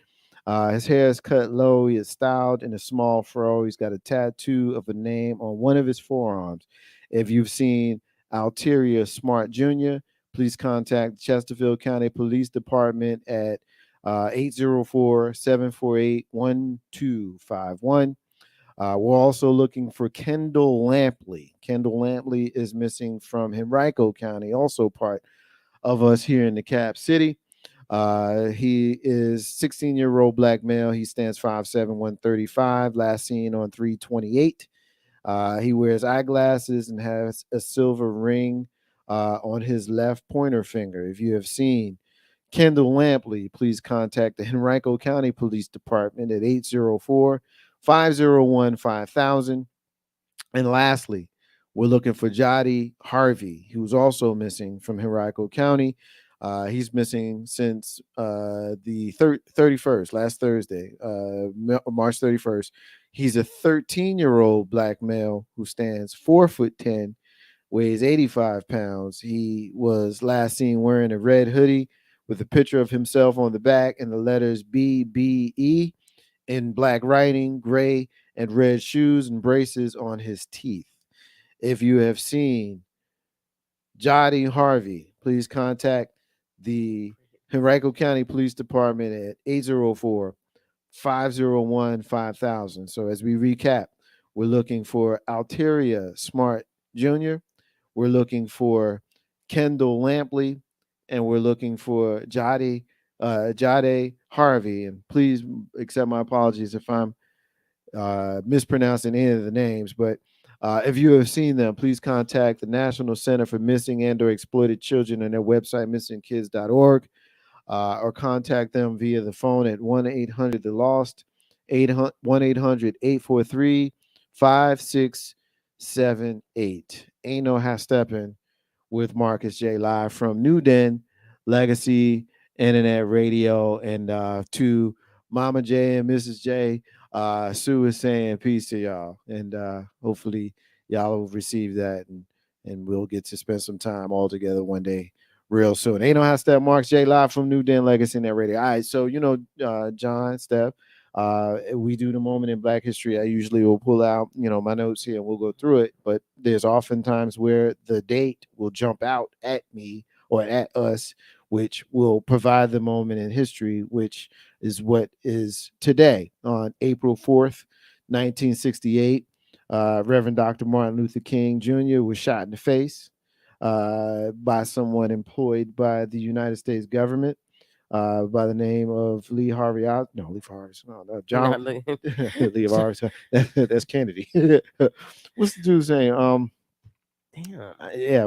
S2: His hair is cut low. He is styled in a small fro. He's got a tattoo of a name on one of his forearms. If you've seen Alteria Smart Jr., please contact Chesterfield County Police Department at 804-748-1251. We're also looking for Kendall Lampley. Kendall Lampley is missing from Henrico County, also part of us here in the Cap City. He is 16-year-old black male. He stands 5'7", 135. Last seen on 328. He wears eyeglasses and has a silver ring on his left pointer finger. If you have seen Kendall Lampley, please contact the Henrico County Police Department at 804-501-5000. And lastly, we're looking for Jody Harvey, who's also missing from Henrico County. He's missing since the 31st, last Thursday, March 31st. He's a 13-year-old black male who stands 4'10", weighs 85 pounds. He was last seen wearing a red hoodie with a picture of himself on the back and the letters BBE in black writing, gray and red shoes and braces on his teeth. If you have seen Jody Harvey, please contact the Henrico County Police Department at 804-501-5000. So as we recap, we're looking for Alteria Smart Jr., we're looking for Kendall Lampley, and we're looking for Jade Harvey. And please accept my apologies if I'm mispronouncing any of the names, but if you have seen them, please contact the National Center for Missing and or Exploited Children on their website, missingkids.org, or contact them via the phone at 1-800-THE-LOST, 1-800-843-5678. Ain't no half stepping with Marcus J. live from New Den Legacy Internet Radio. And to Mama J and Mrs. J, Sue is saying peace to y'all, and hopefully y'all will receive that, and we'll get to spend some time all together one day real soon. Ain't no how Steph Marks J live from New Den Legacy Net Radio. All right, so John, Steph, we do the moment in Black History. I usually will pull out my notes here and we'll go through it, but there's often times where the date will jump out at me or at us, which will provide the moment in history, which is what is today on April 4th, 1968. Reverend Dr. Martin Luther King Jr. was shot in the face by someone employed by the United States government by the name of Lee Harvey. John Lee Harvey. That's Kennedy. What's the dude saying?
S8: Damn.
S2: Yeah,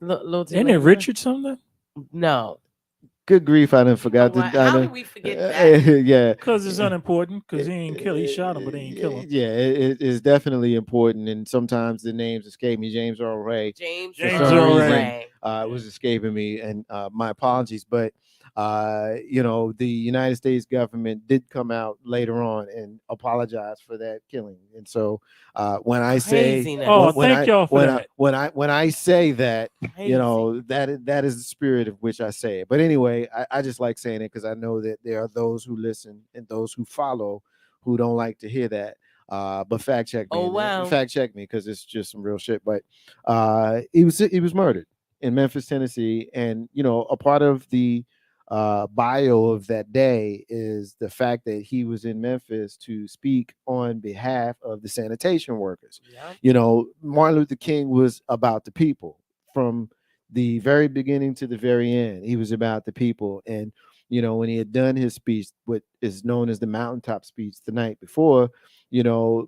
S7: Ain't it Richard something?
S8: No.
S2: Good grief, I didn't forget.
S8: How did we forget that?
S2: Yeah.
S7: Because it's unimportant, because he ain't kill. He shot him, but he ain't kill him.
S2: Yeah, it is definitely important, and sometimes the names escape me. James Earl Ray.
S8: James
S7: Earl Ray.
S2: Was escaping me, and my apologies. But the United States government did come out later on and apologize for that killing. And so when I say, when I say that, that is the spirit of which I say it. But anyway, I just like saying it because I know that there are those who listen and those who follow who don't like to hear that. But fact check me.
S8: Oh, wow.
S2: Fact check me, because it's just some real shit. But he was murdered in Memphis, Tennessee, and a part of the bio of that day is the fact that he was in Memphis to speak on behalf of the sanitation workers.
S8: Yeah.
S2: Martin Luther King was about the people from the very beginning to the very end. He was about the people. And when he had done his speech, what is known as the mountaintop speech the night before,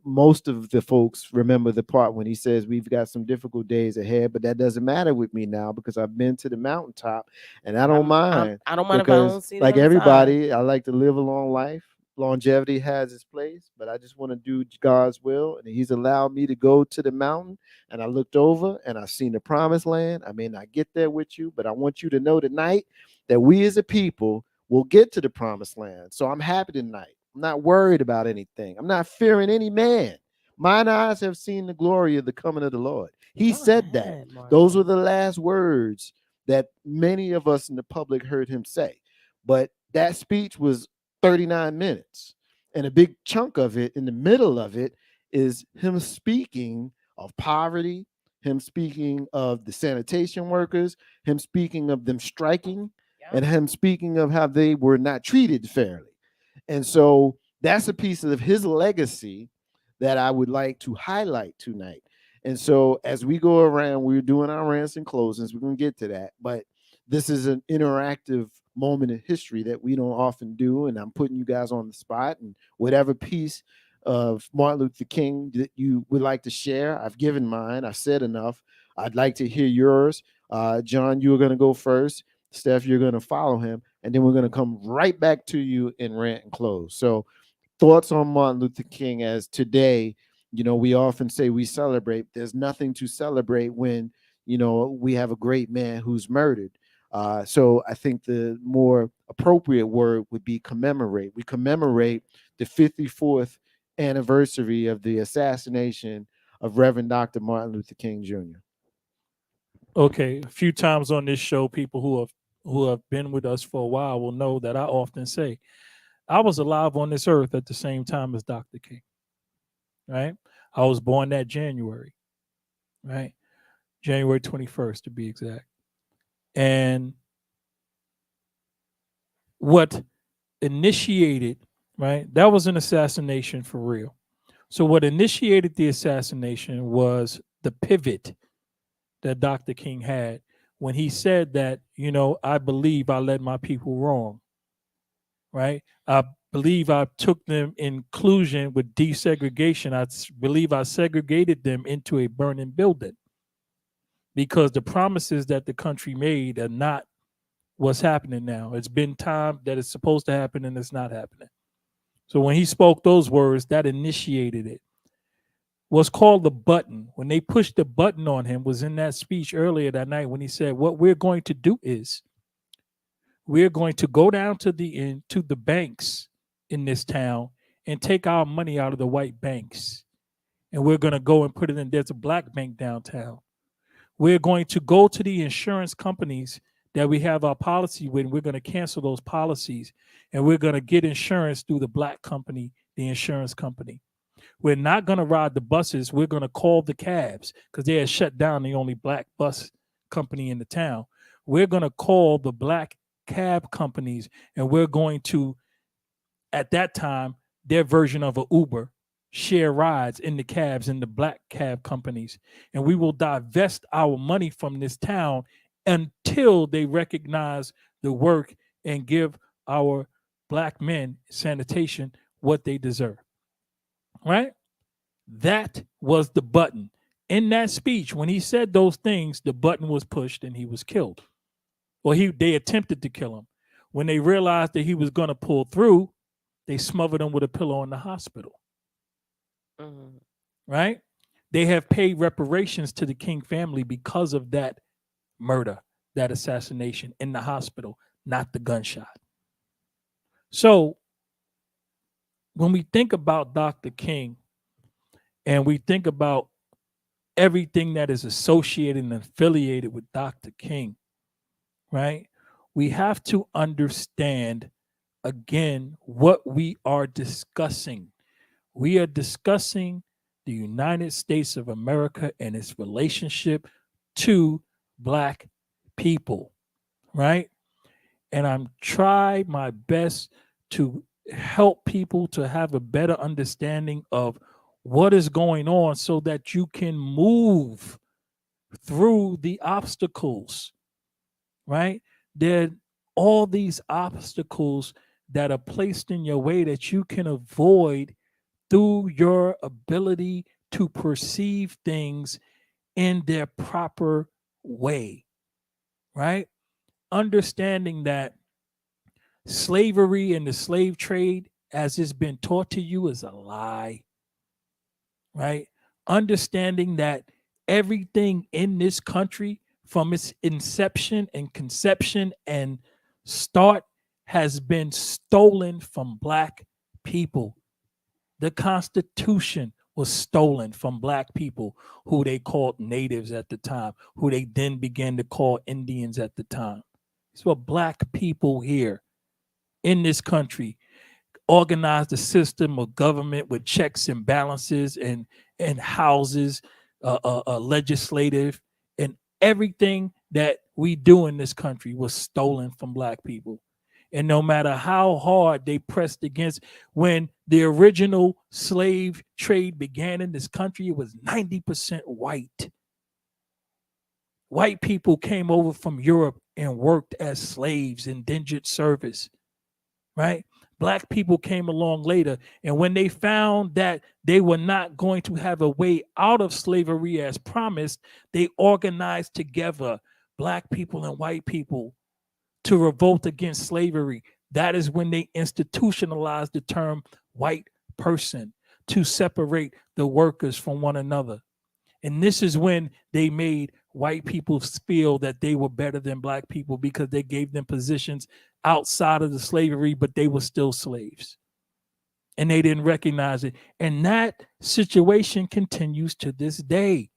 S2: most of the folks remember the part when he says, "We've got some difficult days ahead, but that doesn't matter with me now because I've been to the mountaintop and I don't mind."
S8: I don't mind if I don't see the
S2: like
S8: other
S2: everybody, I like to live a long life. Longevity has its place, but I just want to do God's will. And he's allowed me to go to the mountain. And I looked over and I seen the promised land. I may not get there with you, but I want you to know tonight that we as a people will get to the promised land. So I'm happy tonight. I'm not worried about anything. I'm not fearing any man. Mine eyes have seen the glory of the coming of the Lord. He said that. Those were the last words that many of us in the public heard him say. But that speech was 39 minutes. And a big chunk of it, in the middle of it, is him speaking of poverty, him speaking of the sanitation workers, him speaking of them striking, and him speaking of how they were not treated fairly. And so that's a piece of his legacy that I would like to highlight tonight. And so as we go around, we're doing our rants and closings. We're going to get to that. But this is an interactive moment in history that we don't often do. And I'm putting you guys on the spot. And whatever piece of Martin Luther King that you would like to share, I've given mine. I've said enough. I'd like to hear yours. John, you are going to go first. Steph, you're going to follow him. And then we're going to come right back to you in rant and close. So thoughts on Martin Luther King as today, we often say we celebrate. There's nothing to celebrate when, we have a great man who's murdered. So I think the more appropriate word would be commemorate. We commemorate the 54th anniversary of the assassination of Reverend Dr. Martin Luther King Jr.
S7: Okay, a few times on this show, people who have been with us for a while will know that I often say, I was alive on this earth at the same time as Dr. King, right? I was born that January, right? January 21st, to be exact. And what initiated, right? That was an assassination for real. So what initiated the assassination was the pivot that Dr. King had when he said that, I believe I led my people wrong, right? I believe I took them inclusion with desegregation. I believe I segregated them into a burning building because the promises that the country made are not what's happening now. It's been time that it's supposed to happen and it's not happening. So when he spoke those words, that initiated it. What's called the button, when they pushed the button on him, was in that speech earlier that night when he said, what we're going to do is we're going to go down to the banks in this town and take our money out of the white banks. And we're going to go and put it in, there's a black bank downtown. We're going to go to the insurance companies that we have our policy with, and we're going to cancel those policies. And we're going to get insurance through the black company, the insurance company. We're not going to ride the buses. We're going to call the cabs because they had shut down the only black bus company in the town. We're going to call the black cab companies, and we're going to, at that time, their version of an Uber, share rides in the cabs in the black cab companies. And we will divest our money from this town until they recognize the work and give our black men sanitation what they deserve. Right? That was the button. In that speech, when he said those things, the button was pushed and he was killed. Or they attempted to kill him. When they realized that he was going to pull through, they smothered him with a pillow in the hospital. Mm-hmm. Right? They have paid reparations to the King family because of that murder, that assassination in the hospital, not the gunshot. So when we think about Dr. King and we think about everything that is associated and affiliated with Dr. King, right? We have to understand, again, what we are discussing. We are discussing the United States of America and its relationship to Black people, right? And I'm trying my best to help people to have a better understanding of what is going on so that you can move through the obstacles, right? There are all these obstacles that are placed in your way that you can avoid through your ability to perceive things in their proper way, right? Understanding that slavery and the slave trade, as it's been taught to you, is a lie, right? Understanding that everything in this country from its inception and conception and start has been stolen from Black people. The Constitution was stolen from Black people, who they called natives at the time, who they then began to call Indians at the time. These were Black people here in this country, organized a system of government with checks and balances and houses, legislative, and everything that we do in this country was stolen from Black people. And no matter how hard they pressed against, when the original slave trade began in this country, it was 90% white. White people came over from Europe and worked as slaves, indentured service, right? Black people came along later, and when they found that they were not going to have a way out of slavery as promised, they organized together, Black people and white people, to revolt against slavery. That is when they institutionalized the term white person to separate the workers from one another. And this is when they made white people feel that they were better than Black people because they gave them positions outside of the slavery, but they were still slaves. And they didn't recognize it. And that situation continues to this day,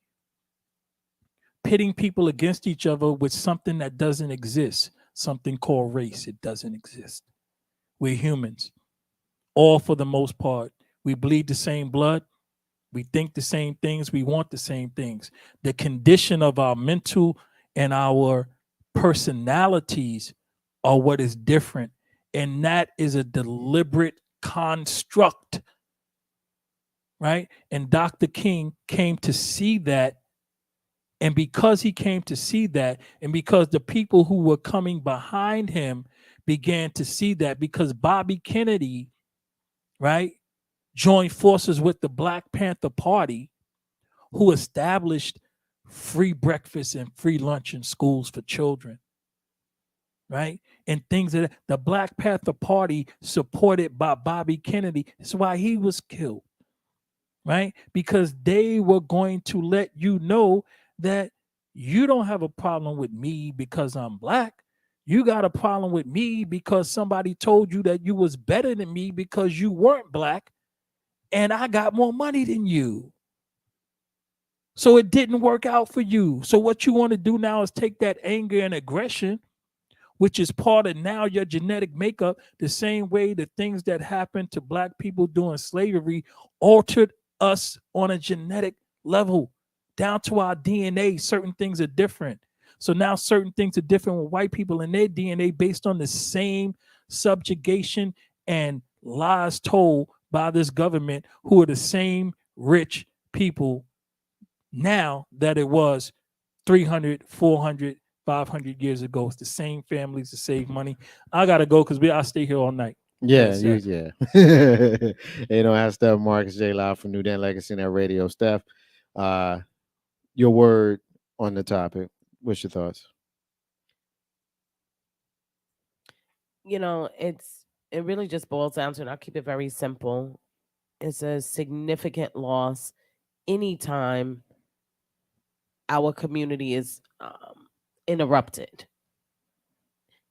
S7: pitting people against each other with something that doesn't exist, something called race. It doesn't exist. We're humans, all for the most part. We bleed the same blood. We think the same things. We want the same things. The condition of our mental and our personalities are what is different. And that is a deliberate construct, right? And Dr. King came to see that. And because he came to see that, and because the people who were coming behind him began to see that, because Bobby Kennedy, right, joined forces with the Black Panther Party, who established free breakfast and free lunch in schools for children, right? And things that the Black Panther Party, supported by Bobby Kennedy, is why he was killed, right? Because they were going to let you know that you don't have a problem with me because I'm Black. You got a problem with me because somebody told you that you was better than me because you weren't Black, and I got more money than you. So it didn't work out for you. So what you want to do now is take that anger and aggression, which is part of now your genetic makeup, the same way the things that happened to Black people during slavery altered us on a genetic level, down to our DNA. Certain things are different. So now certain things are different with white people and their DNA based on the same subjugation and lies told by this government, who are the same rich people now that it was 300, 400, 500 years ago. It's the same families to save money. I got to go because I stay here all night.
S2: Yeah,
S7: Yes,
S2: yeah. You know, I have Steph Marcus J live from New Dan Legacy Net Radio. Steph, your word on the topic. What's your thoughts?
S8: You know, it really just boils down to, and I'll keep it very simple. It's a significant loss anytime our community is interrupted.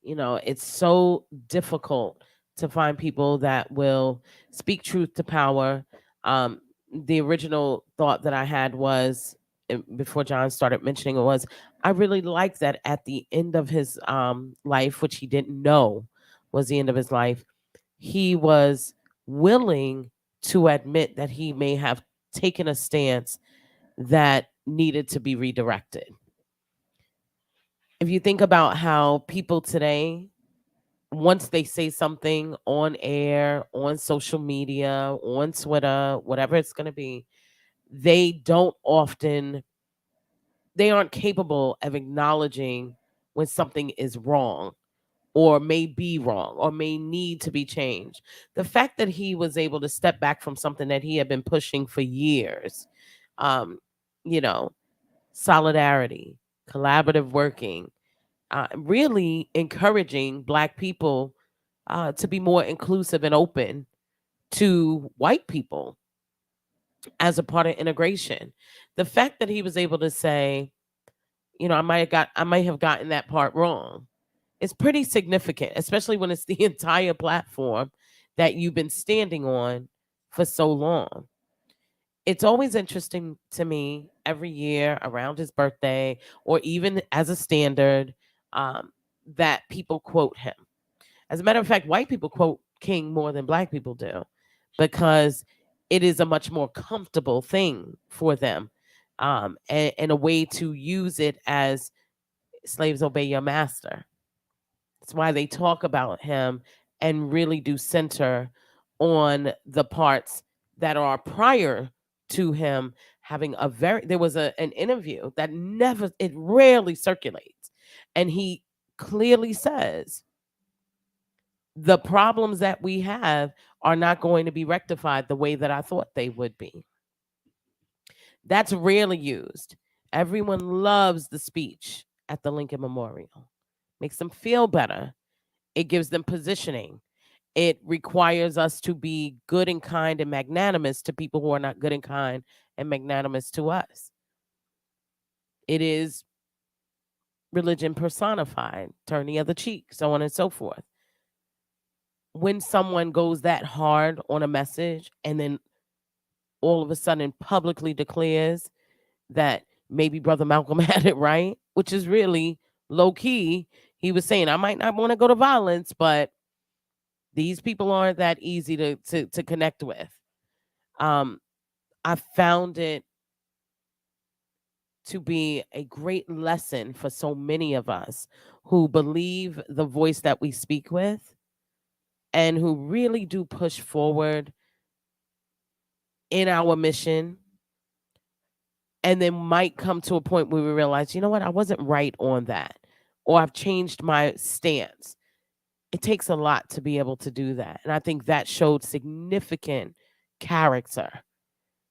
S8: You know, it's so difficult to find people that will speak truth to power. The original thought that I had was, before John started mentioning it, was I really like that at the end of his life, which he didn't know was the end of his life, he was willing to admit that he may have taken a stance that needed to be redirected. If you think about how people today, once they say something on air, on social media, on Twitter, whatever it's going to be, they aren't capable of acknowledging when something is wrong or may be wrong or may need to be changed. The fact that he was able to step back from something that he had been pushing for years, solidarity, collaborative working, really encouraging Black people to be more inclusive and open to white people as a part of integration. The fact that he was able to say, I might have gotten that part wrong. It's pretty significant, especially when it's the entire platform that you've been standing on for so long. It's always interesting to me every year around his birthday or even as a standard that people quote him. As a matter of fact, white people quote King more than Black people do because it is a much more comfortable thing for them and a way to use it as slaves obey your master. That's why they talk about him and really do center on the parts that are prior to him having there was an interview that it rarely circulates. And he clearly says, the problems that we have are not going to be rectified the way that I thought they would be. That's rarely used. Everyone loves the speech at the Lincoln Memorial. Makes them feel better. It gives them positioning. It requires us to be good and kind and magnanimous to people who are not good and kind and magnanimous to us. It is religion personified, turn the other cheek, so on and so forth. When someone goes that hard on a message and then all of a sudden publicly declares that maybe Brother Malcolm had it right, which is really low key. He was saying, I might not want to go to violence, but these people aren't that easy to connect with. I found it to be a great lesson for so many of us who believe the voice that we speak with and who really do push forward in our mission, and then might come to a point where we realize, you know what, I wasn't right on that, or I've changed my stance. It takes a lot to be able to do that. And I think that showed significant character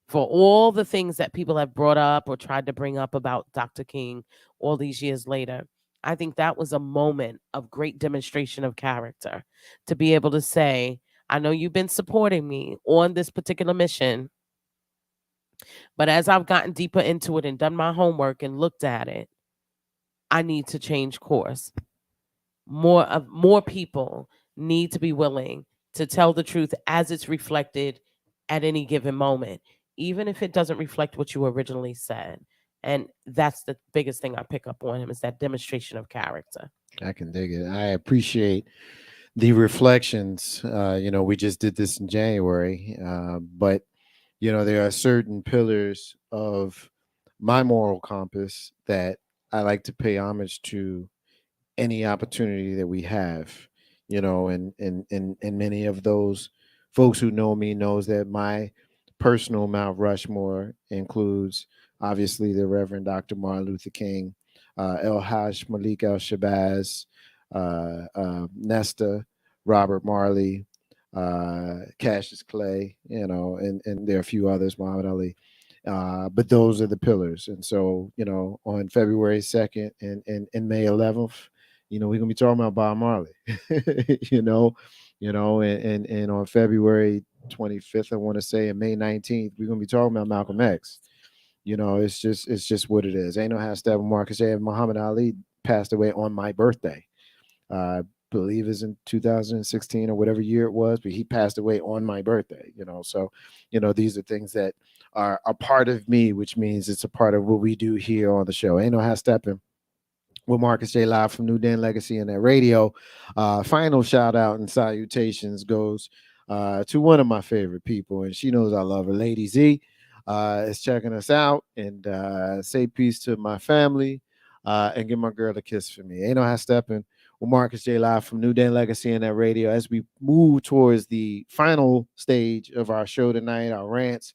S8: for all the things that people have brought up or tried to bring up about Dr. King all these years later. I think that was a moment of great demonstration of character to be able to say, I know you've been supporting me on this particular mission, but as I've gotten deeper into it and done my homework and looked at it, I need to change course. More people need to be willing to tell the truth as it's reflected at any given moment, even if it doesn't reflect what you originally said. And that's the biggest thing I pick up on him, is that demonstration of character.
S2: I can dig it. I appreciate the reflections. We just did this in January, but there are certain pillars of my moral compass that I like to pay homage to any opportunity that we have, and many of those folks who know me knows that my personal Mount Rushmore includes obviously the Reverend Dr. Martin Luther King, El Haj Malik El Shabazz, Nesta, Robert Marley, Cassius Clay, and there are a few others, Muhammad Ali. But those are the pillars. And so, on February 2nd and May 11th, we're gonna be talking about Bob Marley, and on February 25th, I want to say, and May 19th, we're gonna be talking about Malcolm X. It's just what it is. Ain't no how Steppin, Marcus J. Muhammad Ali passed away on my birthday. I believe is in 2016 or whatever year it was, but he passed away on my birthday. So these are things that are a part of me, which means it's a part of what we do here on the show. Ain't no how Steppin with Marcus J. live from New Den Legacy and that radio. Final shout out and salutations goes to one of my favorite people, and she knows I love her. Lady Z is checking us out, and say peace to my family, and give my girl a kiss for me. Ain't no how stepping with Marcus J live from New Day Legacy and that radio as we move towards the final stage of our show tonight, our rants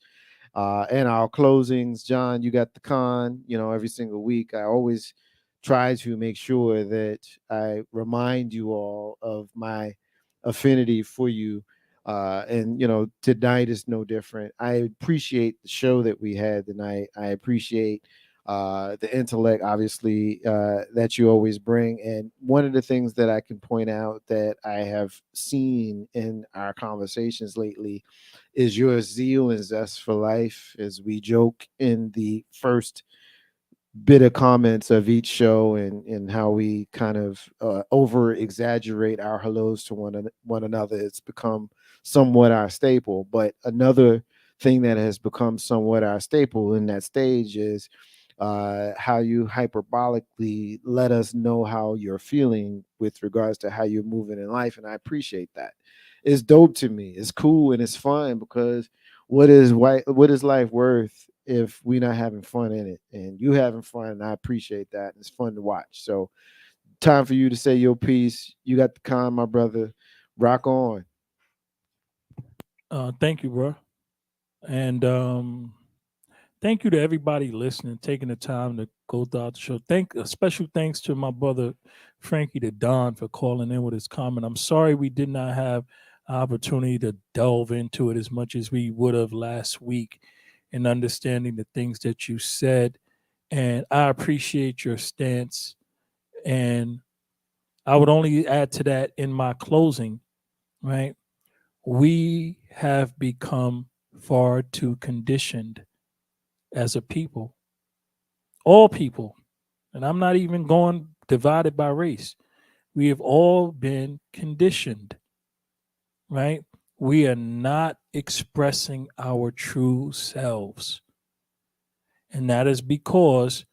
S2: and our closings. John, you got the con, every single week. I always try to make sure that I remind you all of my affinity for you. And tonight is no different. I appreciate the show that we had tonight. I appreciate the intellect, obviously, that you always bring. And one of the things that I can point out that I have seen in our conversations lately is your zeal and zest for life, as we joke in the first bit of comments of each show, and how we kind of over exaggerate our hellos to one another. It's become somewhat our staple. But another thing that has become somewhat our staple in that stage is how you hyperbolically let us know how you're feeling with regards to how you're moving in life. And I appreciate that. It's dope to me. It's cool and it's fun, because what is life worth if we're not having fun in it? And you having fun, and I appreciate that. It's fun to watch. So time for you to say your piece. You got the con, my brother. Rock on.
S7: Thank you, bro. And thank you to everybody listening, taking the time to go throughout the show. A special thanks to my brother Frankie the Don for calling in with his comment. I'm sorry we did not have an opportunity to delve into it as much as we would have last week in understanding the things that you said. And I appreciate your stance. And I would only add to that in my closing, right? We have become far too conditioned as a people, all people, and I'm not even going divided by race. We have all been conditioned, right? We are not expressing our true selves. And that is because,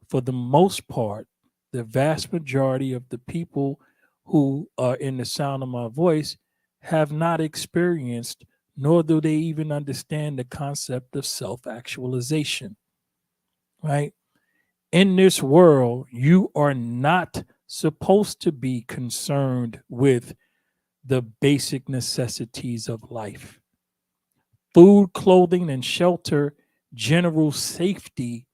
S7: for the most part, the vast majority of the people who are in the sound of my voice have not experienced, nor do they even understand the concept of self actualization, right? In this world, you are not supposed to be concerned with the basic necessities of life. Food, clothing, and shelter, general safety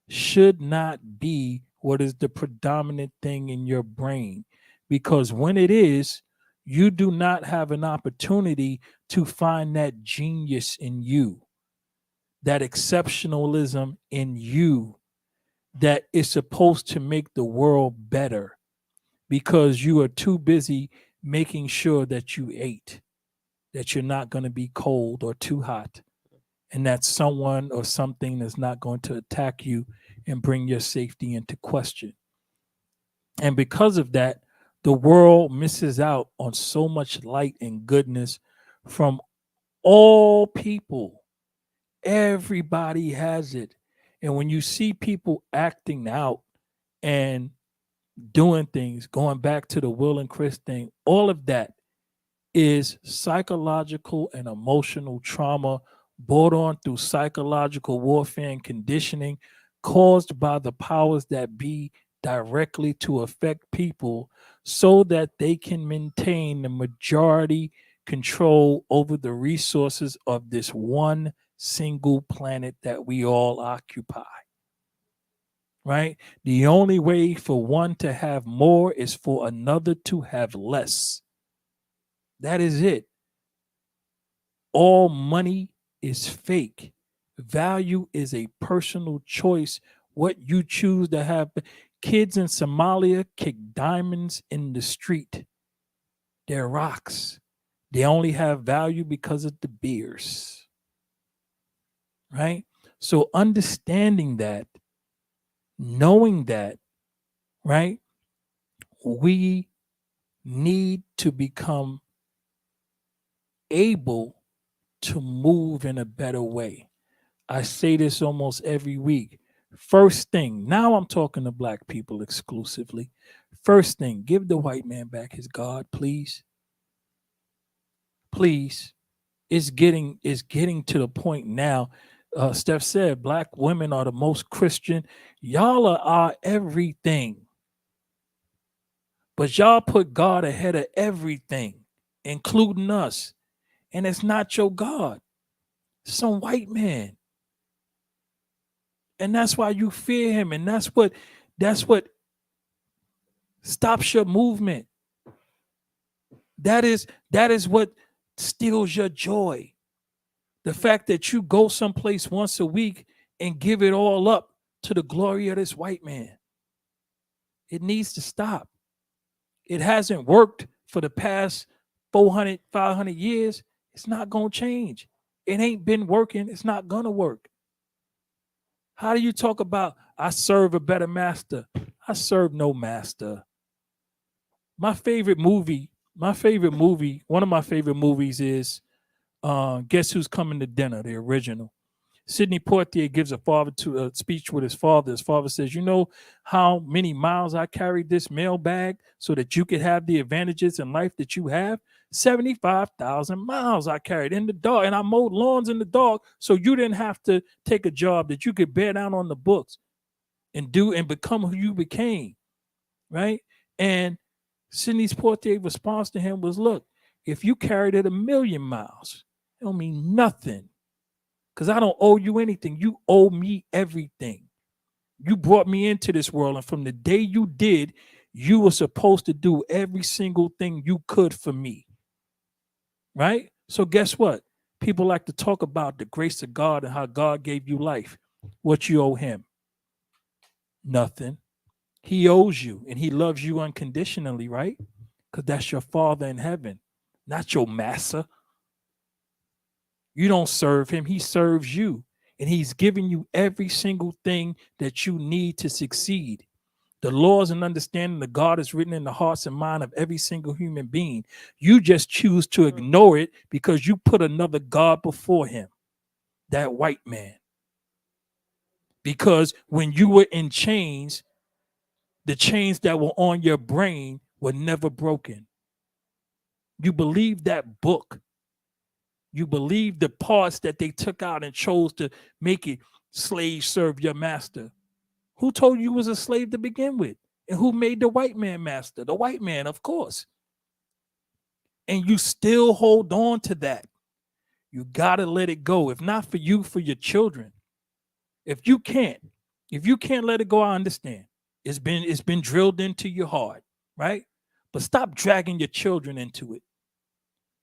S7: should not be what is the predominant thing in your brain. Because when it is, you do not have an opportunity to find that genius in you, that exceptionalism in you, that is supposed to make the world better, because you are too busy making sure that you ate, that you're not going to be cold or too hot, and that someone or something is not going to attack you and bring your safety into question. And because of that, the world misses out on so much light and goodness from all people. Everybody has it. And when you see people acting out and doing things, going back to the Will and Chris thing, all of that is psychological and emotional trauma brought on through psychological warfare and conditioning caused by the powers that be directly to affect people so that they can maintain the majority control over the resources of this one single planet that we all occupy. Right? The only way for one to have more is for another to have less. That is it. All money is fake. Value is a personal choice. What you choose to have. Kids in Somalia kick diamonds in the street. They're rocks. They only have value because of the beers. Right? So understanding that, knowing that, right? We need to become able to move in a better way. I say this almost every week. First thing, now I'm talking to black people exclusively. First thing, give the white man back his God, please. please, it's getting to the point now. Steph said black women are the most Christian. Y'all are everything. But y'all put God ahead of everything, including us. And it's not your God. It's some white man. And that's why you fear him. And that's what stops your movement. That is what steals your joy. The fact that you go someplace once a week and give it all up to the glory of this white man. It needs to stop. It hasn't worked for the past 400, 500 years. It's not going to change. It ain't been working. It's not going to work. How do you talk about, I serve a better master? I serve no master. My favorite movie, one of my favorite movies is Guess Who's Coming to Dinner, the original. Sidney Poitier gives a speech with his father. His father says, you know how many miles I carried this mailbag so that you could have the advantages in life that you have? 75,000 miles I carried in the dark, and I mowed lawns in the dark so you didn't have to take a job that you could bear down on the books and do and become who you became, right? And Sidney Poitier's response to him was, look, if you carried it 1,000,000 miles, it don't mean nothing. Because I don't owe you anything. You owe me everything. You brought me into this world, and from the day you did, you were supposed to do every single thing you could for me. Right? So guess what? People like to talk about the grace of God and how God gave you life. What you owe him? Nothing. He owes you, and he loves you unconditionally, right? Because that's your Father in heaven, not your master. You don't serve him. He serves you. And he's giving you every single thing that you need to succeed. The laws and understanding of God is written in the hearts and mind of every single human being. You just choose to ignore it because you put another God before him, that white man. Because when you were in chains, the chains that were on your brain were never broken. You believed that book. You believe the parts that they took out and chose to make it slave serve your master. Who told you was a slave to begin with? And who made the white man master? The white man, of course. And you still hold on to that. You got to let it go. If not for you, for your children. If you can't let it go, I understand. It's been drilled into your heart, right? But stop dragging your children into it.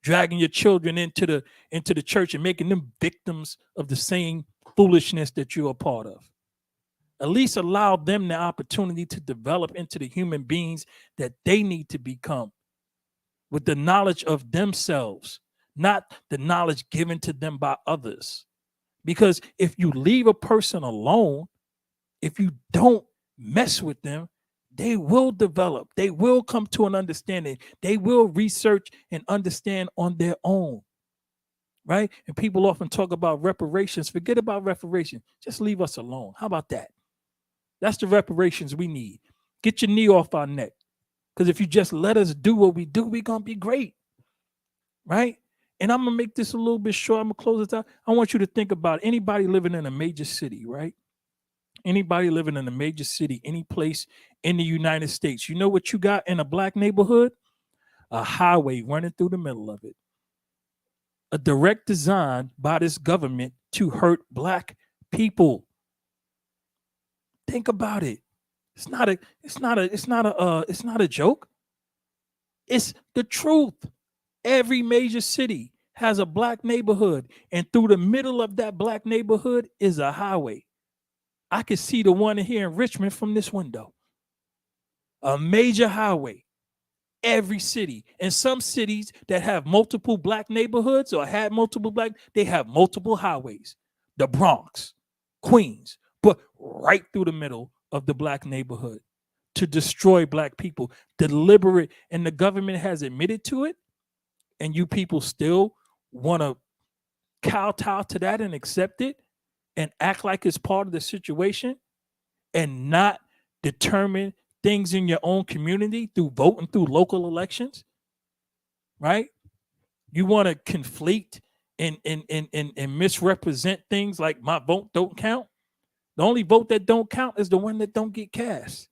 S7: Dragging your children into the church and making them victims of the same foolishness that you're a part of. At least allow them the opportunity to develop into the human beings that they need to become with the knowledge of themselves, not the knowledge given to them by others. Because if you leave a person alone, if you don't mess with them, they will develop. They will come to an understanding. They will research and understand on their own, right? And people often talk about reparations. Forget about reparations. Just leave us alone. How about that? That's the reparations we need. Get your knee off our neck. Because if you just let us do what we do, we're going to be great, right? And I'm going to make this a little bit short. I'm going to close this out. I want you to think about anybody living in a major city, right? Anybody living in a major city, any place in the United States, you know what you got in a black neighborhood? A highway running through the middle of it. A direct design by this government to hurt black people. Think about it. It's not a joke. It's the truth. Every major city has a black neighborhood, and through the middle of that black neighborhood is a highway. I could see the one here in Richmond from this window. A major highway. Every city. And some cities that have multiple black neighborhoods or had multiple black, they have multiple highways. The Bronx, Queens, but right through the middle of the black neighborhood to destroy black people. Deliberate. And the government has admitted to it. And you people still want to kowtow to that and accept it and act like it's part of the situation and not determine things in your own community through voting through local elections, right? You want to conflate and misrepresent things like my vote don't count. The only vote that don't count is the one that don't get cast.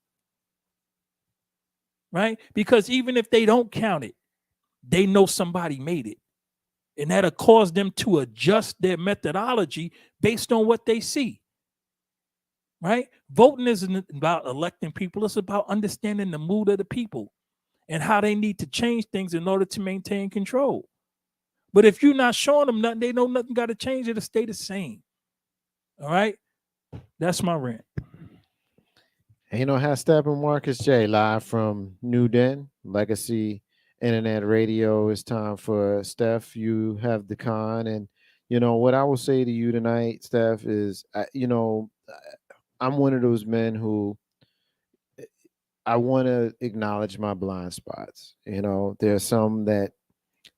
S7: Right? Because even if they don't count it, they know somebody made it. And that'll cause them to adjust their methodology based on what they see. Right? Voting isn't about electing people. It's about understanding the mood of the people and how they need to change things in order to maintain control. But if you're not showing them nothing, they know nothing got to change. It'll stay the same. All right? That's my rant.
S2: Ain't no half stepping. Marcus J live from New Den Legacy Internet Radio. It's time for Steph. You have the con, and what I will say to you tonight, Steph, is I'm one of those men who I want to acknowledge my blind spots. There's some that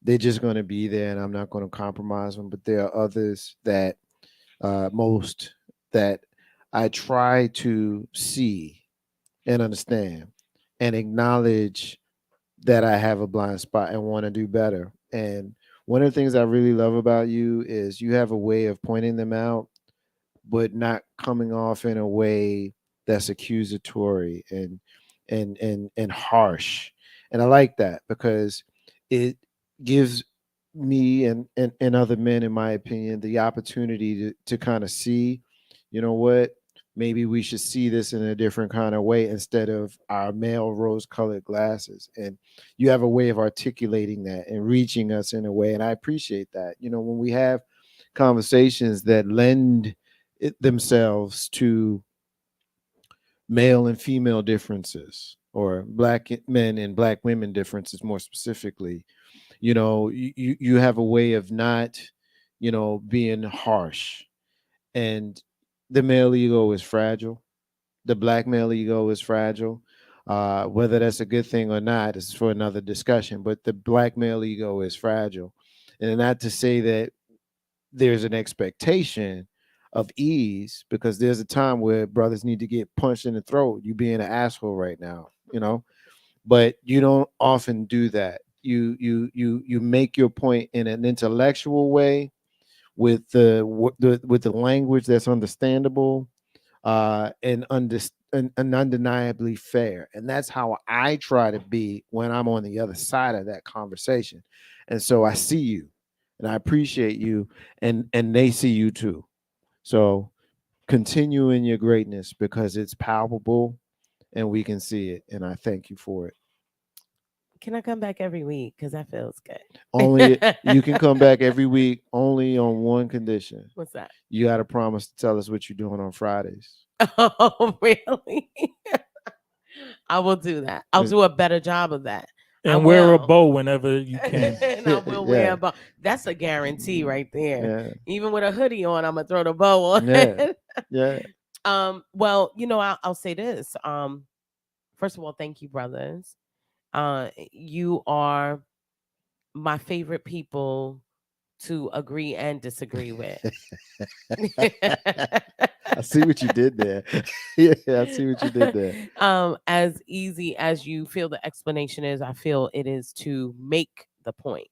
S2: they're just going to be there, and I'm not going to compromise them. But there are others that most that I try to see and understand and acknowledge that I have a blind spot and want to do better. And one of the things I really love about you is you have a way of pointing them out, but not coming off in a way that's accusatory and harsh. And I like that because it gives me and other men, in my opinion, the opportunity to kind of see, what, maybe we should see this in a different kind of way instead of our male rose colored glasses. And you have a way of articulating that and reaching us in a way. And I appreciate that. When we have conversations that lend themselves to male and female differences, or black men and black women differences more specifically, you have a way of not, being harsh. And the male ego is fragile. The black male ego is fragile. Whether that's a good thing or not is for another discussion. But the black male ego is fragile. And not to say that there's an expectation of ease, because there's a time where brothers need to get punched in the throat. You being an asshole right now, but you don't often do that. You make your point in an intellectual way with the language that's understandable, and undeniably fair. And that's how I try to be when I'm on the other side of that conversation. And so I see you, and I appreciate you, and they see you too. So continue in your greatness, because it's palpable and we can see it. And I thank you for it.
S8: Can I come back every week? Because that feels good.
S2: Only you can come back every week, only on one condition.
S8: What's that?
S2: You got to promise to tell us what you're doing on Fridays.
S8: Oh, really? I will do that. I'll do a better job of that.
S7: And wear a bow whenever you can.
S8: And I will wear a bow. That's a guarantee right there. Yeah. Even with a hoodie on, I'm gonna throw the bow on.
S2: Yeah.
S8: Well, I'll say this. First of all, thank you, brothers. You are my favorite people to agree and disagree with.
S2: I see what you did there. Yeah, I see what you did there.
S8: As easy as you feel the explanation is, I feel it is to make the point.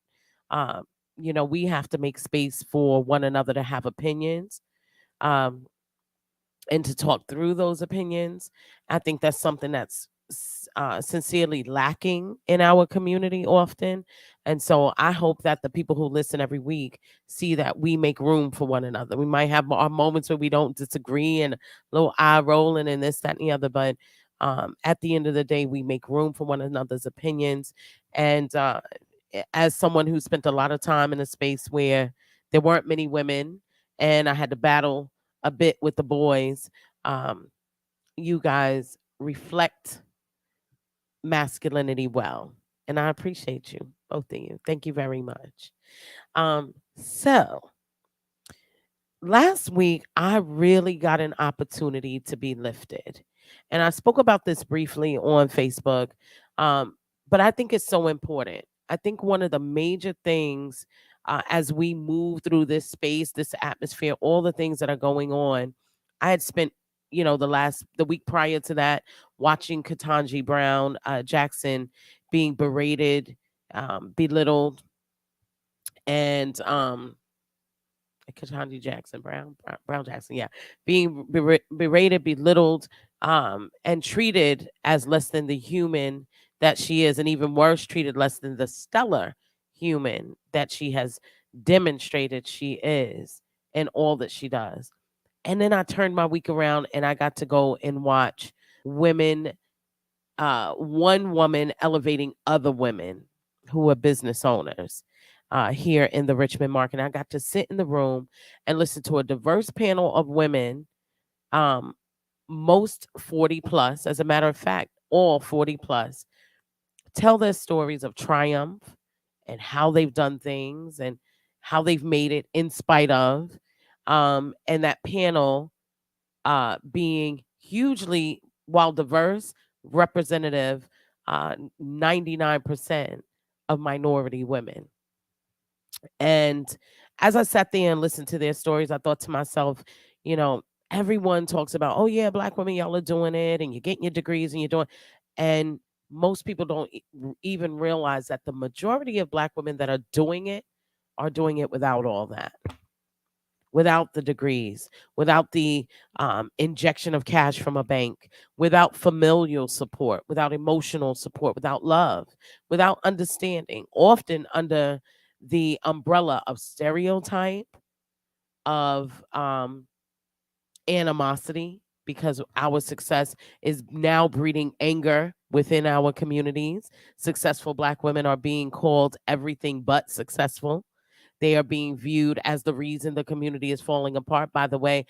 S8: We have to make space for one another to have opinions, and to talk through those opinions. I think that's something that's sincerely lacking in our community often. And so I hope that the people who listen every week see that we make room for one another. We might have our moments where we don't disagree and a little eye rolling and this, that, and the other. But at the end of the day, we make room for one another's opinions. And as someone who spent a lot of time in a space where there weren't many women and I had to battle a bit with the boys, you guys reflect masculinity well, and I appreciate you, both of you. Thank you very much. So last week I really got an opportunity to be lifted, and I spoke about this briefly on Facebook, but I think it's so important. I think one of the major things as we move through this space, this atmosphere, all the things that are going on, I had spent the week prior to that, watching Ketanji Brown Jackson being berated, belittled, and Ketanji Jackson, Brown Jackson, yeah, being berated, belittled, and treated as less than the human that she is, and even worse, treated less than the stellar human that she has demonstrated she is in all that she does. And then I turned my week around and I got to go and watch women, one woman elevating other women who are business owners here in the Richmond market. I got to sit in the room and listen to a diverse panel of women, most 40 plus, as a matter of fact, all 40 plus, tell their stories of triumph and how they've done things and how they've made it in spite of. And that panel being hugely, while diverse, representative, 99% of minority women. And as I sat there and listened to their stories, I thought to myself, you know, everyone talks about, oh yeah, Black women, y'all are doing it and you're getting your degrees and you're doing, and most people don't even realize that the majority of Black women that are doing it without all that, without the degrees, without the injection of cash from a bank, without familial support, without emotional support, without love, without understanding, often under the umbrella of stereotype, of animosity, because our success is now breeding anger within our communities. Successful Black women are being called everything but successful. They are being viewed as the reason the community is falling apart. By the way,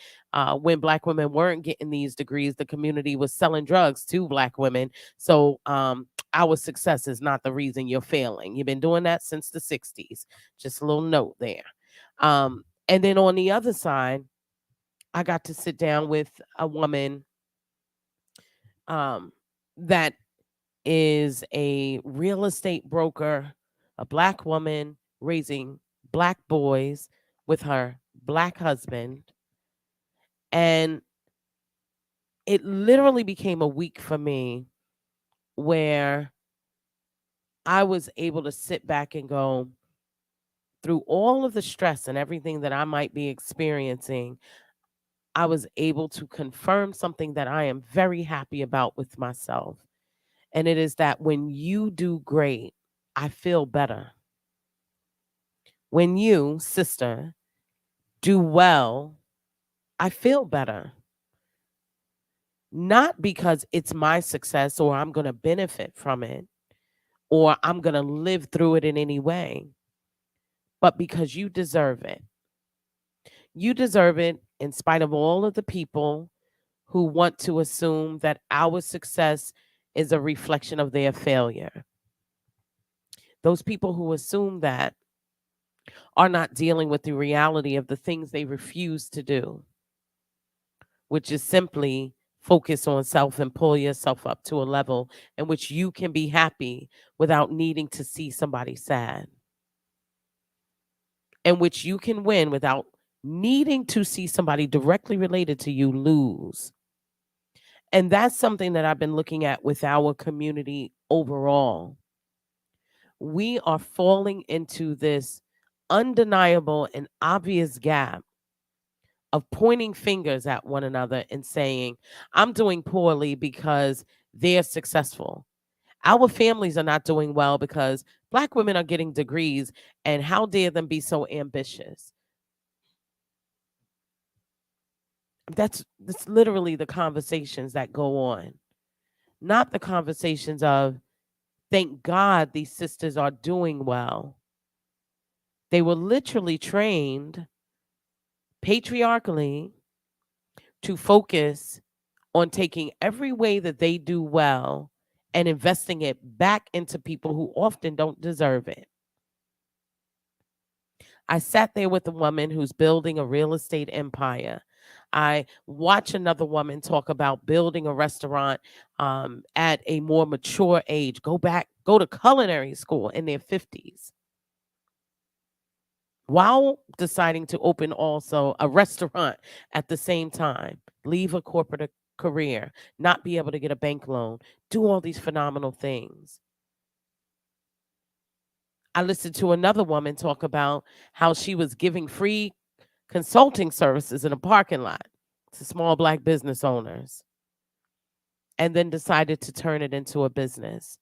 S8: when Black women weren't getting these degrees, the community was selling drugs to Black women. So our success is not the reason you're failing. You've been doing that since the 60s. Just a little note there. And then on the other side, I got to sit down with a woman that is a real estate broker, a Black woman raising Black boys with her Black husband. And it literally became a week for me where I was able to sit back and go, through all of the stress and everything that I might be experiencing, I was able to confirm something that I am very happy about with myself. And it is that when you do great, I feel better. When you, sister, do well, I feel better. Not because it's my success or I'm going to benefit from it or I'm going to live through it in any way, but because you deserve it. You deserve it in spite of all of the people who want to assume that our success is a reflection of their failure. Those people who assume that are not dealing with the reality of the things they refuse to do, which is simply focus on self and pull yourself up to a level in which you can be happy without needing to see somebody sad, in which you can win without needing to see somebody directly related to you lose. And that's something that I've been looking at with our community overall. We are falling into this undeniable and obvious gap of pointing fingers at one another and saying, I'm doing poorly because they're successful. Our families are not doing well because Black women are getting degrees, and how dare them be so ambitious? That's literally the conversations that go on, not the conversations of, thank God these sisters are doing well. They were literally trained patriarchally to focus on taking every way that they do well and investing it back into people who often don't deserve it. I sat there with a woman who's building a real estate empire. I watch another woman talk about building a restaurant at a more mature age, go to culinary school in their 50s, while deciding to open also a restaurant at the same time, leave a corporate career, not be able to get a bank loan, do all these phenomenal things. I listened to another woman talk about how she was giving free consulting services in a parking lot to small Black business owners and then decided to turn it into a business.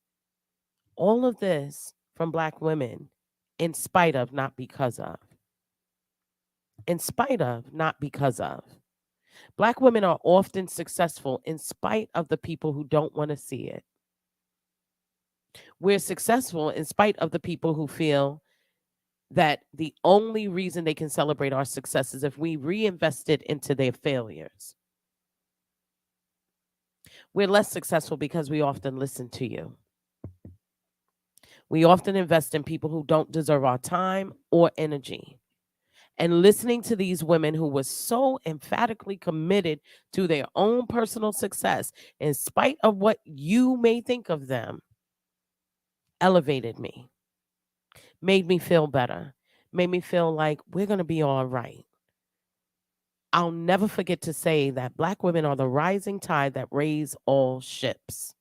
S8: All of this from Black women, in spite of, not because of. In spite of, not because of. Black women are often successful in spite of the people who don't want to see it. We're successful in spite of the people who feel that the only reason they can celebrate our success is if we reinvest it into their failures. We're less successful because we often listen to you. We often invest in people who don't deserve our time or energy. And listening to these women who were so emphatically committed to their own personal success, in spite of what you may think of them, elevated me, made me feel better, made me feel like we're going to be all right. I'll never forget to say that Black women are the rising tide that raise all ships.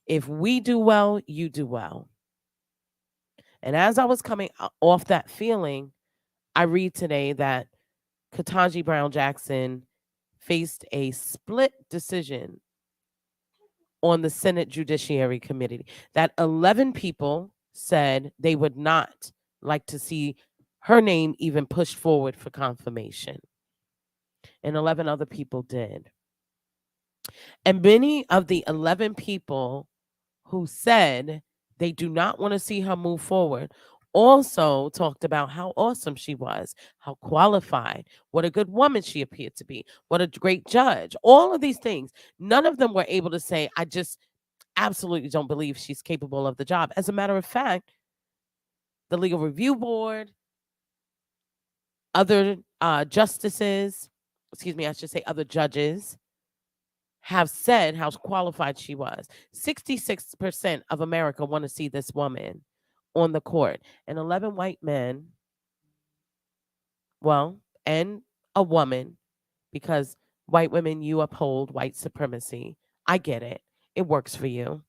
S8: If we do well, you do well. And as I was coming off that feeling, I read today that Ketanji Brown Jackson faced a split decision on the Senate Judiciary Committee, that 11 people said they would not like to see her name even pushed forward for confirmation. And 11 other people did. And many of the 11 people who said they do not want to see her move forward also talked about how awesome she was, how qualified, what a good woman she appeared to be, what a great judge, all of these things. None of them were able to say, I just absolutely don't believe she's capable of the job. As a matter of fact, the Legal Review Board, other justices, I should say other judges, have said how qualified she was. 66% of America want to see this woman on the court. And 11 white men, and a woman, because white women, you uphold white supremacy. I get it. It works for you.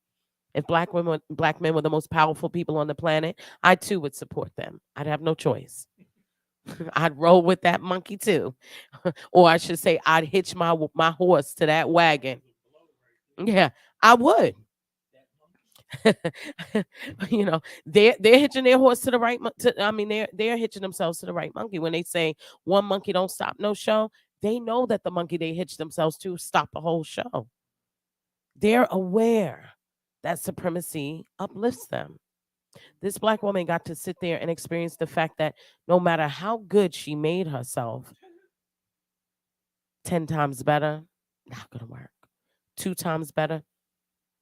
S8: If black men were the most powerful people on the planet, I too would support them. I'd have no choice. I'd roll with that monkey too. Or I should say, I'd hitch my horse to that wagon. Yeah, I would. They're hitching their horse to the right. They're hitching themselves to the right monkey. When they say one monkey don't stop no show, they know that the monkey they hitch themselves to stop a whole show. They're aware that supremacy uplifts them. This Black woman got to sit there and experience the fact that no matter how good she made herself, 10 times better, not going to work. 2 times better,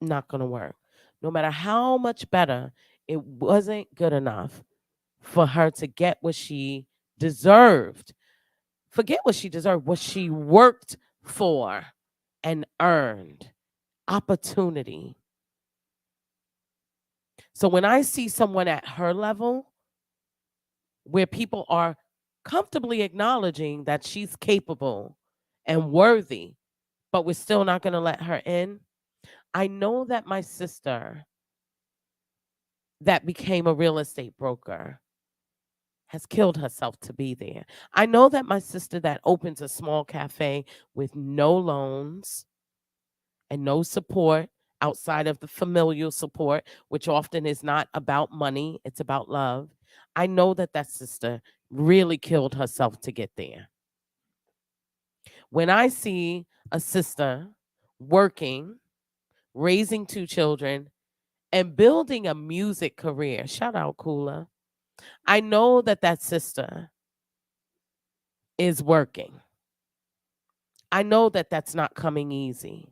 S8: not going to work. No matter how much better, it wasn't good enough for her to get what she deserved. Forget what she deserved, what she worked for and earned. Opportunity. So when I see someone at her level, where people are comfortably acknowledging that she's capable and worthy, but we're still not going to let her in, I know that my sister that became a real estate broker has killed herself to be there. I know that my sister that opens a small cafe with no loans and no support outside of the familial support, which often is not about money, it's about love. I know that sister really killed herself to get there. When I see a sister working, raising 2 children, and building a music career, shout out Kula, I know that sister is working. I know that that's not coming easy.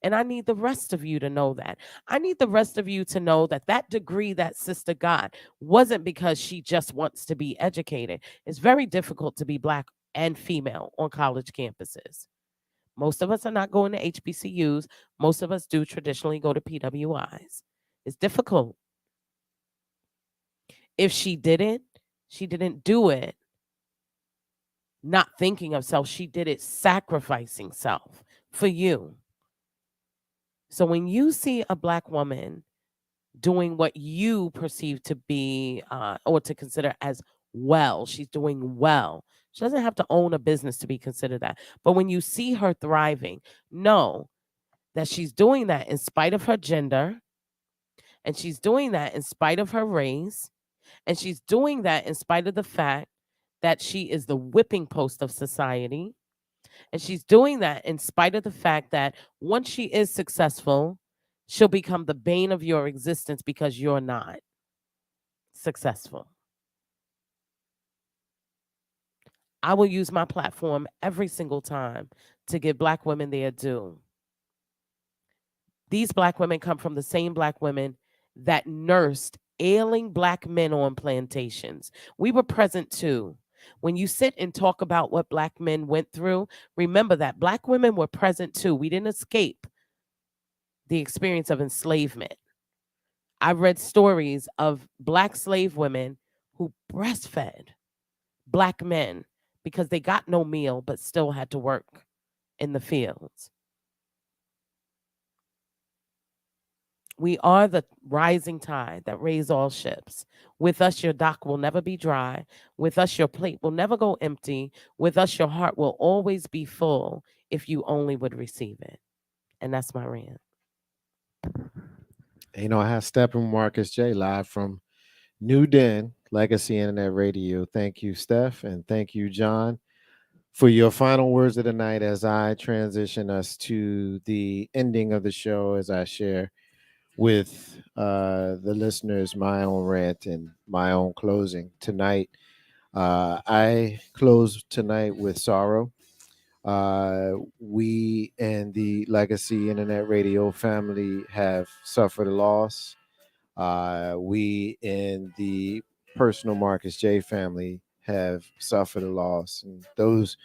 S8: And I need the rest of you to know that. I need the rest of you to know that degree that sister got wasn't because she just wants to be educated. It's very difficult to be Black and female on college campuses. Most of us are not going to HBCUs. Most of us do traditionally go to PWIs. It's difficult. If she didn't do it not thinking of self. She did it sacrificing self for you. So when you see a Black woman doing what you perceive to be or to consider as well. She's doing well. She doesn't have to own a business to be considered that. But when you see her thriving, know that she's doing that in spite of her gender, and she's doing that in spite of her race, and she's doing that in spite of the fact that she is the whipping post of society. And she's doing that in spite of the fact that once she is successful, she'll become the bane of your existence because you're not successful. I will use my platform every single time to give Black women their due. These Black women come from the same Black women that nursed ailing Black men on plantations. We were present too. When you sit and talk about what Black men went through, remember that Black women were present too. We didn't escape the experience of enslavement. I read stories of Black slave women who breastfed Black men because they got no meal but still had to work in the fields. We are the rising tide that raise all ships. With us, your dock will never be dry. With us, your plate will never go empty. With us, your heart will always be full if you only would receive it. And that's my rant.
S2: I have Steppin Marcus J live from New Den, Legacy Internet Radio. Thank you, Steph, and thank you, John, for your final words of the night as I transition us to the ending of the show as I share with the listeners my own rant and my own closing tonight. I close tonight with sorrow. We and the Legacy Internet Radio family have suffered a loss. We in the Personal Marcus J family have suffered a loss. And those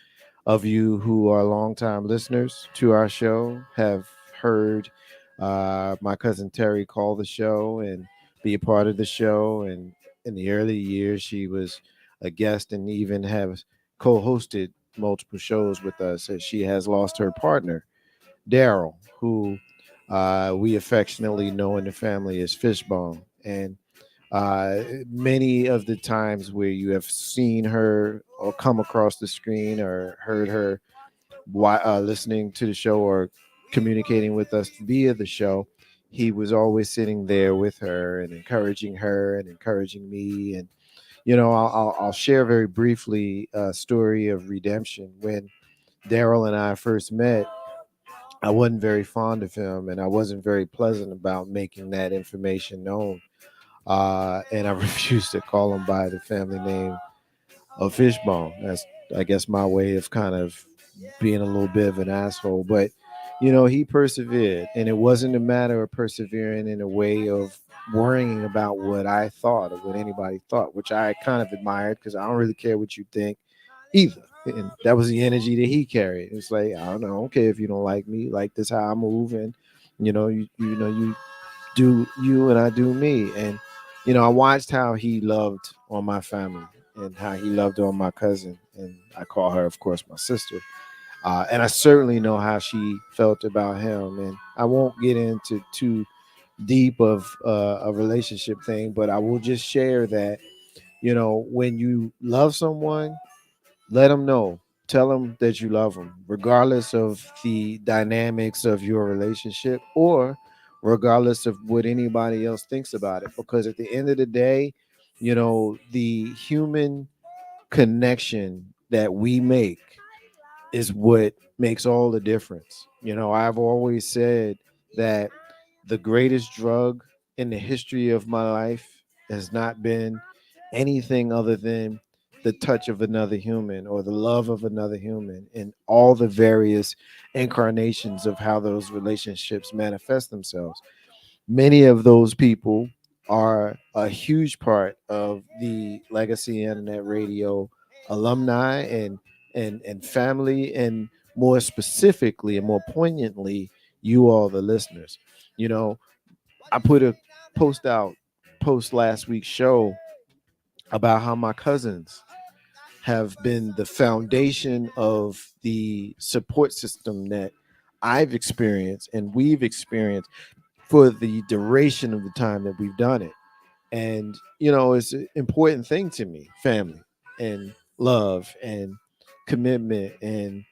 S2: of you who are longtime listeners to our show have heard my cousin Terry call the show and be a part of the show. And in the early years, she was a guest and even have co-hosted multiple shows with us as she has lost her partner, Daryl, who we affectionately know in the family as Fishbone. And many of the times where you have seen her or come across the screen or heard her listening to the show or communicating with us via the show, he was always sitting there with her and encouraging me. And I'll share very briefly a story of redemption. When Daryl and I first met, I wasn't very fond of him, and I wasn't very pleasant about making that information known. And I refused to call him by the family name of Fishbone. That's, I guess, my way of kind of being a little bit of an asshole. But, he persevered. And it wasn't a matter of persevering in a way of worrying about what I thought or what anybody thought, which I kind of admired because I don't really care what you think either. And that was the energy that he carried. It's like, I don't care if you don't like me, like this how I move. And, you do you and I do me. And, I watched how he loved on my family and how he loved on my cousin. And I call her, of course, my sister. And I certainly know how she felt about him. And I won't get into too deep of a relationship thing, but I will just share that, when you love someone, let them know. Tell them that you love them, regardless of the dynamics of your relationship or regardless of what anybody else thinks about it. Because at the end of the day, the human connection that we make is what makes all the difference. I've always said that the greatest drug in the history of my life has not been anything other than the touch of another human or the love of another human and all the various incarnations of how those relationships manifest themselves. Many of those people are a huge part of the Legacy Internet Radio alumni and family, and more specifically and more poignantly, you all, the listeners. I put a post last week's show about how my cousins have been the foundation of the support system that I've experienced and we've experienced for the duration of the time that we've done it. And, it's an important thing to me, family and love and commitment and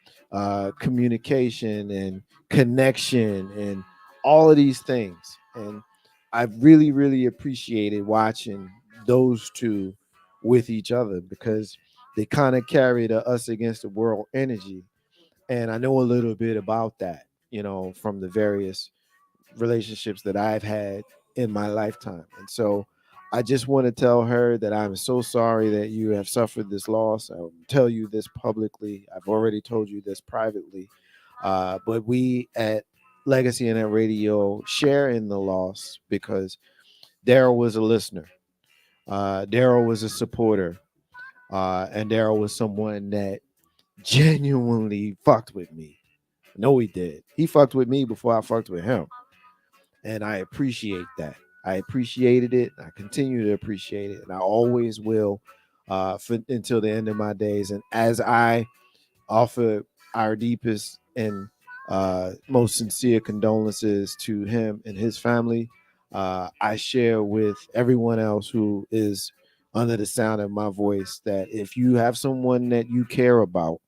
S2: communication and connection and all of these things. And I've really, really appreciated watching those two with each other because they kind of carry the us against the world energy. And I know a little bit about that, from the various relationships that I've had in my lifetime. And so I just want to tell her that I'm so sorry that you have suffered this loss. I'll tell you this publicly. I've already told you this privately. But we at Legacy and at Radio share in the loss because Daryl was a listener. Daryl was a supporter. And Daryl was someone that genuinely fucked with me. No, he did. He fucked with me before I fucked with him. And I appreciate that. I appreciated it. I continue to appreciate it. And I always will until the end of my days. And as I offer our deepest and most sincere condolences to him and his family, I share with everyone else who is under the sound of my voice that if you have someone that you care about,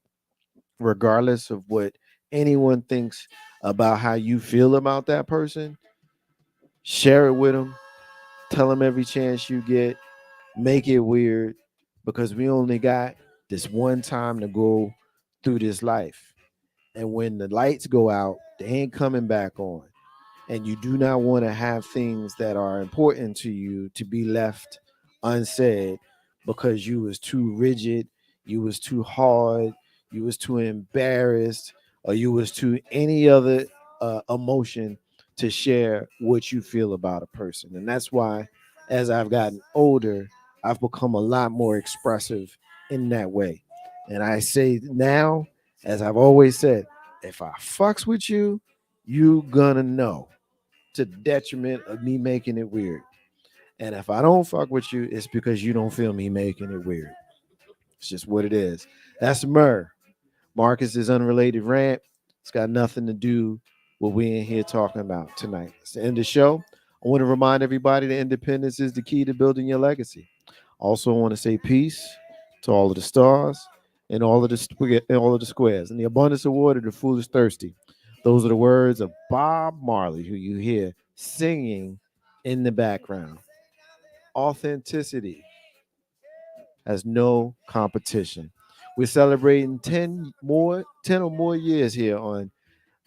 S2: regardless of what anyone thinks about how you feel about that person, share it with them. Tell them every chance you get. Make it weird because we only got this one time to go through this life. And when the lights go out, they ain't coming back on. And you do not want to have things that are important to you to be left unsaid because you was too rigid, you was too hard, you was too embarrassed, or you was too any other emotion to share what you feel about a person. And that's why as I've gotten older, I've become a lot more expressive in that way. And I say now, as I've always said, if I fucks with you, you gonna know, to the detriment of me making it weird. And if I don't fuck with you, it's because you don't feel me making it weird. It's just what it is. That's Murr. Marcus's unrelated rant. It's got nothing to do with what we in here talking about tonight. It's the end of the show. I want to remind everybody that independence is the key to building your legacy. Also, I want to say peace to all of the stars and all of the squares. And the abundance of water, the foolish thirsty. Those are the words of Bob Marley, who you hear singing in the background. Authenticity has no competition. We're celebrating 10 or more years here on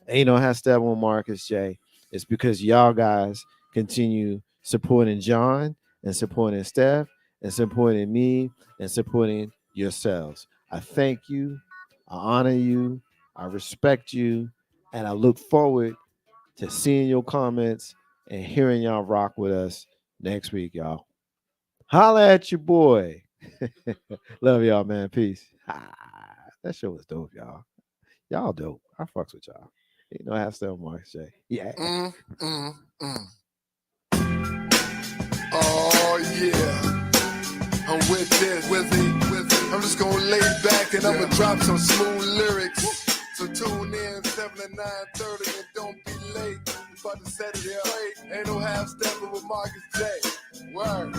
S2: Ain't No Hashtag on Marcus J. It's because y'all guys continue supporting John and supporting Steph and supporting me and supporting yourselves. I thank you. I honor you. I respect you. And I look forward to seeing your comments and hearing y'all rock with us next week, y'all. Holla at your boy. Love y'all, man. Peace. That show was dope, y'all. Y'all dope. I fucks with y'all. I have to Mark say. Yeah.
S1: Oh yeah. I'm with this, with it. I'm just gonna lay back and I'm gonna drop some smooth lyrics. So tune in 7 to 9:30 and don't be late. About to set it straight. Ain't no half stepping with Marcus J. Word.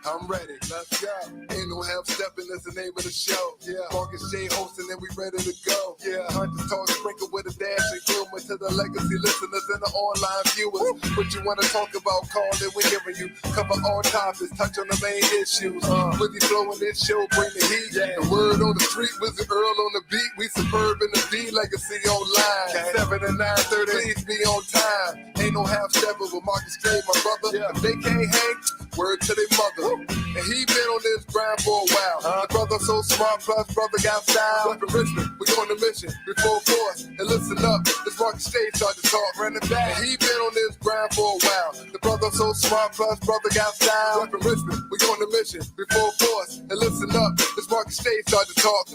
S1: I'm ready, let's go. Ain't no half stepping, that's the name of the show. Yeah, Marcus J hosting and we ready to go. Yeah, Hunters Talk sprinkled with a dash of humor to the legacy listeners and the online viewers. What you wanna talk about, call it, we hearing you. Cover all topics, touch on the main issues. With the flow in this show, bring the heat. The word on the street, Wizard Earl on the beat. We superb in the D, legacy online. 7 to 9:30, please be on time. Ain't no half stepping with Marcus J, my brother. If they can't hang, word to their mother. And he been on this grind for a while. The brother so smart, plus brother got style. Up in Richmond, we on the mission, before force. And listen up, this Marcus Stage start to talk, running back. And he been on this grind for a while. The brother so smart, plus brother got style. Up in Richmond, we on the mission, before force. And listen up, this Marcus Stage start to talk.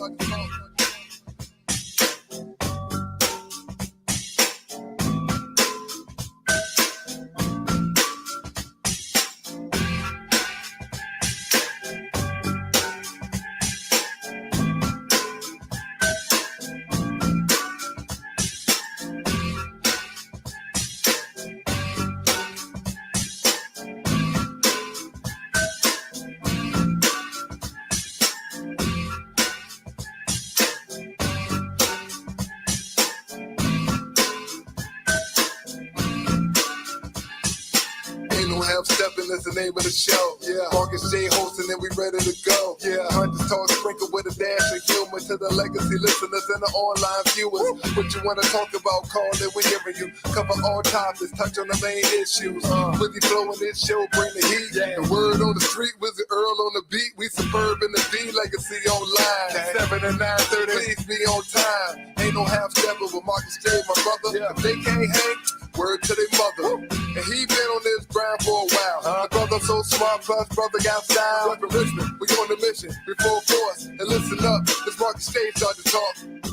S1: half stepping is the name of the show. Yeah, Marcus J hosting and we ready to go. Yeah, Hunters talk sprinkled with a dash of humor to the legacy listeners and the online viewers. What you wanna talk about? Call it, we're hearing you. Cover all topics, touch on the main issues. With you flowing this show, bring the heat. The word on the street, Wizard Earl on the beat. We suburban the D legacy online. 7 and 9:30, please be on time. Ain't no half stepper with Marcus J, my brother. If they can't hang, word to their mother. And he been on this grind for a while. The brother so smart, plus brother got style. We on the mission, we full force. And listen up, this Marcus J start to talk.